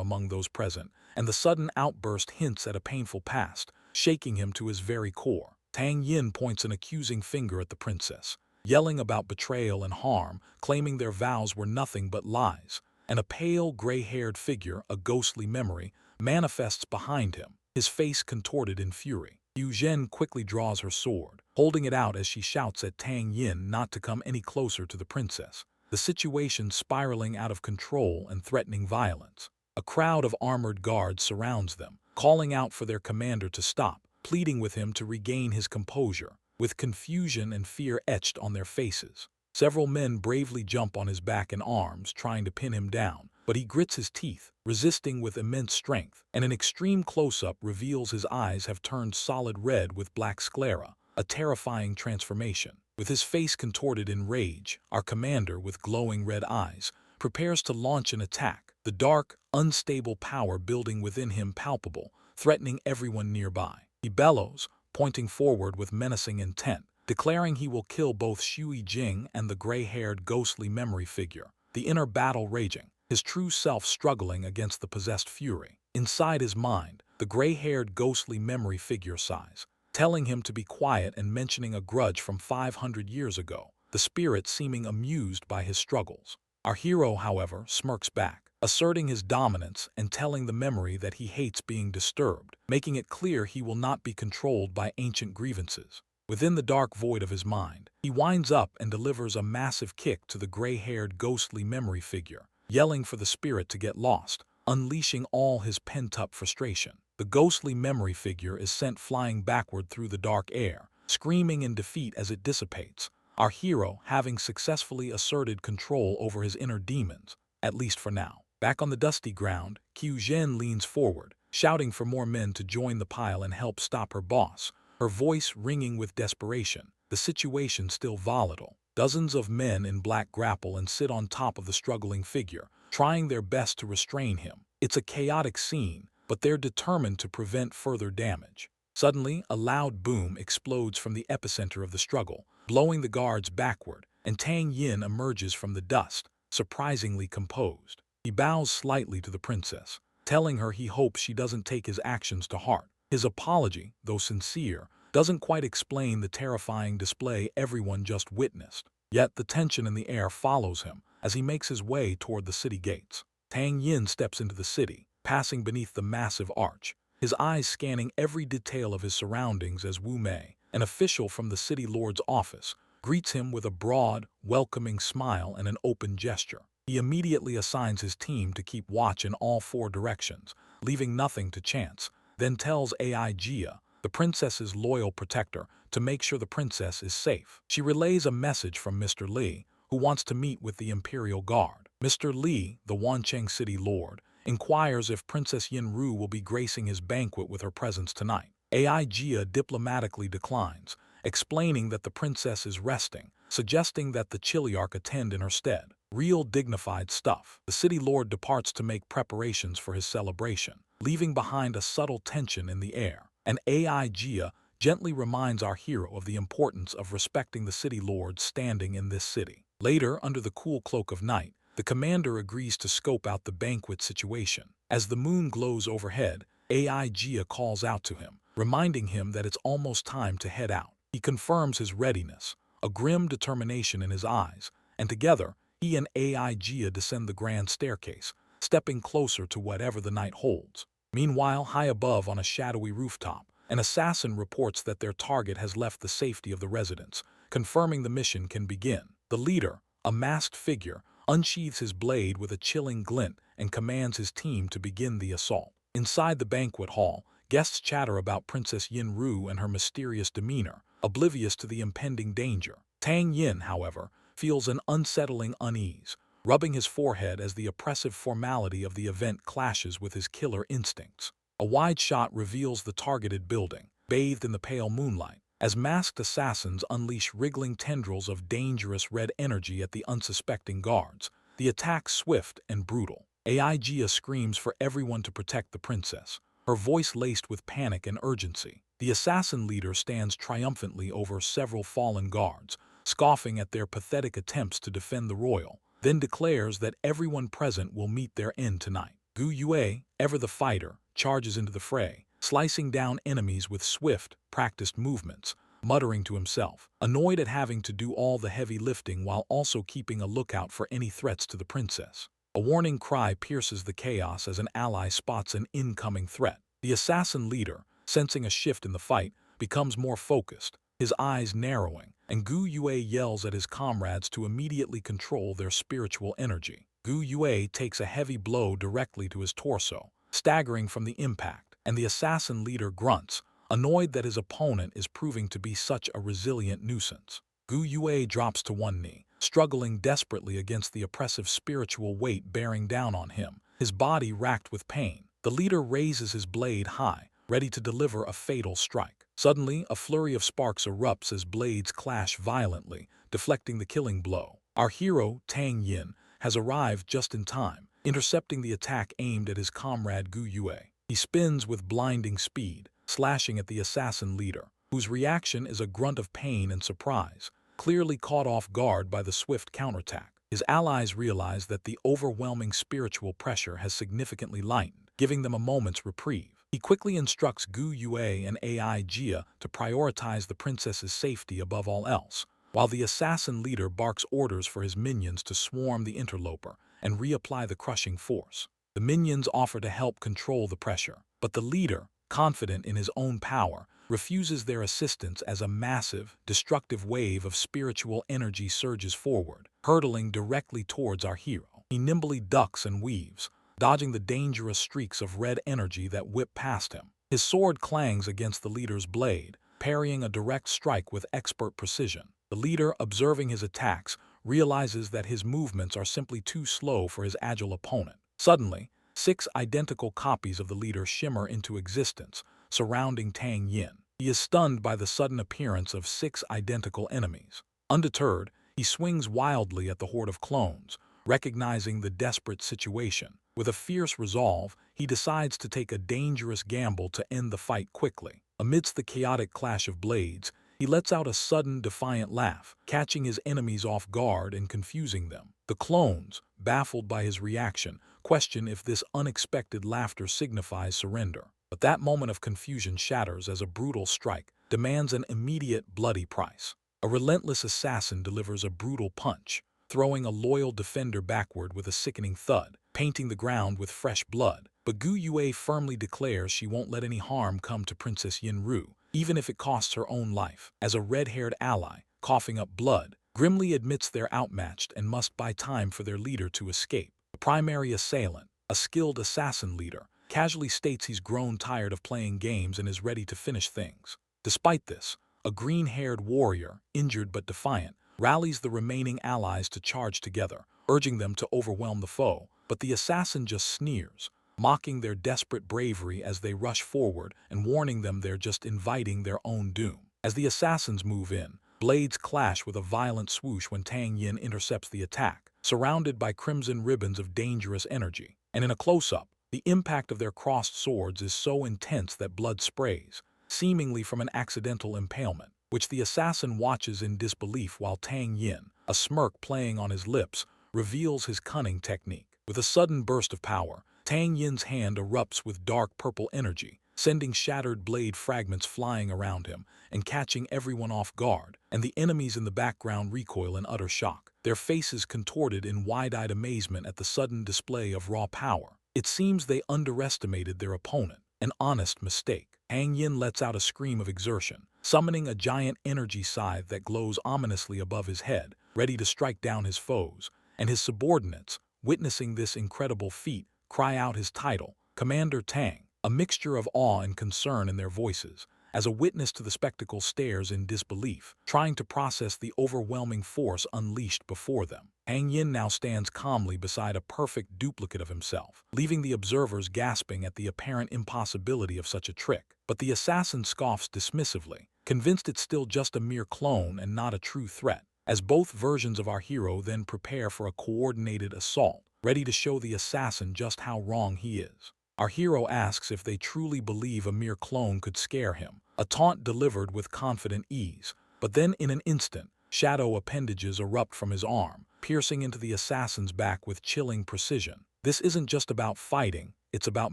among those present, and the sudden outburst hints at a painful past, shaking him to his very core. Tang Yin points an accusing finger at the princess, yelling about betrayal and harm, claiming their vows were nothing but lies, and a pale, gray-haired figure, a ghostly memory, manifests behind him, his face contorted in fury. Yu Zhen quickly draws her sword, holding it out as she shouts at Tang Yin not to come any closer to the princess, the situation spiraling out of control and threatening violence. A crowd of armored guards surrounds them, calling out for their commander to stop, pleading with him to regain his composure, with confusion and fear etched on their faces. Several men bravely jump on his back and arms, trying to pin him down, but he grits his teeth, resisting with immense strength, and an extreme close-up reveals his eyes have turned solid red with black sclera, a terrifying transformation. With his face contorted in rage, our commander, with glowing red eyes, prepares to launch an attack, the dark, unstable power building within him palpable, threatening everyone nearby. He bellows, pointing forward with menacing intent, declaring he will kill both Shui Jing and the gray-haired ghostly memory figure, the inner battle raging, his true self struggling against the possessed fury. Inside his mind, the gray-haired ghostly memory figure sighs, telling him to be quiet and mentioning a grudge from 500 years ago, the spirit seeming amused by his struggles. Our hero, however, smirks back, asserting his dominance and telling the memory that he hates being disturbed, making it clear he will not be controlled by ancient grievances. Within the dark void of his mind, he winds up and delivers a massive kick to the gray-haired ghostly memory figure, yelling for the spirit to get lost, unleashing all his pent-up frustration. The ghostly memory figure is sent flying backward through the dark air, screaming in defeat as it dissipates, our hero having successfully asserted control over his inner demons, at least for now. Back on the dusty ground, Qiu Zhen leans forward, shouting for more men to join the pile and help stop her boss, her voice ringing with desperation, the situation still volatile. Dozens of men in black grapple and sit on top of the struggling figure, trying their best to restrain him. It's a chaotic scene, but they're determined to prevent further damage. Suddenly, a loud boom explodes from the epicenter of the struggle, blowing the guards backward, and Tang Yin emerges from the dust, surprisingly composed. He bows slightly to the princess, telling her he hopes she doesn't take his actions to heart. His apology, though sincere, doesn't quite explain the terrifying display everyone just witnessed. Yet the tension in the air follows him as he makes his way toward the city gates. Tang Yin steps into the city, passing beneath the massive arch, his eyes scanning every detail of his surroundings as Wu Mei, an official from the city lord's office, greets him with a broad, welcoming smile and an open gesture. He immediately assigns his team to keep watch in all four directions, leaving nothing to chance, then tells Ai Jia, the princess's loyal protector, to make sure the princess is safe. She relays a message from Mr. Li, who wants to meet with the Imperial Guard. Mr. Li, the Wancheng city lord, inquires if Princess Yin Ru will be gracing his banquet with her presence tonight. Ai Jia diplomatically declines, explaining that the princess is resting, suggesting that the Chiliarch attend in her stead. Real dignified stuff. The city lord departs to make preparations for his celebration, leaving behind a subtle tension in the air. And Ai Jia gently reminds our hero of the importance of respecting the city lord standing in this city. Later, under the cool cloak of night, the commander agrees to scope out the banquet situation. As the moon glows overhead, Ai Jia calls out to him, reminding him that it's almost time to head out. He confirms his readiness, a grim determination in his eyes, and together, he and Ai Jia descend the grand staircase, stepping closer to whatever the night holds. Meanwhile, high above on a shadowy rooftop, an assassin reports that their target has left the safety of the residence, confirming the mission can begin. The leader, a masked figure, unsheathes his blade with a chilling glint and commands his team to begin the assault. Inside the banquet hall, guests chatter about Princess Yin Ru and her mysterious demeanor, oblivious to the impending danger. Tang Yin, however, feels an unsettling unease, rubbing his forehead as the oppressive formality of the event clashes with his killer instincts. A wide shot reveals the targeted building, bathed in the pale moonlight, as masked assassins unleash wriggling tendrils of dangerous red energy at the unsuspecting guards. The attack swift and brutal. Ai Jia screams for everyone to protect the princess, her voice laced with panic and urgency. The assassin leader stands triumphantly over several fallen guards, scoffing at their pathetic attempts to defend the royal, then declares that everyone present will meet their end tonight. Gu Yue, ever the fighter, charges into the fray, slicing down enemies with swift, practiced movements, muttering to himself, annoyed at having to do all the heavy lifting while also keeping a lookout for any threats to the princess. A warning cry pierces the chaos as an ally spots an incoming threat. The assassin leader, sensing a shift in the fight, becomes more focused, his eyes narrowing, and Gu Yue yells at his comrades to immediately control their spiritual energy. Gu Yue takes a heavy blow directly to his torso, staggering from the impact, and the assassin leader grunts, annoyed that his opponent is proving to be such a resilient nuisance. Gu Yue drops to one knee, struggling desperately against the oppressive spiritual weight bearing down on him, his body racked with pain. The leader raises his blade high, ready to deliver a fatal strike. Suddenly, a flurry of sparks erupts as blades clash violently, deflecting the killing blow. Our hero, Tang Yin, has arrived just in time, intercepting the attack aimed at his comrade Gu Yue. He spins with blinding speed, slashing at the assassin leader, whose reaction is a grunt of pain and surprise, clearly caught off guard by the swift counterattack. His allies realize that the overwhelming spiritual pressure has significantly lightened, giving them a moment's reprieve. He quickly instructs Gu Yue and AI Jia to prioritize the princess's safety above all else, while the assassin leader barks orders for his minions to swarm the interloper and reapply the crushing force. The minions offer to help control the pressure, but the leader, confident in his own power, refuses their assistance as a massive, destructive wave of spiritual energy surges forward, hurtling directly towards our hero. He nimbly ducks and weaves, dodging the dangerous streaks of red energy that whip past him. His sword clangs against the leader's blade, parrying a direct strike with expert precision. The leader, observing his attacks, realizes that his movements are simply too slow for his agile opponent. Suddenly, 6 identical copies of the leader shimmer into existence, surrounding Tang Yin. He is stunned by the sudden appearance of 6 identical enemies. Undeterred, he swings wildly at the horde of clones, recognizing the desperate situation. With a fierce resolve, he decides to take a dangerous gamble to end the fight quickly. Amidst the chaotic clash of blades, he lets out a sudden, defiant laugh, catching his enemies off guard and confusing them. The clones, baffled by his reaction, question if this unexpected laughter signifies surrender. But that moment of confusion shatters as a brutal strike demands an immediate, bloody price. A relentless assassin delivers a brutal punch, throwing a loyal defender backward with a sickening thud, painting the ground with fresh blood. But Gu Yue firmly declares she won't let any harm come to Princess Yin Ru, even if it costs her own life. As a red-haired ally, coughing up blood, grimly admits they're outmatched and must buy time for their leader to escape. The primary assailant, a skilled assassin leader, casually states he's grown tired of playing games and is ready to finish things. Despite this, a green-haired warrior, injured but defiant, rallies the remaining allies to charge together, urging them to overwhelm the foe, but the assassin just sneers, mocking their desperate bravery as they rush forward and warning them they're just inviting their own doom. As the assassins move in, blades clash with a violent swoosh when Tang Yin intercepts the attack, surrounded by crimson ribbons of dangerous energy. And in a close-up, the impact of their crossed swords is so intense that blood sprays, seemingly from an accidental impalement, which the assassin watches in disbelief while Tang Yin, a smirk playing on his lips, reveals his cunning technique. With a sudden burst of power, Tang Yin's hand erupts with dark purple energy, sending shattered blade fragments flying around him and catching everyone off guard, and the enemies in the background recoil in utter shock, their faces contorted in wide-eyed amazement at the sudden display of raw power. It seems they underestimated their opponent, an honest mistake. Tang Yin lets out a scream of exertion, summoning a giant energy scythe that glows ominously above his head, ready to strike down his foes, and his subordinates, witnessing this incredible feat, cry out his title, Commander Tang, a mixture of awe and concern in their voices, as a witness to the spectacle stares in disbelief, trying to process the overwhelming force unleashed before them. Tang Yin now stands calmly beside a perfect duplicate of himself, leaving the observers gasping at the apparent impossibility of such a trick. But the assassin scoffs dismissively, convinced it's still just a mere clone and not a true threat, as both versions of our hero then prepare for a coordinated assault, ready to show the assassin just how wrong he is. Our hero asks if they truly believe a mere clone could scare him, a taunt delivered with confident ease, but then in an instant, Shadow appendages erupt from his arm, piercing into the assassin's back with chilling precision. This isn't just about fighting, it's about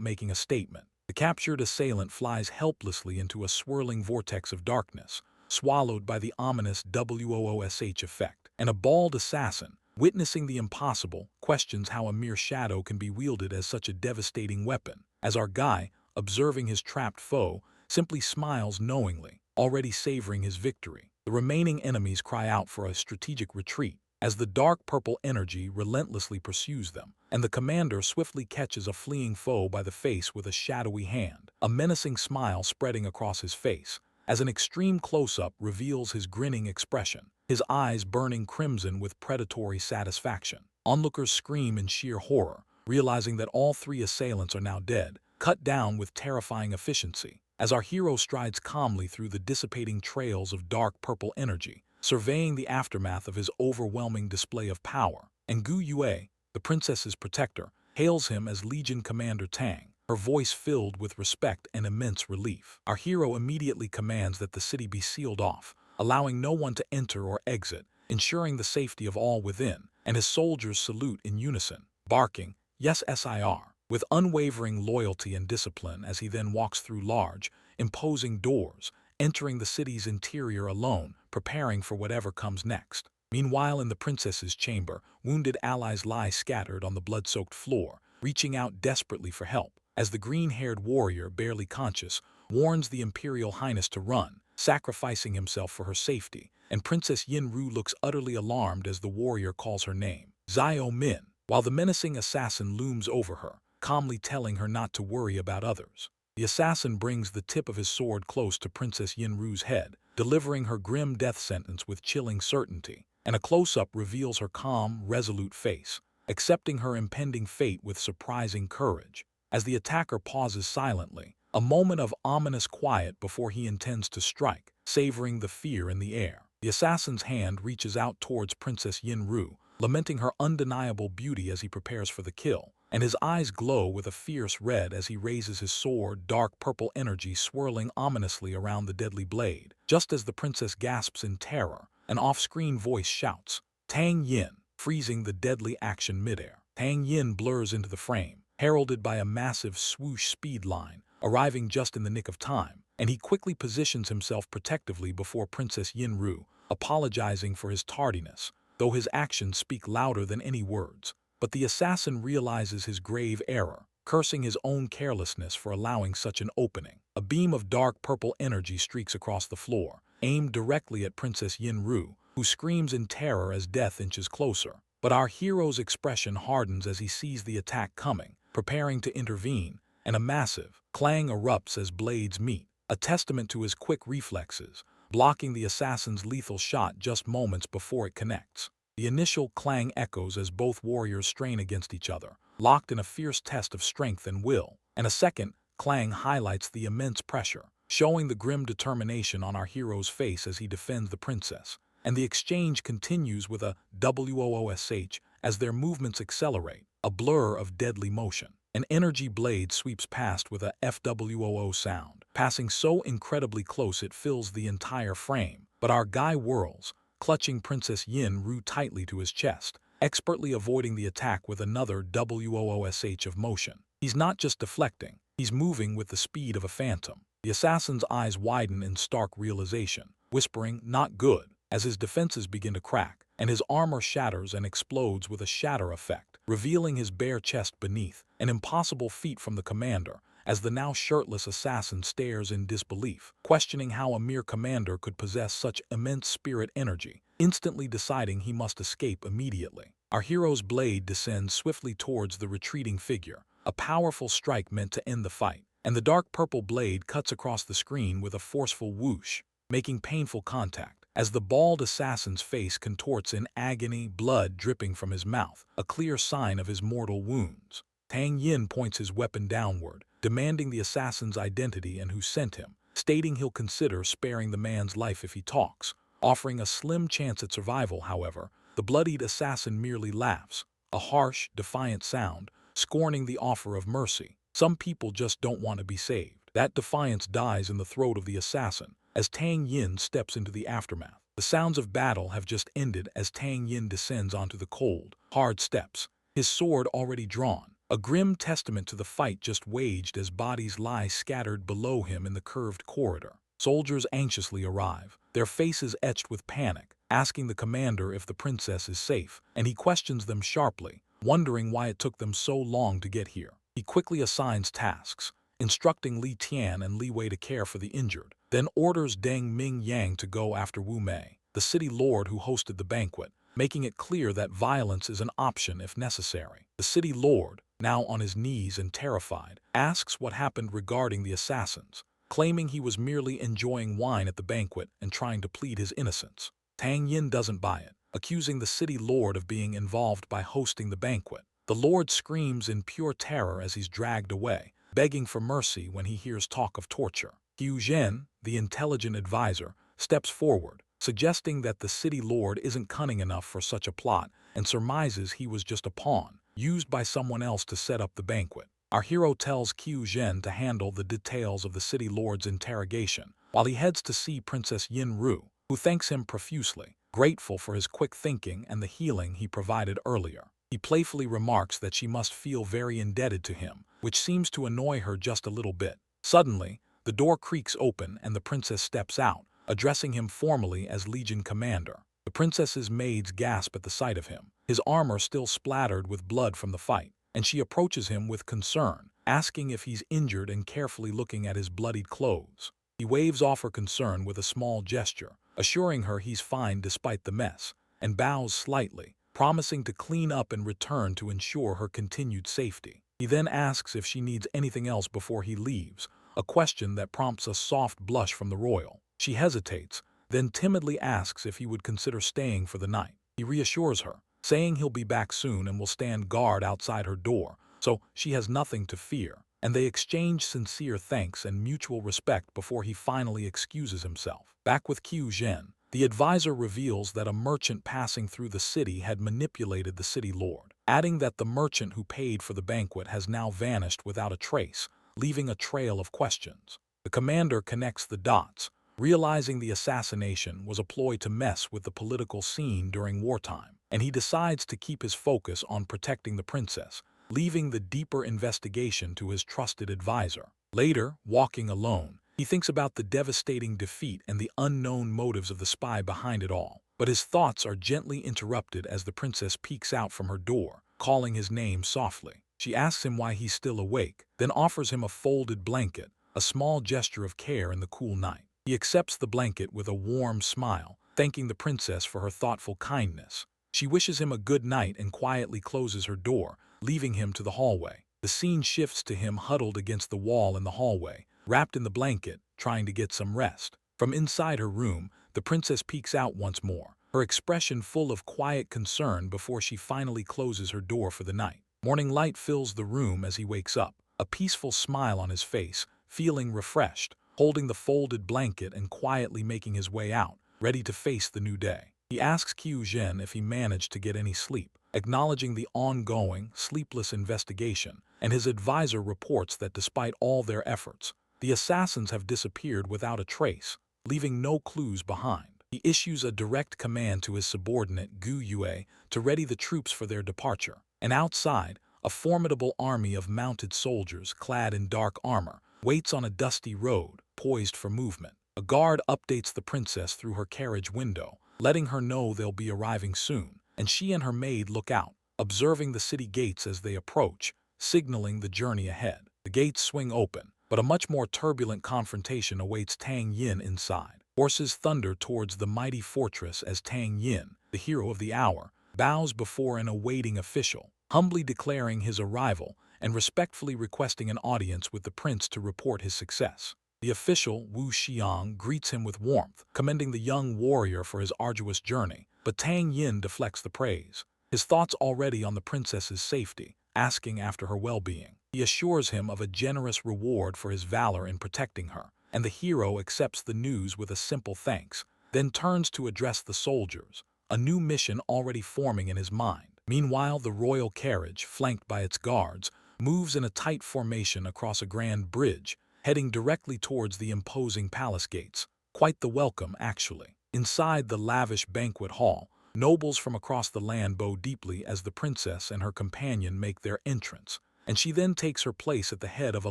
making a statement. The captured assailant flies helplessly into a swirling vortex of darkness, swallowed by the ominous WOOSH effect. And a bald assassin, witnessing the impossible, questions how a mere shadow can be wielded as such a devastating weapon, as our guy, observing his trapped foe, simply smiles knowingly, already savoring his victory. The remaining enemies cry out for a strategic retreat, as the dark purple energy relentlessly pursues them, and the commander swiftly catches a fleeing foe by the face with a shadowy hand, a menacing smile spreading across his face, as an extreme close-up reveals his grinning expression, his eyes burning crimson with predatory satisfaction. Onlookers scream in sheer horror, realizing that all three assailants are now dead, cut down with terrifying efficiency, as our hero strides calmly through the dissipating trails of dark purple energy, surveying the aftermath of his overwhelming display of power. And Gu Yue, the princess's protector, hails him as Legion Commander Tang, her voice filled with respect and immense relief. Our hero immediately commands that the city be sealed off, allowing no one to enter or exit, ensuring the safety of all within, and his soldiers salute in unison, barking, "Yes, Sir," with unwavering loyalty and discipline as he then walks through large, imposing doors, entering the city's interior alone, preparing for whatever comes next. Meanwhile, in the princess's chamber, wounded allies lie scattered on the blood-soaked floor, reaching out desperately for help, as the green-haired warrior, barely conscious, warns the Imperial Highness to run, sacrificing himself for her safety, and Princess Yin Ru looks utterly alarmed as the warrior calls her name, Zio Min, while the menacing assassin looms over her, calmly telling her not to worry about others. The assassin brings the tip of his sword close to Princess Yin Ru's head, delivering her grim death sentence with chilling certainty, and a close-up reveals her calm, resolute face, accepting her impending fate with surprising courage. As the attacker pauses silently, a moment of ominous quiet before he intends to strike, savoring the fear in the air. The assassin's hand reaches out towards Princess Yin Ru, lamenting her undeniable beauty as he prepares for the kill, and his eyes glow with a fierce red as he raises his sword, dark purple energy swirling ominously around the deadly blade. Just as the princess gasps in terror, an off-screen voice shouts, "Tang Yin," freezing the deadly action midair. Tang Yin blurs into the frame, heralded by a massive swoosh speed line, arriving just in the nick of time, and he quickly positions himself protectively before Princess Yin Ru, apologizing for his tardiness, though his actions speak louder than any words. But the assassin realizes his grave error, cursing his own carelessness for allowing such an opening. A beam of dark purple energy streaks across the floor, aimed directly at Princess Yin Ru, who screams in terror as death inches closer. But our hero's expression hardens as he sees the attack coming, preparing to intervene, and a massive clang erupts as blades meet, a testament to his quick reflexes, blocking the assassin's lethal shot just moments before it connects. The initial clang echoes as both warriors strain against each other, locked in a fierce test of strength and will, and a second clang highlights the immense pressure, showing the grim determination on our hero's face as he defends the princess. And the exchange continues with a WOOSH as their movements accelerate, a blur of deadly motion. An energy blade sweeps past with a FWOO sound, passing so incredibly close it fills the entire frame. But our guy whirls, clutching Princess Yin Ru tightly to his chest, expertly avoiding the attack with another WOOSH of motion. He's not just deflecting, he's moving with the speed of a phantom. The assassin's eyes widen in stark realization, whispering, "Not good," as his defenses begin to crack, and his armor shatters and explodes with a shatter effect, revealing his bare chest beneath, an impossible feat from the commander, as the now shirtless assassin stares in disbelief, questioning how a mere commander could possess such immense spirit energy, instantly deciding he must escape immediately. Our hero's blade descends swiftly towards the retreating figure, a powerful strike meant to end the fight, and the dark purple blade cuts across the screen with a forceful whoosh, making painful contact, as the bald assassin's face contorts in agony, blood dripping from his mouth, a clear sign of his mortal wounds. Tang Yin points his weapon downward, demanding the assassin's identity and who sent him, stating he'll consider sparing the man's life if he talks. Offering a slim chance at survival, however, the bloodied assassin merely laughs, a harsh, defiant sound, scorning the offer of mercy. Some people just don't want to be saved. That defiance dies in the throat of the assassin, as Tang Yin steps into the aftermath. The sounds of battle have just ended as Tang Yin descends onto the cold, hard steps, his sword already drawn, a grim testament to the fight just waged as bodies lie scattered below him in the curved corridor. Soldiers anxiously arrive, their faces etched with panic, asking the commander if the princess is safe, and he questions them sharply, wondering why it took them so long to get here. He quickly assigns tasks, instructing Li Tian and Li Wei to care for the injured, then orders Deng Ming Yang to go after Wu Mei, the city lord who hosted the banquet, making it clear that violence is an option if necessary. The city lord, now on his knees and terrified, asks what happened regarding the assassins, claiming he was merely enjoying wine at the banquet and trying to plead his innocence. Tang Yin doesn't buy it, accusing the city lord of being involved by hosting the banquet. The lord screams in pure terror as he's dragged away, begging for mercy when he hears talk of torture. Qiu Zhen, the intelligent advisor, steps forward, suggesting that the city lord isn't cunning enough for such a plot and surmises he was just a pawn, used by someone else to set up the banquet. Our hero tells Qiu Zhen to handle the details of the city lord's interrogation, while he heads to see Princess Yin Ru, who thanks him profusely, grateful for his quick thinking and the healing he provided earlier. He playfully remarks that she must feel very indebted to him, which seems to annoy her just a little bit. Suddenly, the door creaks open and the princess steps out, addressing him formally as Legion Commander. The princess's maids gasp at the sight of him, his armor still splattered with blood from the fight, and she approaches him with concern, asking if he's injured and carefully looking at his bloodied clothes. He waves off her concern with a small gesture, assuring her he's fine despite the mess, and bows slightly, promising to clean up and return to ensure her continued safety. He then asks if she needs anything else before he leaves, a question that prompts a soft blush from the royal. She hesitates, then timidly asks if he would consider staying for the night. He reassures her, saying he'll be back soon and will stand guard outside her door, so she has nothing to fear, and they exchange sincere thanks and mutual respect before he finally excuses himself. Back with Qiu Zhen, the advisor reveals that a merchant passing through the city had manipulated the city lord, adding that the merchant who paid for the banquet has now vanished without a trace, leaving a trail of questions. The commander connects the dots, realizing the assassination was a ploy to mess with the political scene during wartime, and he decides to keep his focus on protecting the princess, leaving the deeper investigation to his trusted advisor. Later, walking alone, he thinks about the devastating defeat and the unknown motives of the spy behind it all. But his thoughts are gently interrupted as the princess peeks out from her door, calling his name softly. She asks him why he's still awake, then offers him a folded blanket, a small gesture of care in the cool night. He accepts the blanket with a warm smile, thanking the princess for her thoughtful kindness. She wishes him a good night and quietly closes her door, leaving him to the hallway. The scene shifts to him huddled against the wall in the hallway, wrapped in the blanket, trying to get some rest. From inside her room, the princess peeks out once more, her expression full of quiet concern before she finally closes her door for the night. Morning light fills the room as he wakes up, a peaceful smile on his face, feeling refreshed, holding the folded blanket and quietly making his way out, ready to face the new day. He asks Qiu Zhen if he managed to get any sleep, acknowledging the ongoing, sleepless investigation, and his advisor reports that despite all their efforts, the assassins have disappeared without a trace, leaving no clues behind. He issues a direct command to his subordinate Gu Yue to ready the troops for their departure, and outside, a formidable army of mounted soldiers clad in dark armor waits on a dusty road, poised for movement. A guard updates the princess through her carriage window, letting her know they'll be arriving soon, and she and her maid look out, observing the city gates as they approach, signaling the journey ahead. The gates swing open, but a much more turbulent confrontation awaits Tang Yin inside. Horses thunder towards the mighty fortress as Tang Yin, the hero of the hour, bows before an awaiting official, humbly declaring his arrival and respectfully requesting an audience with the prince to report his success. The official, Wu Xiang, greets him with warmth, commending the young warrior for his arduous journey, but Tang Yin deflects the praise, his thoughts already on the princess's safety, asking after her well-being. He assures him of a generous reward for his valor in protecting her, and the hero accepts the news with a simple thanks, then turns to address the soldiers, a new mission already forming in his mind. Meanwhile, the royal carriage, flanked by its guards, moves in a tight formation across a grand bridge, heading directly towards the imposing palace gates. Quite the welcome, actually. Inside the lavish banquet hall, nobles from across the land bow deeply as the princess and her companion make their entrance, and she then takes her place at the head of a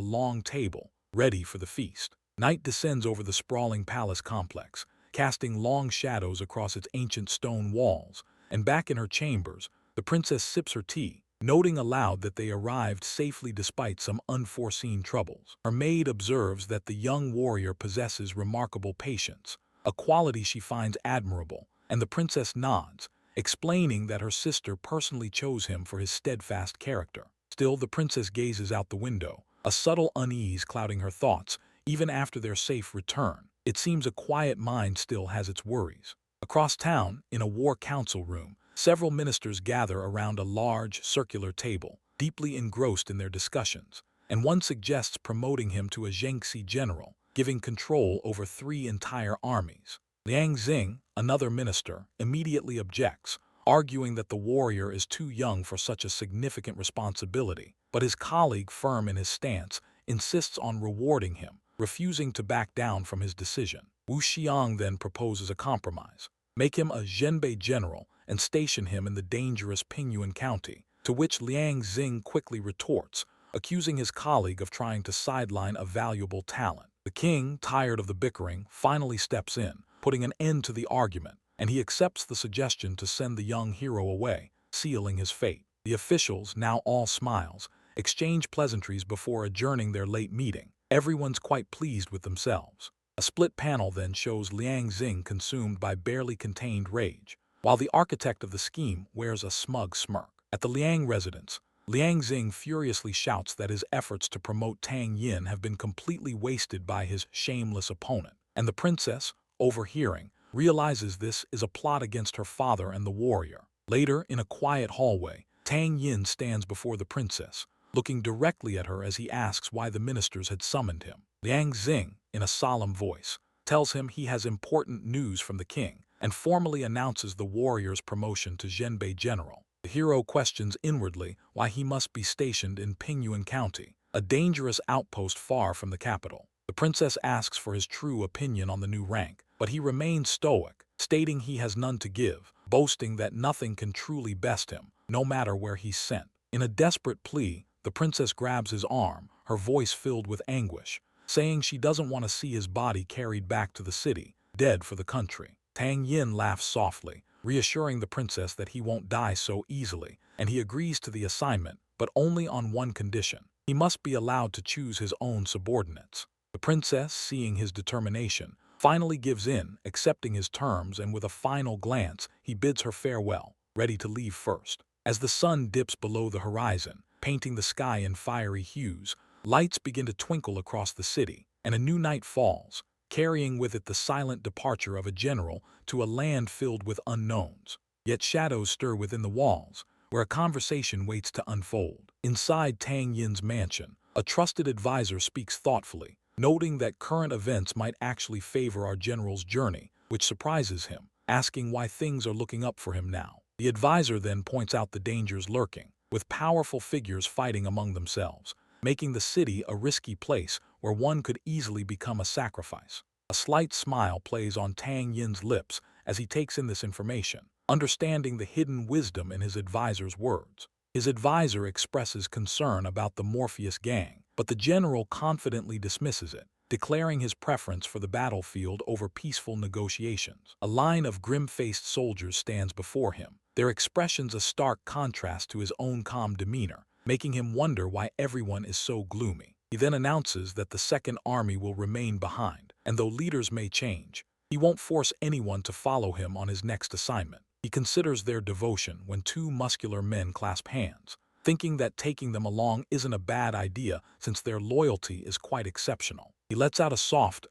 long table, ready for the feast. Night descends over the sprawling palace complex, casting long shadows across its ancient stone walls, and back in her chambers, the princess sips her tea, noting aloud that they arrived safely despite some unforeseen troubles. Her maid observes that the young warrior possesses remarkable patience, a quality she finds admirable, and the princess nods, explaining that her sister personally chose him for his steadfast character. Still, the princess gazes out the window, a subtle unease clouding her thoughts, even after their safe return. It seems a quiet mind still has its worries. Across town, in a war council room, several ministers gather around a large, circular table, deeply engrossed in their discussions, and one suggests promoting him to a Zhengxi general, giving control over 3 entire armies. Liang Xing, another minister, immediately objects, arguing that the warrior is too young for such a significant responsibility, but his colleague, firm in his stance, insists on rewarding him, refusing to back down from his decision. Wu Xiang then proposes a compromise. Make him a Zhenbei general and station him in the dangerous Pingyuan County, to which Liang Xing quickly retorts, accusing his colleague of trying to sideline a valuable talent. The king, tired of the bickering, finally steps in, putting an end to the argument, and he accepts the suggestion to send the young hero away, sealing his fate. The officials, now all smiles, exchange pleasantries before adjourning their late meeting. Everyone's quite pleased with themselves. A split panel then shows Liang Xing consumed by barely contained rage, while the architect of the scheme wears a smug smirk. At the Liang residence, Liang Xing furiously shouts that his efforts to promote Tang Yin have been completely wasted by his shameless opponent, and the princess, overhearing, realizes this is a plot against her father and the warrior. Later, in a quiet hallway, Tang Yin stands before the princess, looking directly at her as he asks why the ministers had summoned him. Liang Xing, in a solemn voice, tells him he has important news from the king and formally announces the warrior's promotion to Zhenbei general. The hero questions inwardly why he must be stationed in Pingyuan County, a dangerous outpost far from the capital. The princess asks for his true opinion on the new rank, but he remains stoic, stating he has none to give, boasting that nothing can truly best him, no matter where he's sent. In a desperate plea, the princess grabs his arm, her voice filled with anguish, saying she doesn't want to see his body carried back to the city, dead for the country. Tang Yin laughs softly, reassuring the princess that he won't die so easily, and he agrees to the assignment, but only on one condition. He must be allowed to choose his own subordinates. The princess, seeing his determination, finally gives in, accepting his terms, and with a final glance, he bids her farewell, ready to leave first. As the sun dips below the horizon, painting the sky in fiery hues, lights begin to twinkle across the city, and a new night falls, carrying with it the silent departure of a general to a land filled with unknowns. Yet shadows stir within the walls, where a conversation waits to unfold. Inside Tang Yin's mansion, a trusted advisor speaks thoughtfully, noting that current events might actually favor our general's journey, which surprises him, asking why things are looking up for him now. The advisor then points out the dangers lurking, with powerful figures fighting among themselves, making the city a risky place where one could easily become a sacrifice. A slight smile plays on Tang Yin's lips as he takes in this information, understanding the hidden wisdom in his advisor's words. His advisor expresses concern about the Morpheus gang, but the general confidently dismisses it, declaring his preference for the battlefield over peaceful negotiations. A line of grim-faced soldiers stands before him, their expressions a stark contrast to his own calm demeanor, making him wonder why everyone is so gloomy. He then announces that the Second Army will remain behind, and though leaders may change, he won't force anyone to follow him on his next assignment. He considers their devotion when 2 muscular men clasp hands, thinking that taking them along isn't a bad idea since their loyalty is quite exceptional. He lets out a soft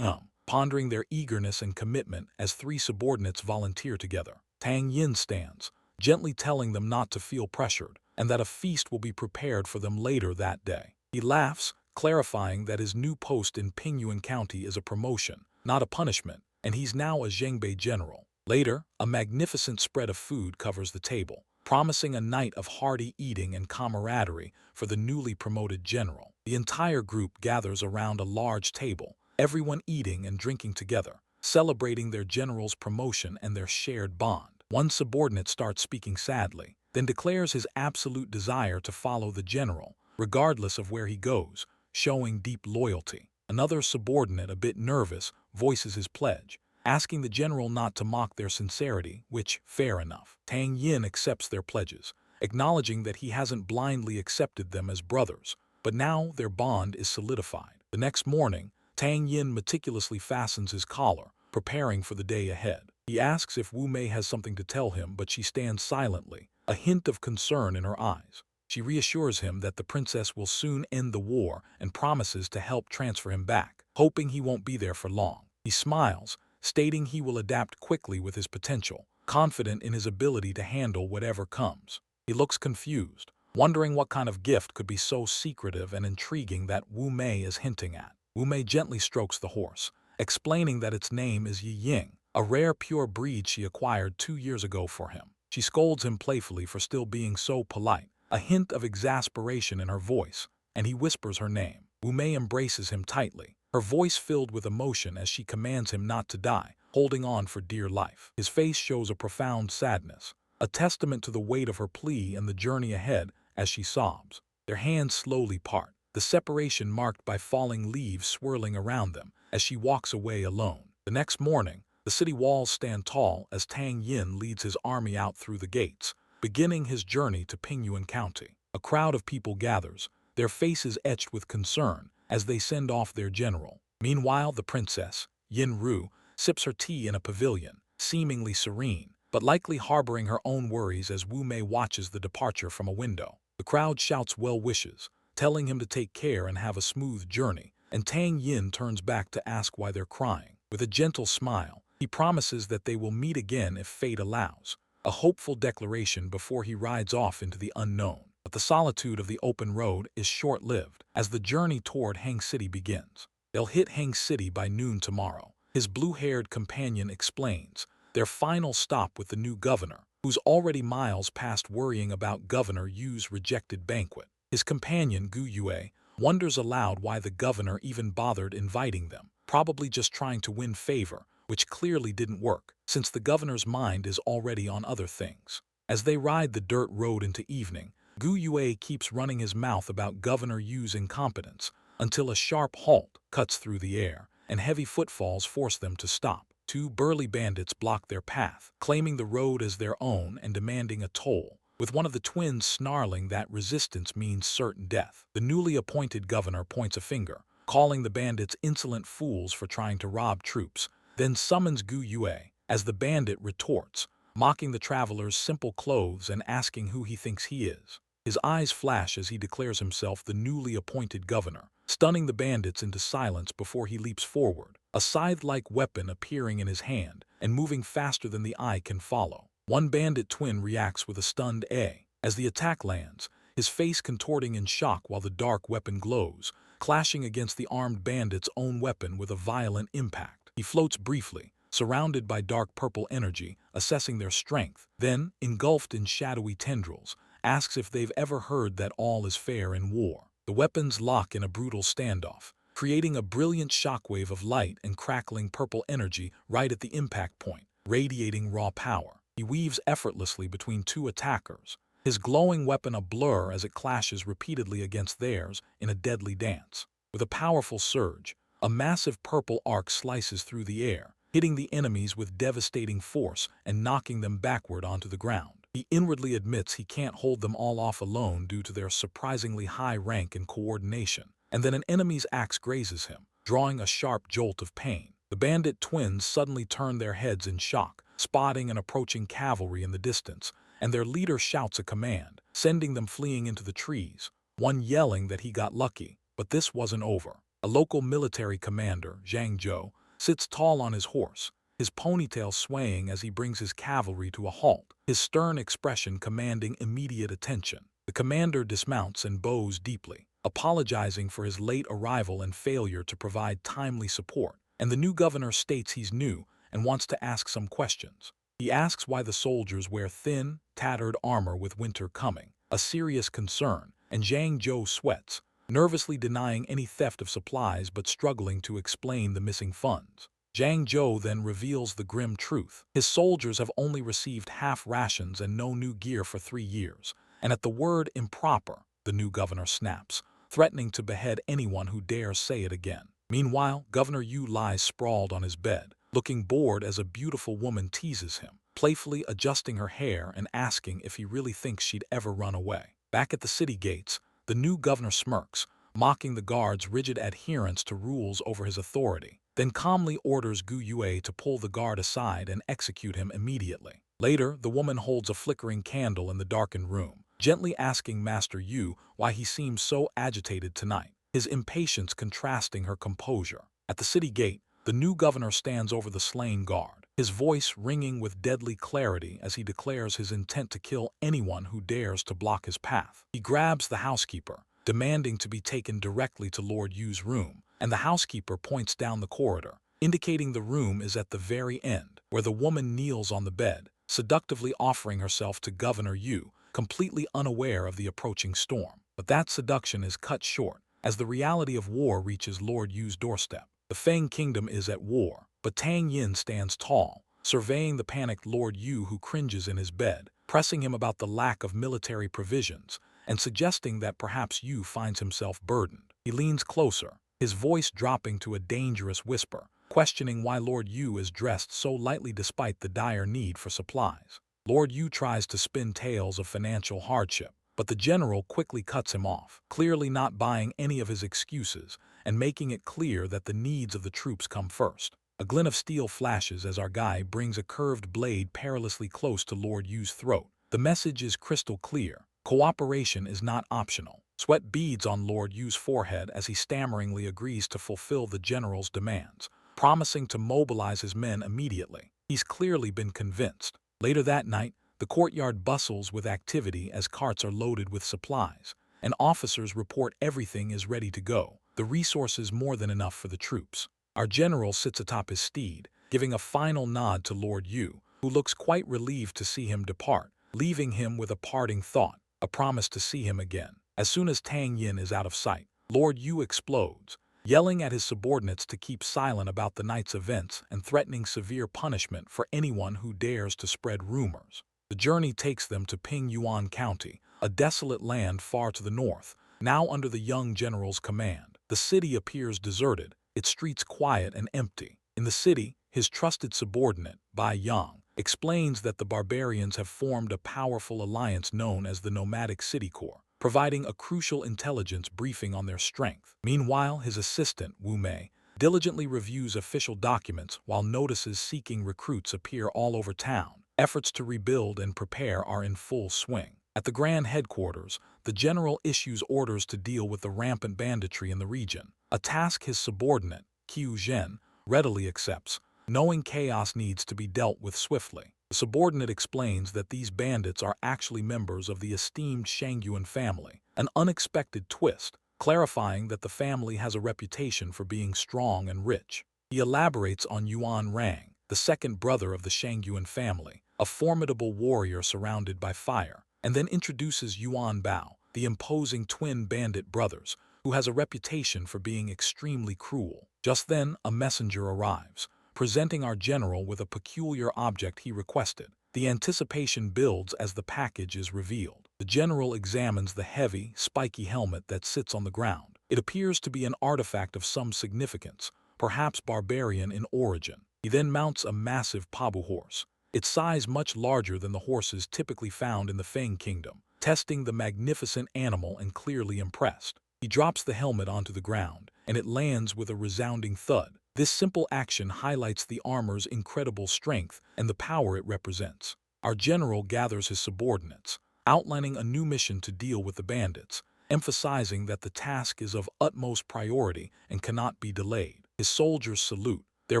pondering their eagerness and commitment as 3 subordinates volunteer together. Tang Yin stands, gently telling them not to feel pressured, and that a feast will be prepared for them later that day. He laughs, clarifying that his new post in Pingyuan County is a promotion, not a punishment, and he's now a Zhengbei general. Later, a magnificent spread of food covers the table, promising a night of hearty eating and camaraderie for the newly promoted general. The entire group gathers around a large table, everyone eating and drinking together, celebrating their general's promotion and their shared bond. One subordinate starts speaking sadly, then declares his absolute desire to follow the general, regardless of where he goes, showing deep loyalty. Another subordinate, a bit nervous, voices his pledge, asking the general not to mock their sincerity, which, fair enough. Tang Yin accepts their pledges, acknowledging that he hasn't blindly accepted them as brothers, but now their bond is solidified. The next morning, Tang Yin meticulously fastens his collar, preparing for the day ahead. He asks if Wu Mei has something to tell him, but she stands silently, a hint of concern in her eyes. She reassures him that the princess will soon end the war and promises to help transfer him back, hoping he won't be there for long. He smiles, stating he will adapt quickly with his potential, confident in his ability to handle whatever comes. He looks confused, wondering what kind of gift could be so secretive and intriguing that Wu Mei is hinting at. Wu Mei gently strokes the horse, explaining that its name is Yi Ying, a rare pure breed she acquired 2 years ago for him. She scolds him playfully for still being so polite, a hint of exasperation in her voice, and he whispers her name. Wu Mei embraces him tightly, her voice filled with emotion as she commands him not to die, holding on for dear life. His face shows a profound sadness, a testament to the weight of her plea and the journey ahead as she sobs. Their hands slowly part, the separation marked by falling leaves swirling around them as she walks away alone. The next morning, the city walls stand tall as Tang Yin leads his army out through the gates, beginning his journey to Pingyuan County. A crowd of people gathers, their faces etched with concern as they send off their general. Meanwhile, the princess, Yin Ru, sips her tea in a pavilion, seemingly serene, but likely harboring her own worries as Wu Mei watches the departure from a window. The crowd shouts well wishes, telling him to take care and have a smooth journey, and Tang Yin turns back to ask why they're crying. With a gentle smile, he promises that they will meet again if fate allows, a hopeful declaration before he rides off into the unknown. But the solitude of the open road is short-lived as the journey toward Hang City begins. They'll hit Hang City by noon tomorrow, his blue-haired companion explains, their final stop with the new governor, who's already miles past worrying about Governor Yu's rejected banquet. His companion, Gu Yue, wonders aloud why the governor even bothered inviting them, probably just trying to win favor, which clearly didn't work, since the governor's mind is already on other things. As they ride the dirt road into evening, Gu Yue keeps running his mouth about Governor Yu's incompetence, until a sharp halt cuts through the air, and heavy footfalls force them to stop. 2 burly bandits block their path, claiming the road as their own and demanding a toll, with one of the twins snarling that resistance means certain death. The newly appointed governor points a finger, calling the bandits insolent fools for trying to rob troops, then summons Gu Yue, as the bandit retorts, mocking the traveler's simple clothes and asking who he thinks he is. His eyes flash as he declares himself the newly appointed governor, stunning the bandits into silence before he leaps forward, a scythe-like weapon appearing in his hand and moving faster than the eye can follow. One bandit twin reacts with a stunned "eh" as the attack lands, his face contorting in shock while the dark weapon glows, clashing against the armed bandit's own weapon with a violent impact. He floats briefly, surrounded by dark purple energy, assessing their strength, then, engulfed in shadowy tendrils, asks if they've ever heard that all is fair in war. The weapons lock in a brutal standoff, creating a brilliant shockwave of light and crackling purple energy right at the impact point, radiating raw power. He weaves effortlessly between 2 attackers, his glowing weapon a blur as it clashes repeatedly against theirs in a deadly dance. With a powerful surge, a massive purple arc slices through the air, hitting the enemies with devastating force and knocking them backward onto the ground. He inwardly admits he can't hold them all off alone due to their surprisingly high rank and coordination, and then an enemy's axe grazes him, drawing a sharp jolt of pain. The bandit twins suddenly turn their heads in shock, spotting an approaching cavalry in the distance, and their leader shouts a command, sending them fleeing into the trees, one yelling that he got lucky. But this wasn't over. A local military commander, Zhang Zhou, sits tall on his horse, his ponytail swaying as he brings his cavalry to a halt, his stern expression commanding immediate attention. The commander dismounts and bows deeply, apologizing for his late arrival and failure to provide timely support, and the new governor states he's new and wants to ask some questions. He asks why the soldiers wear thin, tattered armor with winter coming, a serious concern, and Zhang Zhou sweats, nervously denying any theft of supplies but struggling to explain the missing funds. Zhang Zhou then reveals the grim truth. His soldiers have only received half rations and no new gear for 3 years, and at the word improper, the new governor snaps, threatening to behead anyone who dares say it again. Meanwhile, Governor Yu lies sprawled on his bed, looking bored as a beautiful woman teases him, playfully adjusting her hair and asking if he really thinks she'd ever run away. Back at the city gates, the new governor smirks, mocking the guards' rigid adherence to rules over his authority, then calmly orders Gu Yue to pull the guard aside and execute him immediately. Later, the woman holds a flickering candle in the darkened room, gently asking Master Yu why he seems so agitated tonight, his impatience contrasting her composure. At the city gate, the new governor stands over the slain guard, his voice ringing with deadly clarity as he declares his intent to kill anyone who dares to block his path. He grabs the housekeeper, demanding to be taken directly to Lord Yu's room, and the housekeeper points down the corridor, indicating the room is at the very end, where the woman kneels on the bed, seductively offering herself to Governor Yu, completely unaware of the approaching storm. But that seduction is cut short, as the reality of war reaches Lord Yu's doorstep. The Feng Kingdom is at war, but Tang Yin stands tall, surveying the panicked Lord Yu who cringes in his bed, pressing him about the lack of military provisions, and suggesting that perhaps Yu finds himself burdened. He leans closer, his voice dropping to a dangerous whisper, questioning why Lord Yu is dressed so lightly despite the dire need for supplies. Lord Yu tries to spin tales of financial hardship, but the general quickly cuts him off, clearly not buying any of his excuses and making it clear that the needs of the troops come first. A glint of steel flashes as our guy brings a curved blade perilously close to Lord Yu's throat. The message is crystal clear. Cooperation is not optional. Sweat beads on Lord Yu's forehead as he stammeringly agrees to fulfill the general's demands, promising to mobilize his men immediately. He's clearly been convinced. Later that night, the courtyard bustles with activity as carts are loaded with supplies, and officers report everything is ready to go, the resources more than enough for the troops. Our general sits atop his steed, giving a final nod to Lord Yu, who looks quite relieved to see him depart, leaving him with a parting thought, a promise to see him again. As soon as Tang Yin is out of sight, Lord Yu explodes, yelling at his subordinates to keep silent about the night's events and threatening severe punishment for anyone who dares to spread rumors. The journey takes them to Pingyuan County, a desolate land far to the north, now under the young general's command. The city appears deserted, its streets quiet and empty. In the city, his trusted subordinate, Bai Yang, explains that the barbarians have formed a powerful alliance known as the Nomadic City Corps, providing a crucial intelligence briefing on their strength. Meanwhile, his assistant, Wu Mei, diligently reviews official documents while notices seeking recruits appear all over town. Efforts to rebuild and prepare are in full swing. At the Grand Headquarters, the general issues orders to deal with the rampant banditry in the region, a task his subordinate, Qiu Zhen, readily accepts, knowing chaos needs to be dealt with swiftly. The subordinate explains that these bandits are actually members of the esteemed Shangyuan family, an unexpected twist, clarifying that the family has a reputation for being strong and rich. He elaborates on Yuan Rang, the second brother of the Shangyuan family, a formidable warrior surrounded by fire, and then introduces Yuan Bao, the imposing twin bandit brothers, who has a reputation for being extremely cruel. Just then, a messenger arrives, presenting our general with a peculiar object he requested. The anticipation builds as the package is revealed. The general examines the heavy, spiky helmet that sits on the ground. It appears to be an artifact of some significance, perhaps barbarian in origin. He then mounts a massive pabu horse, its size much larger than the horses typically found in the Feng Kingdom, testing the magnificent animal and clearly impressed. He drops the helmet onto the ground, and it lands with a resounding thud. This simple action highlights the armor's incredible strength and the power it represents. Our general gathers his subordinates, outlining a new mission to deal with the bandits, emphasizing that the task is of utmost priority and cannot be delayed. His soldiers salute, their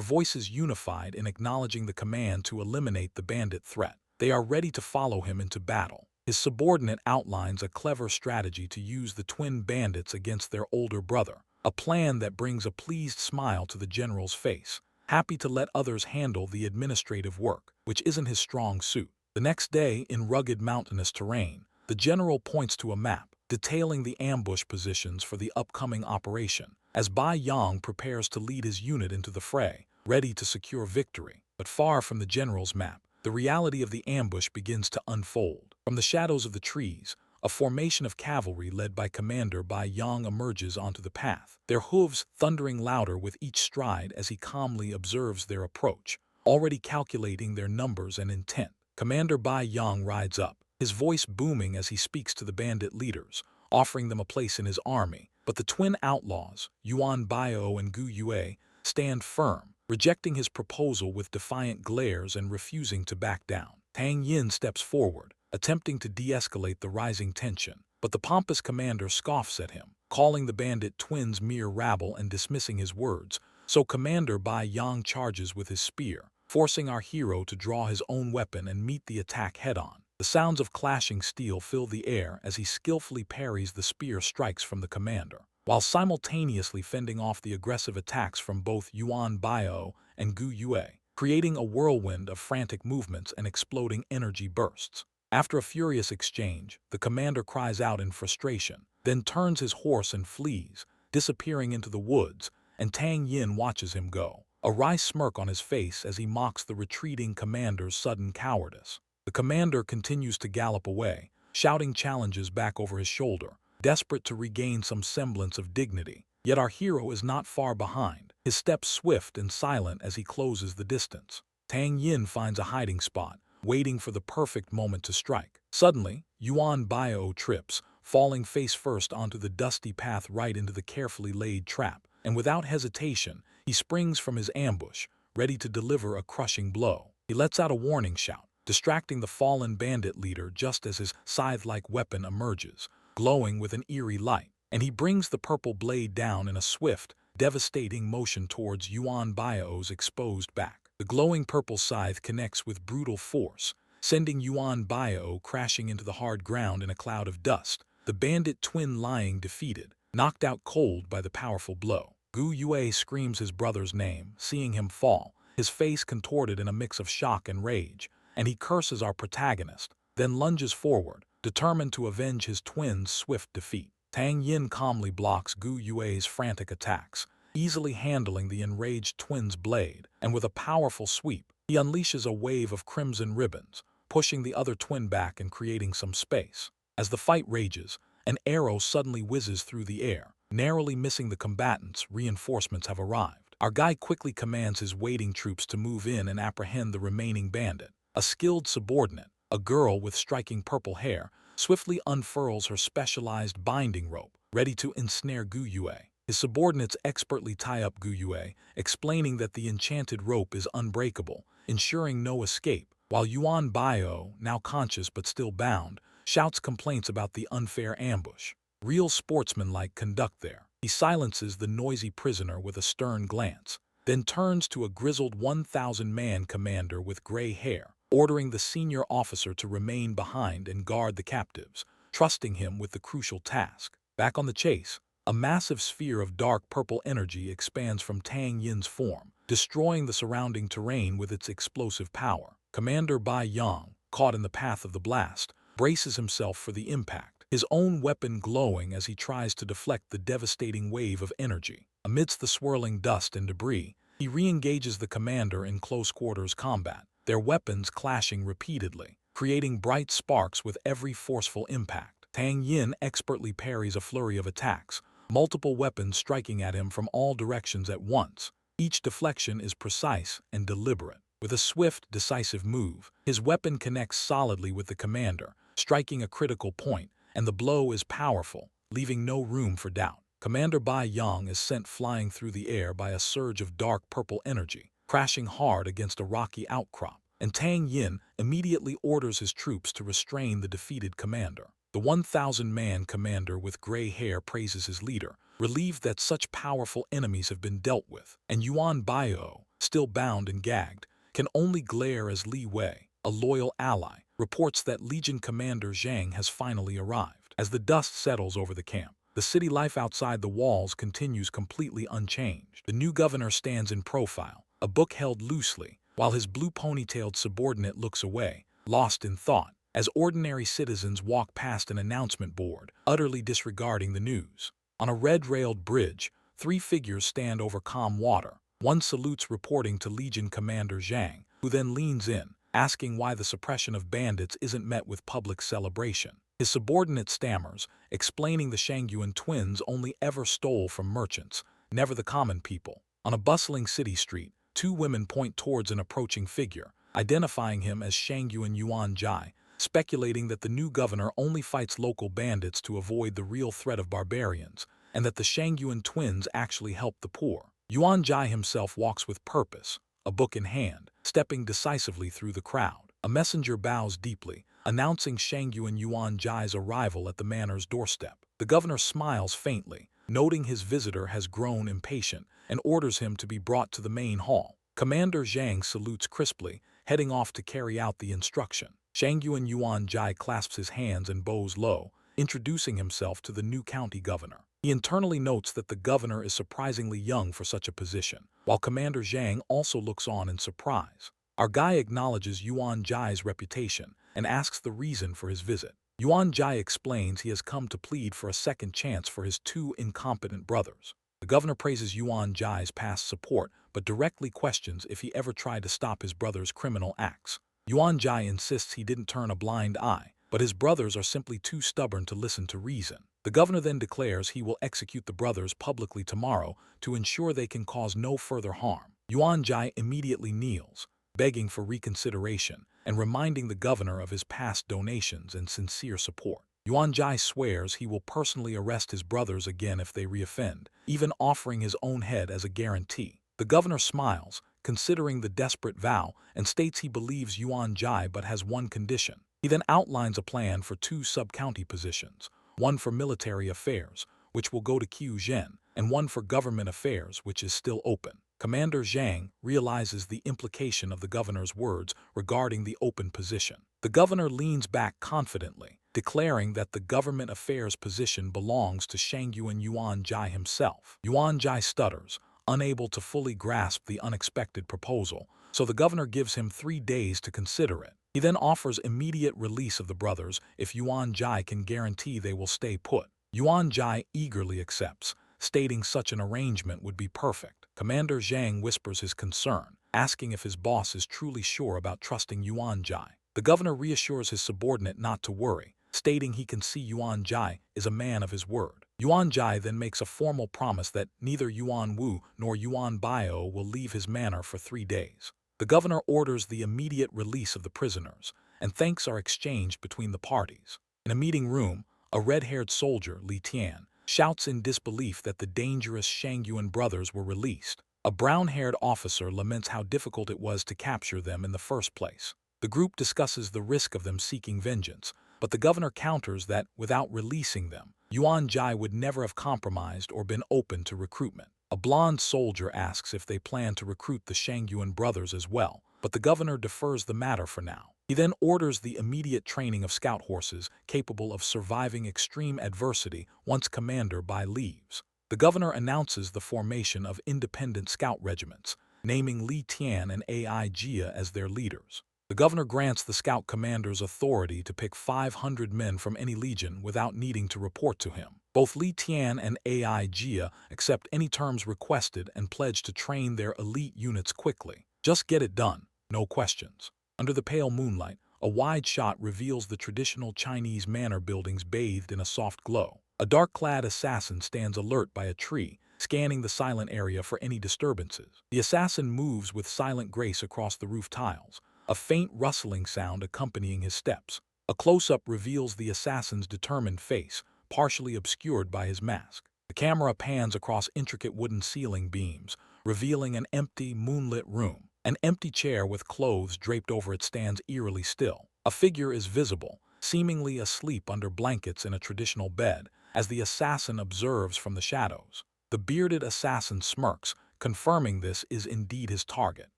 voices unified in acknowledging the command to eliminate the bandit threat. They are ready to follow him into battle. His subordinate outlines a clever strategy to use the twin bandits against their older brother, a plan that brings a pleased smile to the general's face, happy to let others handle the administrative work, which isn't his strong suit. The next day, in rugged mountainous terrain, the general points to a map, detailing the ambush positions for the upcoming operation. As Bai Yang prepares to lead his unit into the fray, ready to secure victory. But far from the general's map, the reality of the ambush begins to unfold. From the shadows of the trees, a formation of cavalry led by Commander Bai Yang emerges onto the path, their hooves thundering louder with each stride as he calmly observes their approach, already calculating their numbers and intent. Commander Bai Yang rides up, his voice booming as he speaks to the bandit leaders, offering them a place in his army. But the twin outlaws, Yuan Bio and Gu Yue, stand firm, rejecting his proposal with defiant glares and refusing to back down. Tang Yin steps forward, attempting to de-escalate the rising tension, but the pompous commander scoffs at him, calling the bandit twins mere rabble and dismissing his words. So Commander Bai Yang charges with his spear, forcing our hero to draw his own weapon and meet the attack head-on. The sounds of clashing steel fill the air as he skillfully parries the spear strikes from the commander, while simultaneously fending off the aggressive attacks from both Yuan Bio and Gu Yue, creating a whirlwind of frantic movements and exploding energy bursts. After a furious exchange, the commander cries out in frustration, then turns his horse and flees, disappearing into the woods, and Tang Yin watches him go, a wry smirk on his face as he mocks the retreating commander's sudden cowardice. The commander continues to gallop away, shouting challenges back over his shoulder, desperate to regain some semblance of dignity. Yet our hero is not far behind, his steps swift and silent as he closes the distance. Tang Yin finds a hiding spot, waiting for the perfect moment to strike. Suddenly, Yuan Bio trips, falling face first onto the dusty path right into the carefully laid trap, and without hesitation, he springs from his ambush, ready to deliver a crushing blow. He lets out a warning shout, distracting the fallen bandit leader just as his scythe-like weapon emerges, glowing with an eerie light, and he brings the purple blade down in a swift, devastating motion towards Yuan Bio's exposed back. The glowing purple scythe connects with brutal force, sending Yuan Bio crashing into the hard ground in a cloud of dust, the bandit twin lying defeated, knocked out cold by the powerful blow. Gu Yue screams his brother's name, seeing him fall, his face contorted in a mix of shock and rage, and he curses our protagonist, then lunges forward, determined to avenge his twin's swift defeat. Tang Yin calmly blocks Gu Yue's frantic attacks, easily handling the enraged twin's blade, and with a powerful sweep, he unleashes a wave of crimson ribbons, pushing the other twin back and creating some space. As the fight rages, an arrow suddenly whizzes through the air, narrowly missing the combatants. Reinforcements have arrived. Our guy quickly commands his waiting troops to move in and apprehend the remaining bandit. A skilled subordinate, a girl with striking purple hair, swiftly unfurls her specialized binding rope, ready to ensnare Gu Yue. His subordinates expertly tie up Gu Yue, explaining that the enchanted rope is unbreakable, ensuring no escape, while Yuan Bio, now conscious but still bound, shouts complaints about the unfair ambush. Real sportsmanlike conduct there. He silences the noisy prisoner with a stern glance, then turns to a grizzled 1,000-man commander with gray hair, ordering the senior officer to remain behind and guard the captives, trusting him with the crucial task. Back on the chase, a massive sphere of dark purple energy expands from Tang Yin's form, destroying the surrounding terrain with its explosive power. Commander Bai Yang, caught in the path of the blast, braces himself for the impact, his own weapon glowing as he tries to deflect the devastating wave of energy. Amidst the swirling dust and debris, he re-engages the commander in close-quarters combat, their weapons clashing repeatedly, creating bright sparks with every forceful impact. Tang Yin expertly parries a flurry of attacks, multiple weapons striking at him from all directions at once. Each deflection is precise and deliberate. With a swift, decisive move, his weapon connects solidly with the commander, striking a critical point, and the blow is powerful, leaving no room for doubt. Commander Bai Yang is sent flying through the air by a surge of dark purple energy, crashing hard against a rocky outcrop, and Tang Yin immediately orders his troops to restrain the defeated commander. The 1,000-man commander with gray hair praises his leader, relieved that such powerful enemies have been dealt with, and Yuan Bio, still bound and gagged, can only glare as Li Wei, a loyal ally, reports that Legion Commander Zhang has finally arrived. As the dust settles over the camp, the city life outside the walls continues completely unchanged. The new governor stands in profile, a book held loosely, while his blue ponytailed subordinate looks away, lost in thought, as ordinary citizens walk past an announcement board, utterly disregarding the news. On a red-railed bridge, 3 figures stand over calm water, One salutes, reporting to Legion Commander Zhang, who then leans in, asking why the suppression of bandits isn't met with public celebration. His subordinate stammers, explaining the Shangyuan twins only ever stole from merchants, never the common people. On a bustling city street, two women point towards an approaching figure, identifying him as Shangyuan Yuan Jai, speculating that the new governor only fights local bandits to avoid the real threat of barbarians, and that the Shangyuan twins actually help the poor. Yuan Jai himself walks with purpose, a book in hand, stepping decisively through the crowd. A messenger bows deeply, announcing Shangyuan Yuan Jai's arrival at the manor's doorstep. The governor smiles faintly, noting his visitor has grown impatient, and orders him to be brought to the main hall. Commander Zhang salutes crisply, heading off to carry out the instruction. Shangyuan Yuan Jai clasps his hands and bows low, introducing himself to the new county governor. He internally notes that the governor is surprisingly young for such a position, while Commander Zhang also looks on in surprise. Our guy acknowledges Yuan Jai's reputation and asks the reason for his visit. Yuan Jai explains he has come to plead for a second chance for his two incompetent brothers. The governor praises Yuan Jai's past support, but directly questions if he ever tried to stop his brother's criminal acts. Yuan Jai insists he didn't turn a blind eye, but his brothers are simply too stubborn to listen to reason. The governor then declares he will execute the brothers publicly tomorrow to ensure they can cause no further harm. Yuan Jai immediately kneels, begging for reconsideration and reminding the governor of his past donations and sincere support. Yuan Jai swears he will personally arrest his brothers again if they reoffend, even offering his own head as a guarantee. The governor smiles, considering the desperate vow, and states he believes Yuan Jai but has one condition. He then outlines a plan for two sub-county positions, one for military affairs, which will go to Qiu Zhen, and one for government affairs, which is still open. Commander Zhang realizes the implication of the governor's words regarding the open position. The governor leans back confidently, declaring that the government affairs position belongs to Shangyuan Yuan Jai himself. Yuan Jai stutters, unable to fully grasp the unexpected proposal, so the governor gives him 3 days to consider it. He then offers immediate release of the brothers if Yuan Jai can guarantee they will stay put. Yuan Jai eagerly accepts, stating such an arrangement would be perfect. Commander Zhang whispers his concern, asking if his boss is truly sure about trusting Yuan Jai. The governor reassures his subordinate not to worry, stating he can see Yuan Jai is a man of his word. Yuan Jai then makes a formal promise that neither Yuan Wu nor Yuan Bio will leave his manor for 3 days. The governor orders the immediate release of the prisoners, and thanks are exchanged between the parties. In a meeting room, a red-haired soldier, Li Tian, shouts in disbelief that the dangerous Shangyuan brothers were released. A brown-haired officer laments how difficult it was to capture them in the first place. The group discusses the risk of them seeking vengeance, but the governor counters that, without releasing them, Yuan Jai would never have compromised or been open to recruitment. A blonde soldier asks if they plan to recruit the Shangyuan brothers as well, but the governor defers the matter for now. He then orders the immediate training of scout horses capable of surviving extreme adversity once Commander Bai leaves. The governor announces the formation of independent scout regiments, naming Li Tian and Ai Jia as their leaders. The governor grants the scout commanders authority to pick 500 men from any legion without needing to report to him. Both Li Tian and Ai Jia accept any terms requested and pledge to train their elite units quickly. Just get it done, no questions. Under the pale moonlight, a wide shot reveals the traditional Chinese manor buildings bathed in a soft glow. A dark-clad assassin stands alert by a tree, scanning the silent area for any disturbances. The assassin moves with silent grace across the roof tiles, a faint rustling sound accompanying his steps. A close-up reveals the assassin's determined face, partially obscured by his mask. The camera pans across intricate wooden ceiling beams, revealing an empty, moonlit room. An empty chair with clothes draped over it stands eerily still. A figure is visible, seemingly asleep under blankets in a traditional bed, as the assassin observes from the shadows. The bearded assassin smirks, confirming this is indeed his target.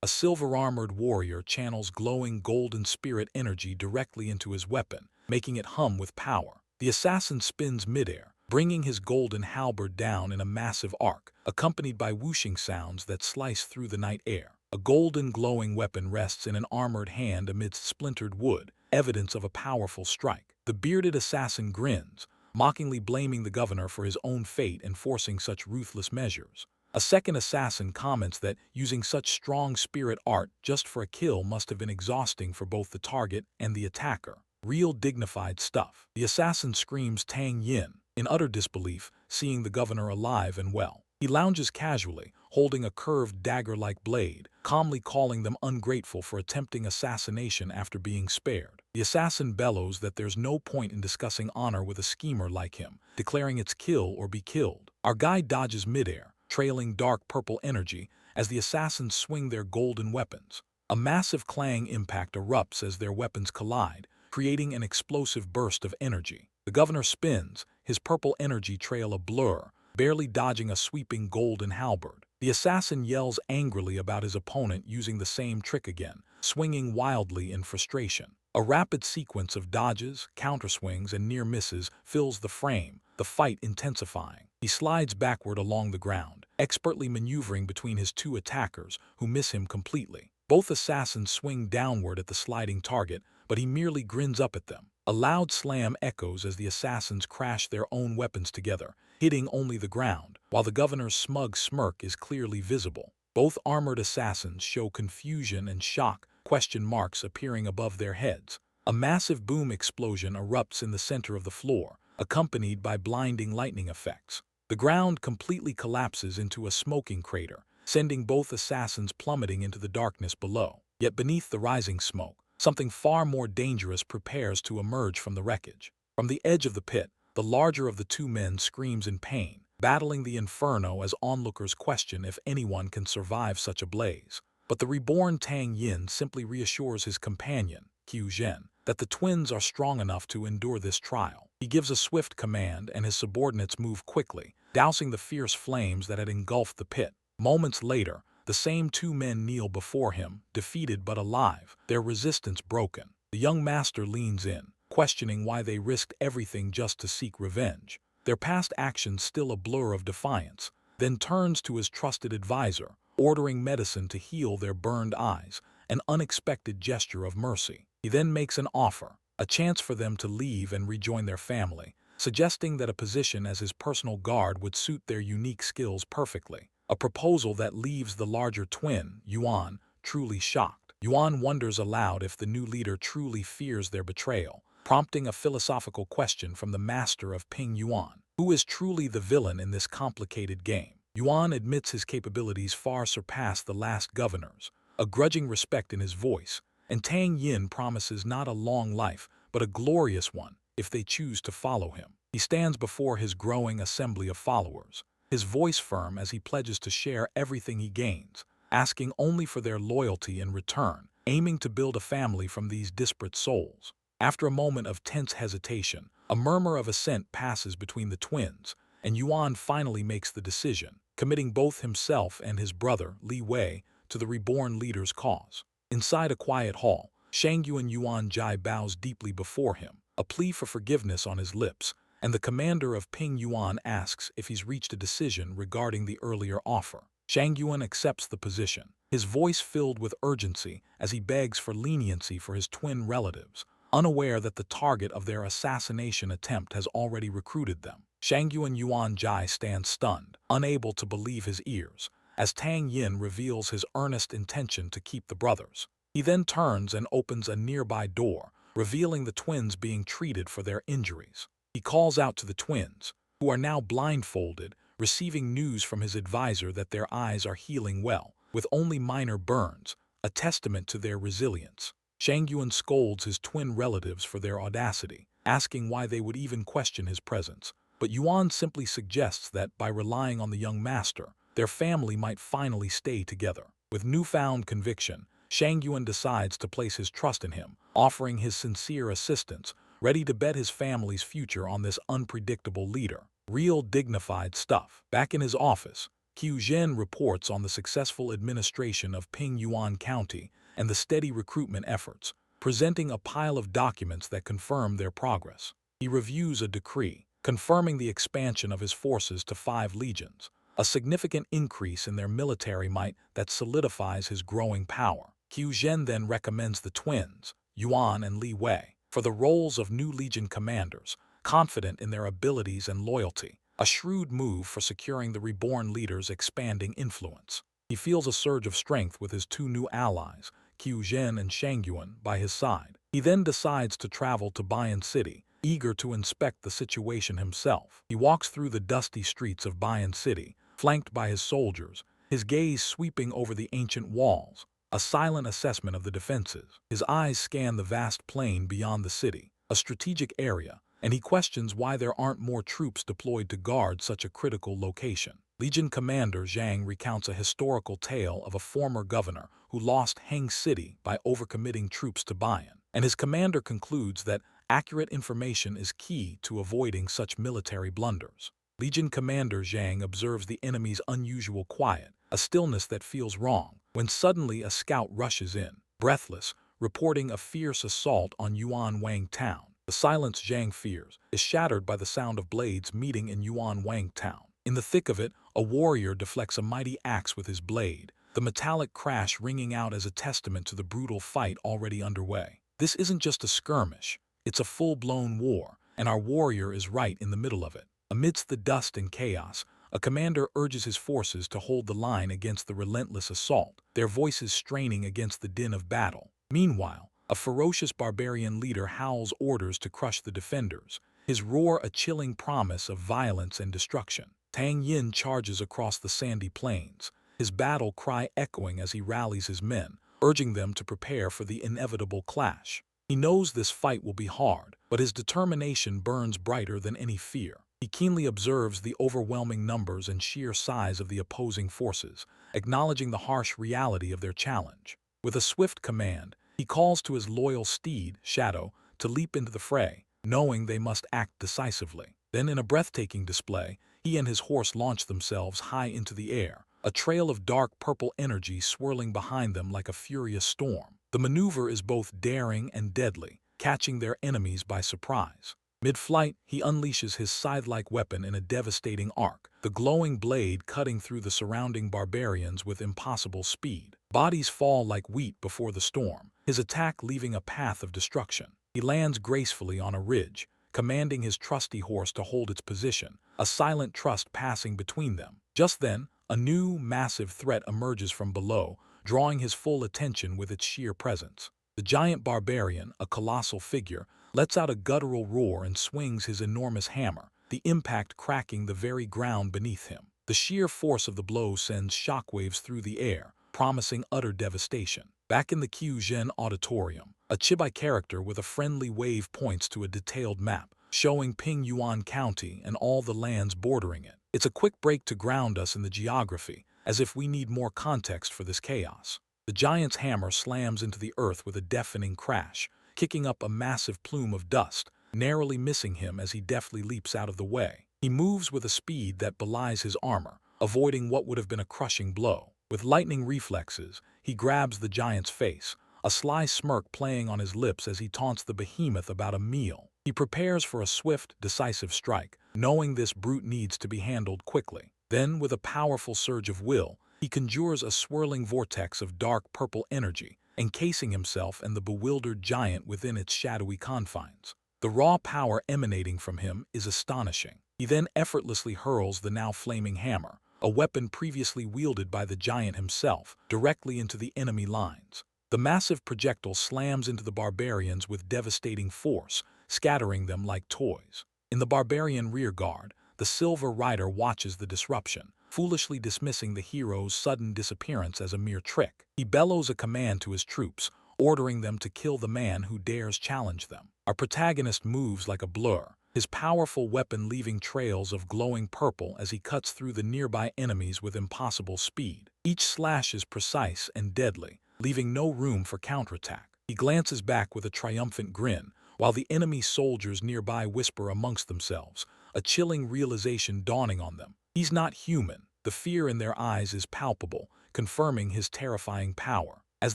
A silver-armored warrior channels glowing golden spirit energy directly into his weapon, making it hum with power. The assassin spins midair, bringing his golden halberd down in a massive arc, accompanied by whooshing sounds that slice through the night air. A golden glowing weapon rests in an armored hand amidst splintered wood, evidence of a powerful strike. The bearded assassin grins, mockingly blaming the governor for his own fate enforcing such ruthless measures. A second assassin comments that using such strong spirit art just for a kill must have been exhausting for both the target and the attacker. Real dignified stuff. The assassin screams Tang Yin, in utter disbelief, seeing the governor alive and well. He lounges casually, holding a curved dagger-like blade, calmly calling them ungrateful for attempting assassination after being spared. The assassin bellows that there's no point in discussing honor with a schemer like him, declaring it's kill or be killed. Our guy dodges midair, trailing dark purple energy as the assassins swing their golden weapons. A massive clang impact erupts as their weapons collide, creating an explosive burst of energy. The governor spins, his purple energy trail a blur, barely dodging a sweeping golden halberd. The assassin yells angrily about his opponent using the same trick again, swinging wildly in frustration. A rapid sequence of dodges, counterswings, and near misses fills the frame, the fight intensifying. He slides backward along the ground, expertly maneuvering between his two attackers, who miss him completely. Both assassins swing downward at the sliding target, but he merely grins up at them. A loud slam echoes as the assassins crash their own weapons together, hitting only the ground, while the governor's smug smirk is clearly visible. Both armored assassins show confusion and shock, question marks appearing above their heads. A massive boom explosion erupts in the center of the floor, accompanied by blinding lightning effects. The ground completely collapses into a smoking crater, sending both assassins plummeting into the darkness below. Yet beneath the rising smoke, something far more dangerous prepares to emerge from the wreckage. From the edge of the pit, the larger of the two men screams in pain, battling the inferno as onlookers question if anyone can survive such a blaze. But the reborn Tang Yin simply reassures his companion, Qiu Zhen, that the twins are strong enough to endure this trial. He gives a swift command and his subordinates move quickly, dousing the fierce flames that had engulfed the pit. Moments later, the same two men kneel before him, defeated but alive, their resistance broken. The young master leans in, questioning why they risked everything just to seek revenge. Their past actions still a blur of defiance, then turns to his trusted advisor, ordering medicine to heal their burned eyes, an unexpected gesture of mercy. He then makes an offer, a chance for them to leave and rejoin their family, suggesting that a position as his personal guard would suit their unique skills perfectly. A proposal that leaves the larger twin, Yuan, truly shocked. Yuan wonders aloud if the new leader truly fears their betrayal, prompting a philosophical question from the master of Ping Yuan. Who is truly the villain in this complicated game? Yuan admits his capabilities far surpass the last governor's, a grudging respect in his voice, and Tang Yin promises not a long life, but a glorious one, if they choose to follow him. He stands before his growing assembly of followers, his voice firm as he pledges to share everything he gains, asking only for their loyalty in return, aiming to build a family from these disparate souls. After a moment of tense hesitation, a murmur of assent passes between the twins, and Yuan finally makes the decision, committing both himself and his brother, Li Wei, to the reborn leader's cause. Inside a quiet hall, Chengdu and Yuan Jai bows deeply before him, a plea for forgiveness on his lips, and the commander of Ping Yuan asks if he's reached a decision regarding the earlier offer. Chengdu accepts the position, his voice filled with urgency as he begs for leniency for his twin relatives, unaware that the target of their assassination attempt has already recruited them. Chengdu and Yuan Jai stand stunned, unable to believe his ears, as Tang Yin reveals his earnest intention to keep the brothers. He then turns and opens a nearby door, revealing the twins being treated for their injuries. He calls out to the twins, who are now blindfolded, receiving news from his advisor that their eyes are healing well, with only minor burns, a testament to their resilience. Chengdu scolds his twin relatives for their audacity, asking why they would even question his presence. But Yuan simply suggests that by relying on the young master, their family might finally stay together. With newfound conviction, Chengdu decides to place his trust in him, offering his sincere assistance, ready to bet his family's future on this unpredictable leader. Real dignified stuff. Back in his office, Qiu Zhen reports on the successful administration of Ping Yuan County and the steady recruitment efforts, presenting a pile of documents that confirm their progress. He reviews a decree, confirming the expansion of his forces to 5 legions, a significant increase in their military might that solidifies his growing power. Qiu Zhen then recommends the twins, Yuan and Li Wei, for the roles of new legion commanders, confident in their abilities and loyalty, a shrewd move for securing the reborn leader's expanding influence. He feels a surge of strength with his two new allies, Qiu Zhen and Shangyuan, by his side. He then decides to travel to Bayan City, eager to inspect the situation himself. He walks through the dusty streets of Bayan City, flanked by his soldiers, his gaze sweeping over the ancient walls, a silent assessment of the defenses. His eyes scan the vast plain beyond the city, a strategic area, and he questions why there aren't more troops deployed to guard such a critical location. Legion Commander Zhang recounts a historical tale of a former governor who lost Heng City by overcommitting troops to Bayan, and his commander concludes that accurate information is key to avoiding such military blunders. Legion Commander Zhang observes the enemy's unusual quiet, a stillness that feels wrong, when suddenly a scout rushes in, breathless, reporting a fierce assault on Yuan Wang Town. The silence Zhang fears is shattered by the sound of blades meeting in Yuan Wang Town. In the thick of it, a warrior deflects a mighty axe with his blade, the metallic crash ringing out as a testament to the brutal fight already underway. This isn't just a skirmish, it's a full-blown war, and our warrior is right in the middle of it. Amidst the dust and chaos, a commander urges his forces to hold the line against the relentless assault, their voices straining against the din of battle. Meanwhile, a ferocious barbarian leader howls orders to crush the defenders, his roar a chilling promise of violence and destruction. Tang Yin charges across the sandy plains, his battle cry echoing as he rallies his men, urging them to prepare for the inevitable clash. He knows this fight will be hard, but his determination burns brighter than any fear. He keenly observes the overwhelming numbers and sheer size of the opposing forces, acknowledging the harsh reality of their challenge. With a swift command, he calls to his loyal steed, Shadow, to leap into the fray, knowing they must act decisively. Then, in a breathtaking display, he and his horse launch themselves high into the air, a trail of dark purple energy swirling behind them like a furious storm. The maneuver is both daring and deadly, catching their enemies by surprise. Mid-flight, he unleashes his scythe-like weapon in a devastating arc, the glowing blade cutting through the surrounding barbarians with impossible speed. Bodies fall like wheat before the storm, his attack leaving a path of destruction. He lands gracefully on a ridge, commanding his trusty horse to hold its position, a silent trust passing between them. Just then, a new, massive threat emerges from below, drawing his full attention with its sheer presence. The giant barbarian, a colossal figure, lets out a guttural roar and swings his enormous hammer, the impact cracking the very ground beneath him. The sheer force of the blow sends shockwaves through the air, promising utter devastation. Back in the Qiu Zhen auditorium, a chibi character with a friendly wave points to a detailed map, showing Pingyuan County and all the lands bordering it. It's a quick break to ground us in the geography, as if we need more context for this chaos. The giant's hammer slams into the earth with a deafening crash, kicking up a massive plume of dust, narrowly missing him as he deftly leaps out of the way. He moves with a speed that belies his armor, avoiding what would have been a crushing blow. With lightning reflexes, he grabs the giant's face, a sly smirk playing on his lips as he taunts the behemoth about a meal. He prepares for a swift, decisive strike, knowing this brute needs to be handled quickly. Then, with a powerful surge of will, he conjures a swirling vortex of dark purple energy, encasing himself and the bewildered giant within its shadowy confines. The raw power emanating from him is astonishing. He then effortlessly hurls the now flaming hammer, a weapon previously wielded by the giant himself, directly into the enemy lines. The massive projectile slams into the barbarians with devastating force, scattering them like toys. In the barbarian rearguard, the Silver Rider watches the disruption, foolishly dismissing the hero's sudden disappearance as a mere trick. He bellows a command to his troops, ordering them to kill the man who dares challenge them. Our protagonist moves like a blur, his powerful weapon leaving trails of glowing purple as he cuts through the nearby enemies with impossible speed. Each slash is precise and deadly, leaving no room for counterattack. He glances back with a triumphant grin, while the enemy soldiers nearby whisper amongst themselves, a chilling realization dawning on them. He's not human. The fear in their eyes is palpable, confirming his terrifying power. As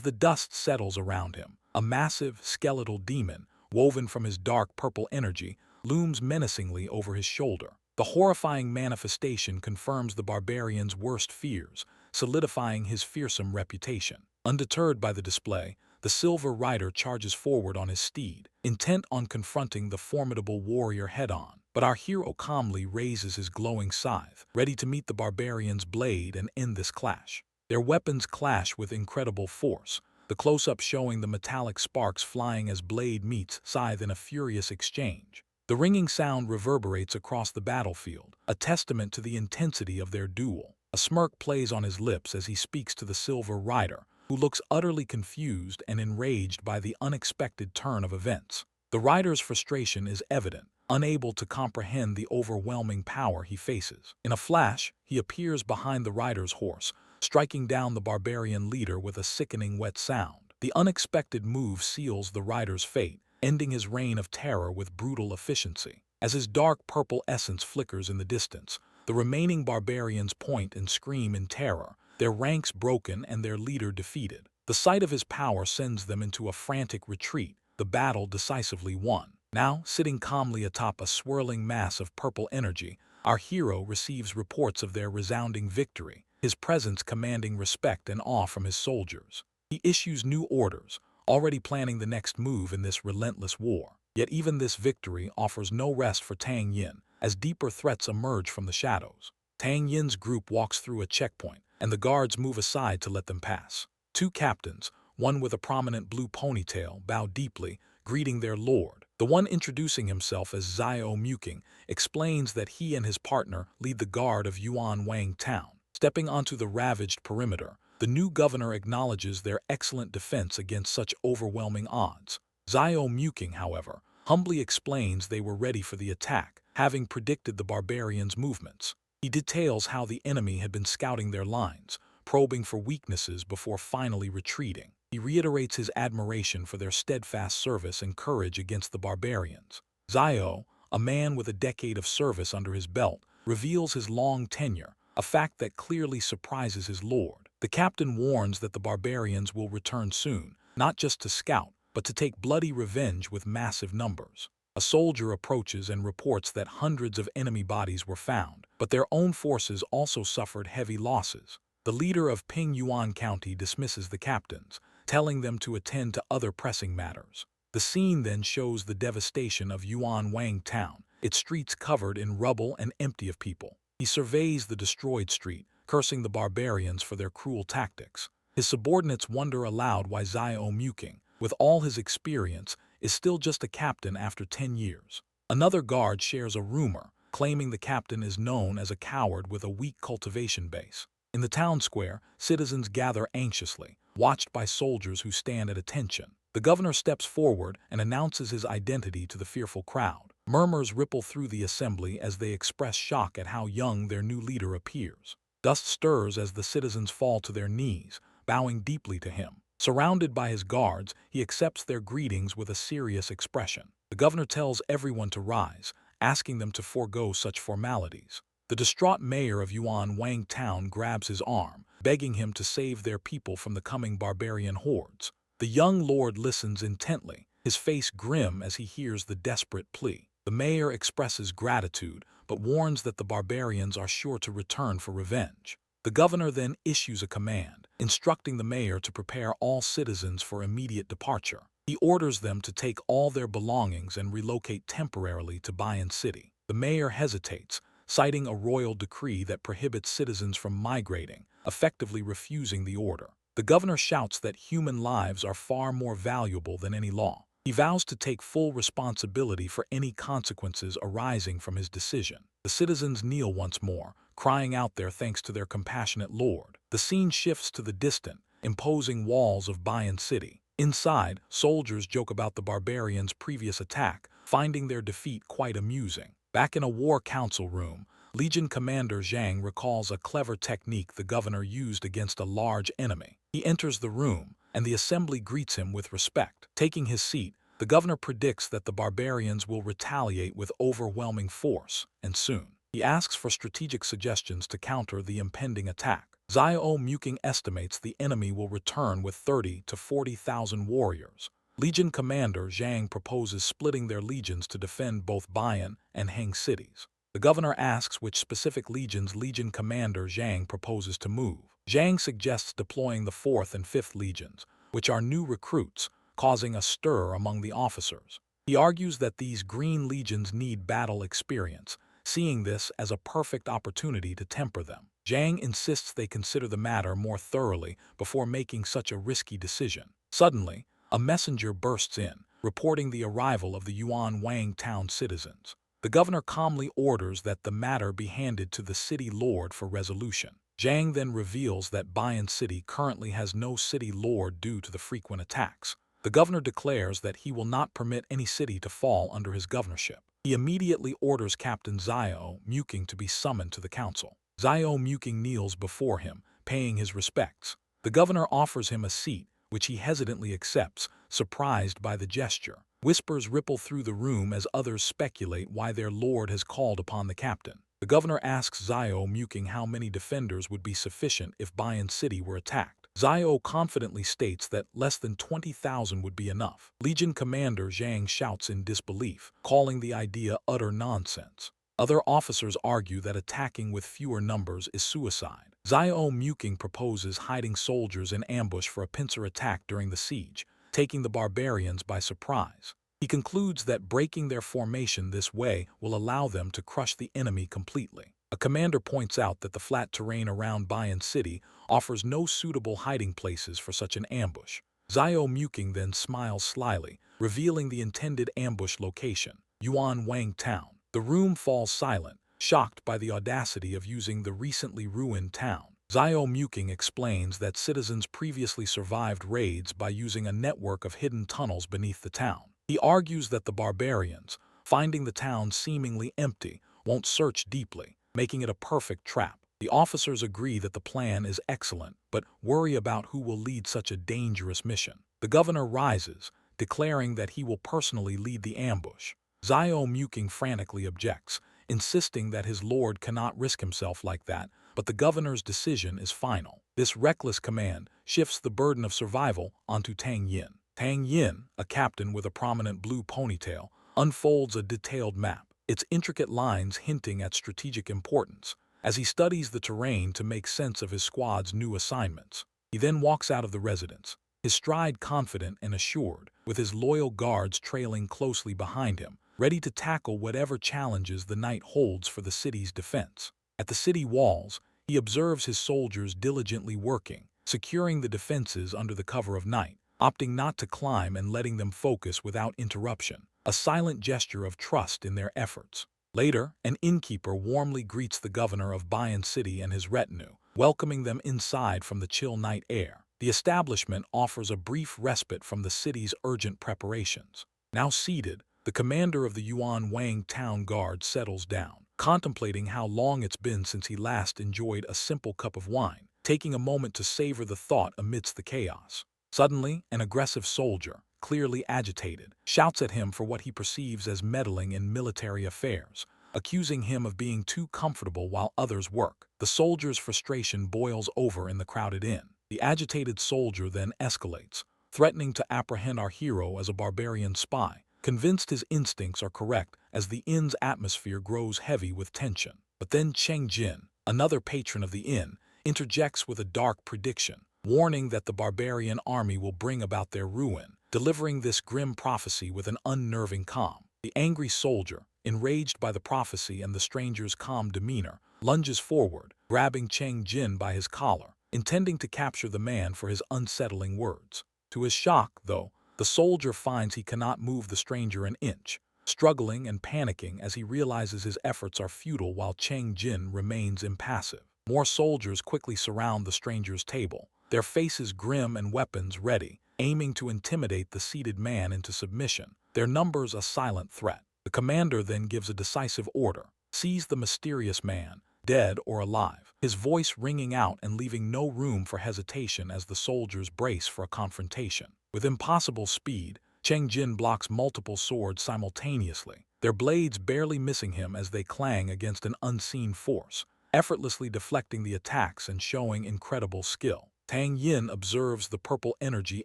the dust settles around him, a massive, skeletal demon, woven from his dark purple energy, looms menacingly over his shoulder. The horrifying manifestation confirms the barbarian's worst fears, solidifying his fearsome reputation. Undeterred by the display, the Silver Rider charges forward on his steed, intent on confronting the formidable warrior head-on. But our hero calmly raises his glowing scythe, ready to meet the barbarian's blade and end this clash. Their weapons clash with incredible force, the close-up showing the metallic sparks flying as blade meets scythe in a furious exchange. The ringing sound reverberates across the battlefield, a testament to the intensity of their duel. A smirk plays on his lips as he speaks to the Silver Rider, who looks utterly confused and enraged by the unexpected turn of events. The rider's frustration is evident, unable to comprehend the overwhelming power he faces. In a flash, he appears behind the rider's horse, striking down the barbarian leader with a sickening wet sound. The unexpected move seals the rider's fate, ending his reign of terror with brutal efficiency. As his dark purple essence flickers in the distance, the remaining barbarians point and scream in terror, their ranks broken and their leader defeated. The sight of his power sends them into a frantic retreat, the battle decisively won. Now, sitting calmly atop a swirling mass of purple energy, our hero receives reports of their resounding victory, his presence commanding respect and awe from his soldiers. He issues new orders, already planning the next move in this relentless war. Yet even this victory offers no rest for Tang Yin, as deeper threats emerge from the shadows. Tang Yin's group walks through a checkpoint, and the guards move aside to let them pass. Two captains, one with a prominent blue ponytail, bow deeply, greeting their lord. The one introducing himself as Xiao Muking explains that he and his partner lead the guard of Yuan Wang Town. Stepping onto the ravaged perimeter, the new governor acknowledges their excellent defense against such overwhelming odds. Xiao Muking, however, humbly explains they were ready for the attack, having predicted the barbarians' movements. He details how the enemy had been scouting their lines, probing for weaknesses before finally retreating. He reiterates his admiration for their steadfast service and courage against the barbarians. Xiao, a man with a decade of service under his belt, reveals his long tenure, a fact that clearly surprises his lord. The captain warns that the barbarians will return soon, not just to scout, but to take bloody revenge with massive numbers. A soldier approaches and reports that hundreds of enemy bodies were found, but their own forces also suffered heavy losses. The leader of Pingyuan County dismisses the captains, telling them to attend to other pressing matters. The scene then shows the devastation of Yuan Wang Town, its streets covered in rubble and empty of people. He surveys the destroyed street, cursing the barbarians for their cruel tactics. His subordinates wonder aloud why Xiao Muking, with all his experience, is still just a captain after 10 years. Another guard shares a rumor, claiming the captain is known as a coward with a weak cultivation base. In the town square, citizens gather anxiously, watched by soldiers who stand at attention. The governor steps forward and announces his identity to the fearful crowd. Murmurs ripple through the assembly as they express shock at how young their new leader appears. Dust stirs as the citizens fall to their knees, bowing deeply to him. Surrounded by his guards, he accepts their greetings with a serious expression. The governor tells everyone to rise, asking them to forego such formalities. The distraught mayor of Yuan Wang Town grabs his arm, begging him to save their people from the coming barbarian hordes. The young lord listens intently, his face grim as he hears the desperate plea. The mayor expresses gratitude, but warns that the barbarians are sure to return for revenge. The governor then issues a command, instructing the mayor to prepare all citizens for immediate departure. He orders them to take all their belongings and relocate temporarily to Bayan City. The mayor hesitates, citing a royal decree that prohibits citizens from migrating, effectively refusing the order. The governor shouts that human lives are far more valuable than any law. He vows to take full responsibility for any consequences arising from his decision. The citizens kneel once more, crying out their thanks to their compassionate lord. The scene shifts to the distant, imposing walls of Bayan City. Inside, soldiers joke about the barbarians' previous attack, finding their defeat quite amusing. Back in a war council room, Legion Commander Zhang recalls a clever technique the governor used against a large enemy. He enters the room, and the assembly greets him with respect. Taking his seat, the governor predicts that the barbarians will retaliate with overwhelming force, and soon. He asks for strategic suggestions to counter the impending attack. Xiao Muking estimates the enemy will return with 30 to 40,000 warriors. Legion Commander Zhang proposes splitting their legions to defend both Bayan and Heng cities. The governor asks which specific legions Legion Commander Zhang proposes to move. Zhang suggests deploying the 4th and 5th legions, which are new recruits, causing a stir among the officers. He argues that these green legions need battle experience, seeing this as a perfect opportunity to temper them. Zhang insists they consider the matter more thoroughly before making such a risky decision. Suddenly, a messenger bursts in, reporting the arrival of the Yuan Wang town citizens. The governor calmly orders that the matter be handed to the city lord for resolution. Zhang then reveals that Bayan City currently has no city lord due to the frequent attacks. The governor declares that he will not permit any city to fall under his governorship. He immediately orders Captain Xiao Muking to be summoned to the council. Xiao Muking kneels before him, paying his respects. The governor offers him a seat, which he hesitantly accepts, surprised by the gesture. Whispers ripple through the room as others speculate why their lord has called upon the captain. The governor asks Xiao Muking how many defenders would be sufficient if Bayan City were attacked. Xiao confidently states that less than 20,000 would be enough. Legion Commander Zhang shouts in disbelief, calling the idea utter nonsense. Other officers argue that attacking with fewer numbers is suicide. Xiao Muking proposes hiding soldiers in ambush for a pincer attack during the siege, taking the barbarians by surprise. He concludes that breaking their formation this way will allow them to crush the enemy completely. A commander points out that the flat terrain around Bayan City offers no suitable hiding places for such an ambush. Xiao Muking then smiles slyly, revealing the intended ambush location, Yuan Wang Town. The room falls silent, shocked by the audacity of using the recently ruined town. Xiao Muking explains that citizens previously survived raids by using a network of hidden tunnels beneath the town. He argues that the barbarians, finding the town seemingly empty, won't search deeply, making it a perfect trap. The officers agree that the plan is excellent, but worry about who will lead such a dangerous mission. The governor rises, declaring that he will personally lead the ambush. Xiao Muking frantically objects, insisting that his lord cannot risk himself like that, but the governor's decision is final. This reckless command shifts the burden of survival onto Tang Yin. Tang Yin, a captain with a prominent blue ponytail, unfolds a detailed map, its intricate lines hinting at strategic importance, as he studies the terrain to make sense of his squad's new assignments. He then walks out of the residence, his stride confident and assured, with his loyal guards trailing closely behind him, ready to tackle whatever challenges the night holds for the city's defense. At the city walls, he observes his soldiers diligently working, securing the defenses under the cover of night, opting not to climb and letting them focus without interruption, a silent gesture of trust in their efforts. Later, an innkeeper warmly greets the governor of Bayan City and his retinue, welcoming them inside from the chill night air. The establishment offers a brief respite from the city's urgent preparations. Now seated, the commander of the Yuan Wang Town Guard settles down, contemplating how long it's been since he last enjoyed a simple cup of wine, taking a moment to savor the thought amidst the chaos. Suddenly, an aggressive soldier, clearly agitated, shouts at him for what he perceives as meddling in military affairs, accusing him of being too comfortable while others work. The soldier's frustration boils over in the crowded inn. The agitated soldier then escalates, threatening to apprehend our hero as a barbarian spy, convinced his instincts are correct as the inn's atmosphere grows heavy with tension. But then Chengdu, another patron of the inn, interjects with a dark prediction, warning that the barbarian army will bring about their ruin, delivering this grim prophecy with an unnerving calm. The angry soldier, enraged by the prophecy and the stranger's calm demeanor, lunges forward, grabbing Chengdu by his collar, intending to capture the man for his unsettling words. To his shock, though, the soldier finds he cannot move the stranger an inch, struggling and panicking as he realizes his efforts are futile while Chengdu remains impassive. More soldiers quickly surround the stranger's table, their faces grim and weapons ready, aiming to intimidate the seated man into submission, their numbers a silent threat. The commander then gives a decisive order: seize the mysterious man, dead or alive, his voice ringing out and leaving no room for hesitation as the soldiers brace for a confrontation. With impossible speed, Chengdu blocks multiple swords simultaneously, their blades barely missing him as they clang against an unseen force, effortlessly deflecting the attacks and showing incredible skill. Tang Yin observes the purple energy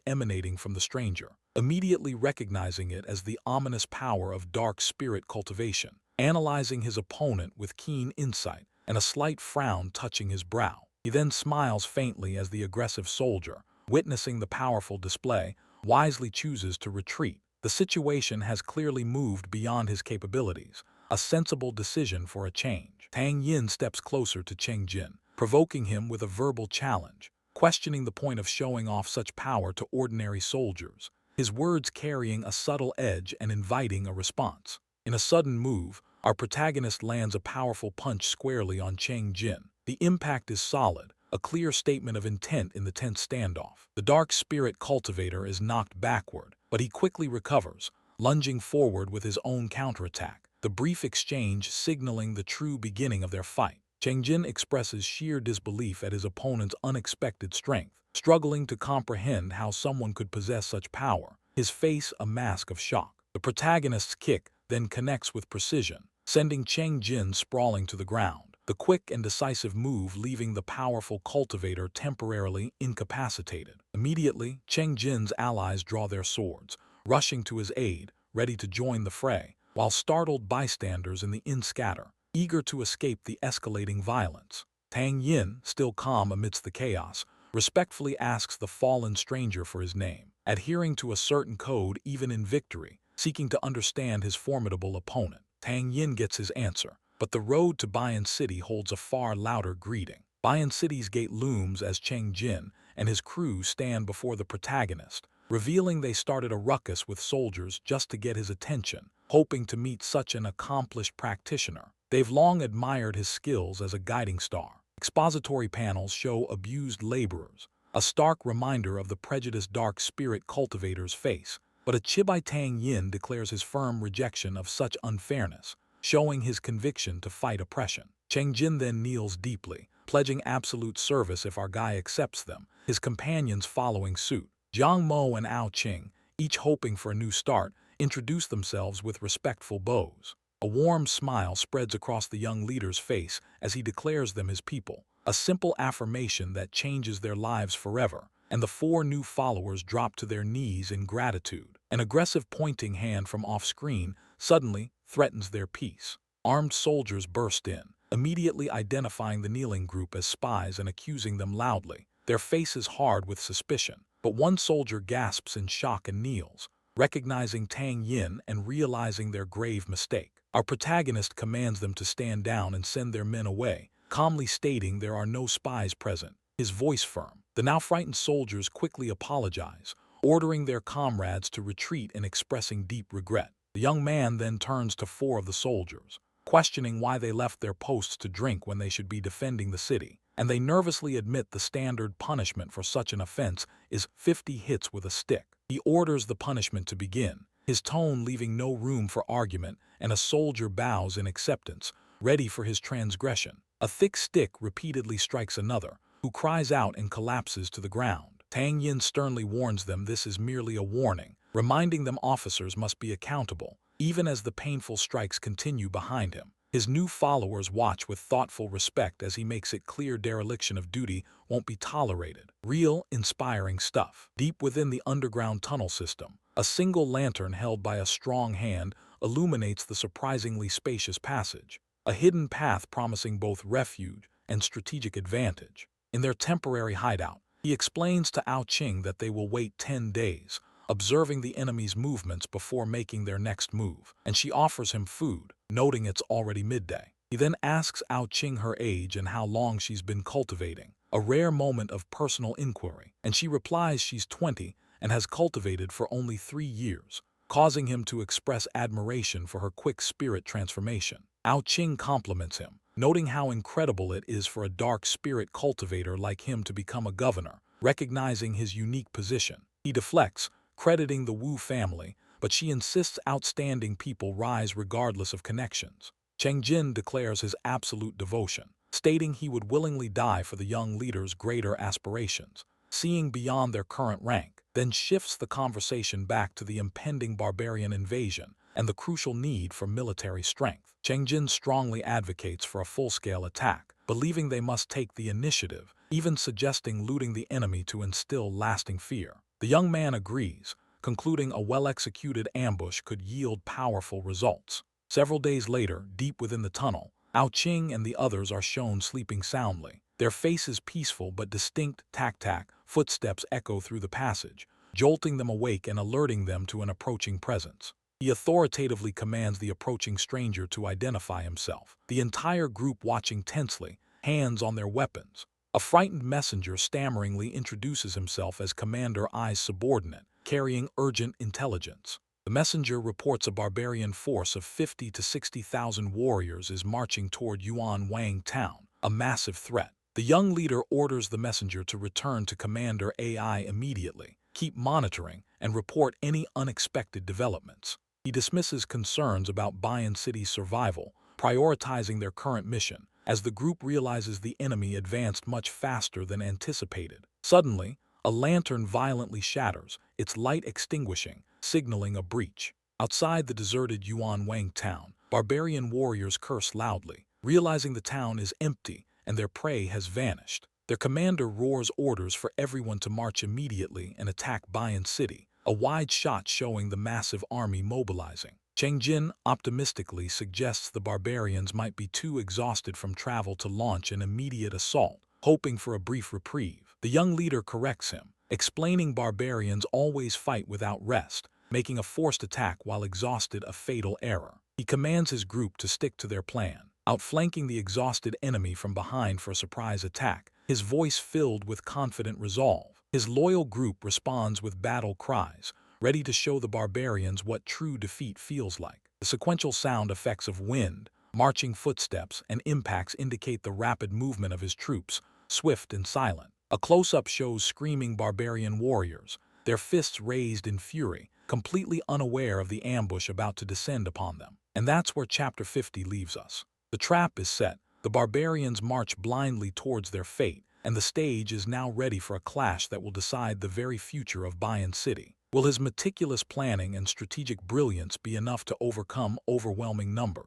emanating from the stranger, immediately recognizing it as the ominous power of dark spirit cultivation, analyzing his opponent with keen insight and a slight frown touching his brow. He then smiles faintly as the aggressive soldier, witnessing the powerful display, wisely chooses to retreat, The situation has clearly moved beyond his capabilities, a sensible decision for a change. Tang Yin steps closer to Chengdu, provoking him with a verbal challenge, questioning the point of showing off such power to ordinary soldiers, his words carrying a subtle edge and inviting a response. In a sudden move, our protagonist lands a powerful punch squarely on Chengdu. The impact is solid, a clear statement of intent in the tense standoff. The dark spirit cultivator is knocked backward, but he quickly recovers, lunging forward with his own counterattack, the brief exchange signaling the true beginning of their fight. Chengdu expresses sheer disbelief at his opponent's unexpected strength, struggling to comprehend how someone could possess such power, his face a mask of shock. The protagonist's kick then connects with precision, sending Chengdu sprawling to the ground, the quick and decisive move leaving the powerful cultivator temporarily incapacitated. Immediately, Chengdu's allies draw their swords, rushing to his aid, ready to join the fray, while startled bystanders in the inn scatter, eager to escape the escalating violence. Tang Yin, still calm amidst the chaos, respectfully asks the fallen stranger for his name, adhering to a certain code even in victory, seeking to understand his formidable opponent. Tang Yin gets his answer, but the road to Bayan City holds a far louder greeting. Bayan City's gate looms as Chengdu and his crew stand before the protagonist, revealing they started a ruckus with soldiers just to get his attention, hoping to meet such an accomplished practitioner. They've long admired his skills as a guiding star. Expository panels show abused laborers, a stark reminder of the prejudiced dark spirit cultivator's face, but a Chibai Tang Yin declares his firm rejection of such unfairness, showing his conviction to fight oppression. Chengdu then kneels deeply, pledging absolute service if our guy accepts them, his companions following suit. Jiang Mo and Ao Qing, each hoping for a new start, introduce themselves with respectful bows. A warm smile spreads across the young leader's face as he declares them his people, a simple affirmation that changes their lives forever, and the four new followers drop to their knees in gratitude. An aggressive pointing hand from off-screen suddenly threatens their peace. Armed soldiers burst in, immediately identifying the kneeling group as spies and accusing them loudly, their faces hard with suspicion. But one soldier gasps in shock and kneels, recognizing Tang Yin and realizing their grave mistake. Our protagonist commands them to stand down and send their men away, calmly stating there are no spies present, his voice firm. The now frightened soldiers quickly apologize, ordering their comrades to retreat and expressing deep regret. The young man then turns to four of the soldiers, questioning why they left their posts to drink when they should be defending the city, and they nervously admit the standard punishment for such an offense is 50 hits with a stick. He orders the punishment to begin, his tone leaving no room for argument, and a soldier bows in acceptance, ready for his transgression. A thick stick repeatedly strikes another, who cries out and collapses to the ground. Tang Yin sternly warns them this is merely a warning, reminding them officers must be accountable, even as the painful strikes continue behind him. His new followers watch with thoughtful respect as he makes it clear dereliction of duty won't be tolerated. Real, inspiring stuff. Deep within the underground tunnel system, a single lantern held by a strong hand illuminates the surprisingly spacious passage, a hidden path promising both refuge and strategic advantage. In their temporary hideout, he explains to Ao Qing that they will wait 10 days, observing the enemy's movements before making their next move, and she offers him food, noting it's already midday. He then asks Ao Qing her age and how long she's been cultivating, a rare moment of personal inquiry, and she replies she's 20 and has cultivated for only 3 years, causing him to express admiration for her quick spirit transformation. Ao Qing compliments him, noting how incredible it is for a dark spirit cultivator like him to become a governor, recognizing his unique position. He deflects, crediting the Wu family, but she insists outstanding people rise regardless of connections. Chengdu declares his absolute devotion, stating he would willingly die for the young leader's greater aspirations, seeing beyond their current rank, then shifts the conversation back to the impending barbarian invasion and the crucial need for military strength. Chengdu strongly advocates for a full-scale attack, believing they must take the initiative, even suggesting looting the enemy to instill lasting fear. The young man agrees, concluding a well-executed ambush could yield powerful results. Several days later, deep within the tunnel, Ao Qing and the others are shown sleeping soundly. Their faces peaceful but distinct tac-tac footsteps echo through the passage, jolting them awake and alerting them to an approaching presence. He authoritatively commands the approaching stranger to identify himself, the entire group watching tensely, hands on their weapons. A frightened messenger stammeringly introduces himself as Commander I's subordinate, carrying urgent intelligence. The messenger reports a barbarian force of 50 to 60,000 warriors is marching toward Yuan Wang town, a massive threat. The young leader orders the messenger to return to Commander AI immediately, keep monitoring, and report any unexpected developments. He dismisses concerns about Bayan City's survival, prioritizing their current mission, as the group realizes the enemy advanced much faster than anticipated. Suddenly, a lantern violently shatters, its light extinguishing, signaling a breach. Outside the deserted Yuan Wang town, barbarian warriors curse loudly, realizing the town is empty and their prey has vanished. Their commander roars orders for everyone to march immediately and attack Bayan City, a wide shot showing the massive army mobilizing. Chengdu optimistically suggests the barbarians might be too exhausted from travel to launch an immediate assault, hoping for a brief reprieve. The young leader corrects him, explaining barbarians always fight without rest, making a forced attack while exhausted a fatal error. He commands his group to stick to their plan, outflanking the exhausted enemy from behind for a surprise attack, his voice filled with confident resolve. His loyal group responds with battle cries, ready to show the barbarians what true defeat feels like. The sequential sound effects of wind, marching footsteps, and impacts indicate the rapid movement of his troops, swift and silent. A close-up shows screaming barbarian warriors, their fists raised in fury, completely unaware of the ambush about to descend upon them. And that's where Chapter 50 leaves us. The trap is set, the barbarians march blindly towards their fate, and the stage is now ready for a clash that will decide the very future of Bayan City. Will his meticulous planning and strategic brilliance be enough to overcome overwhelming numbers?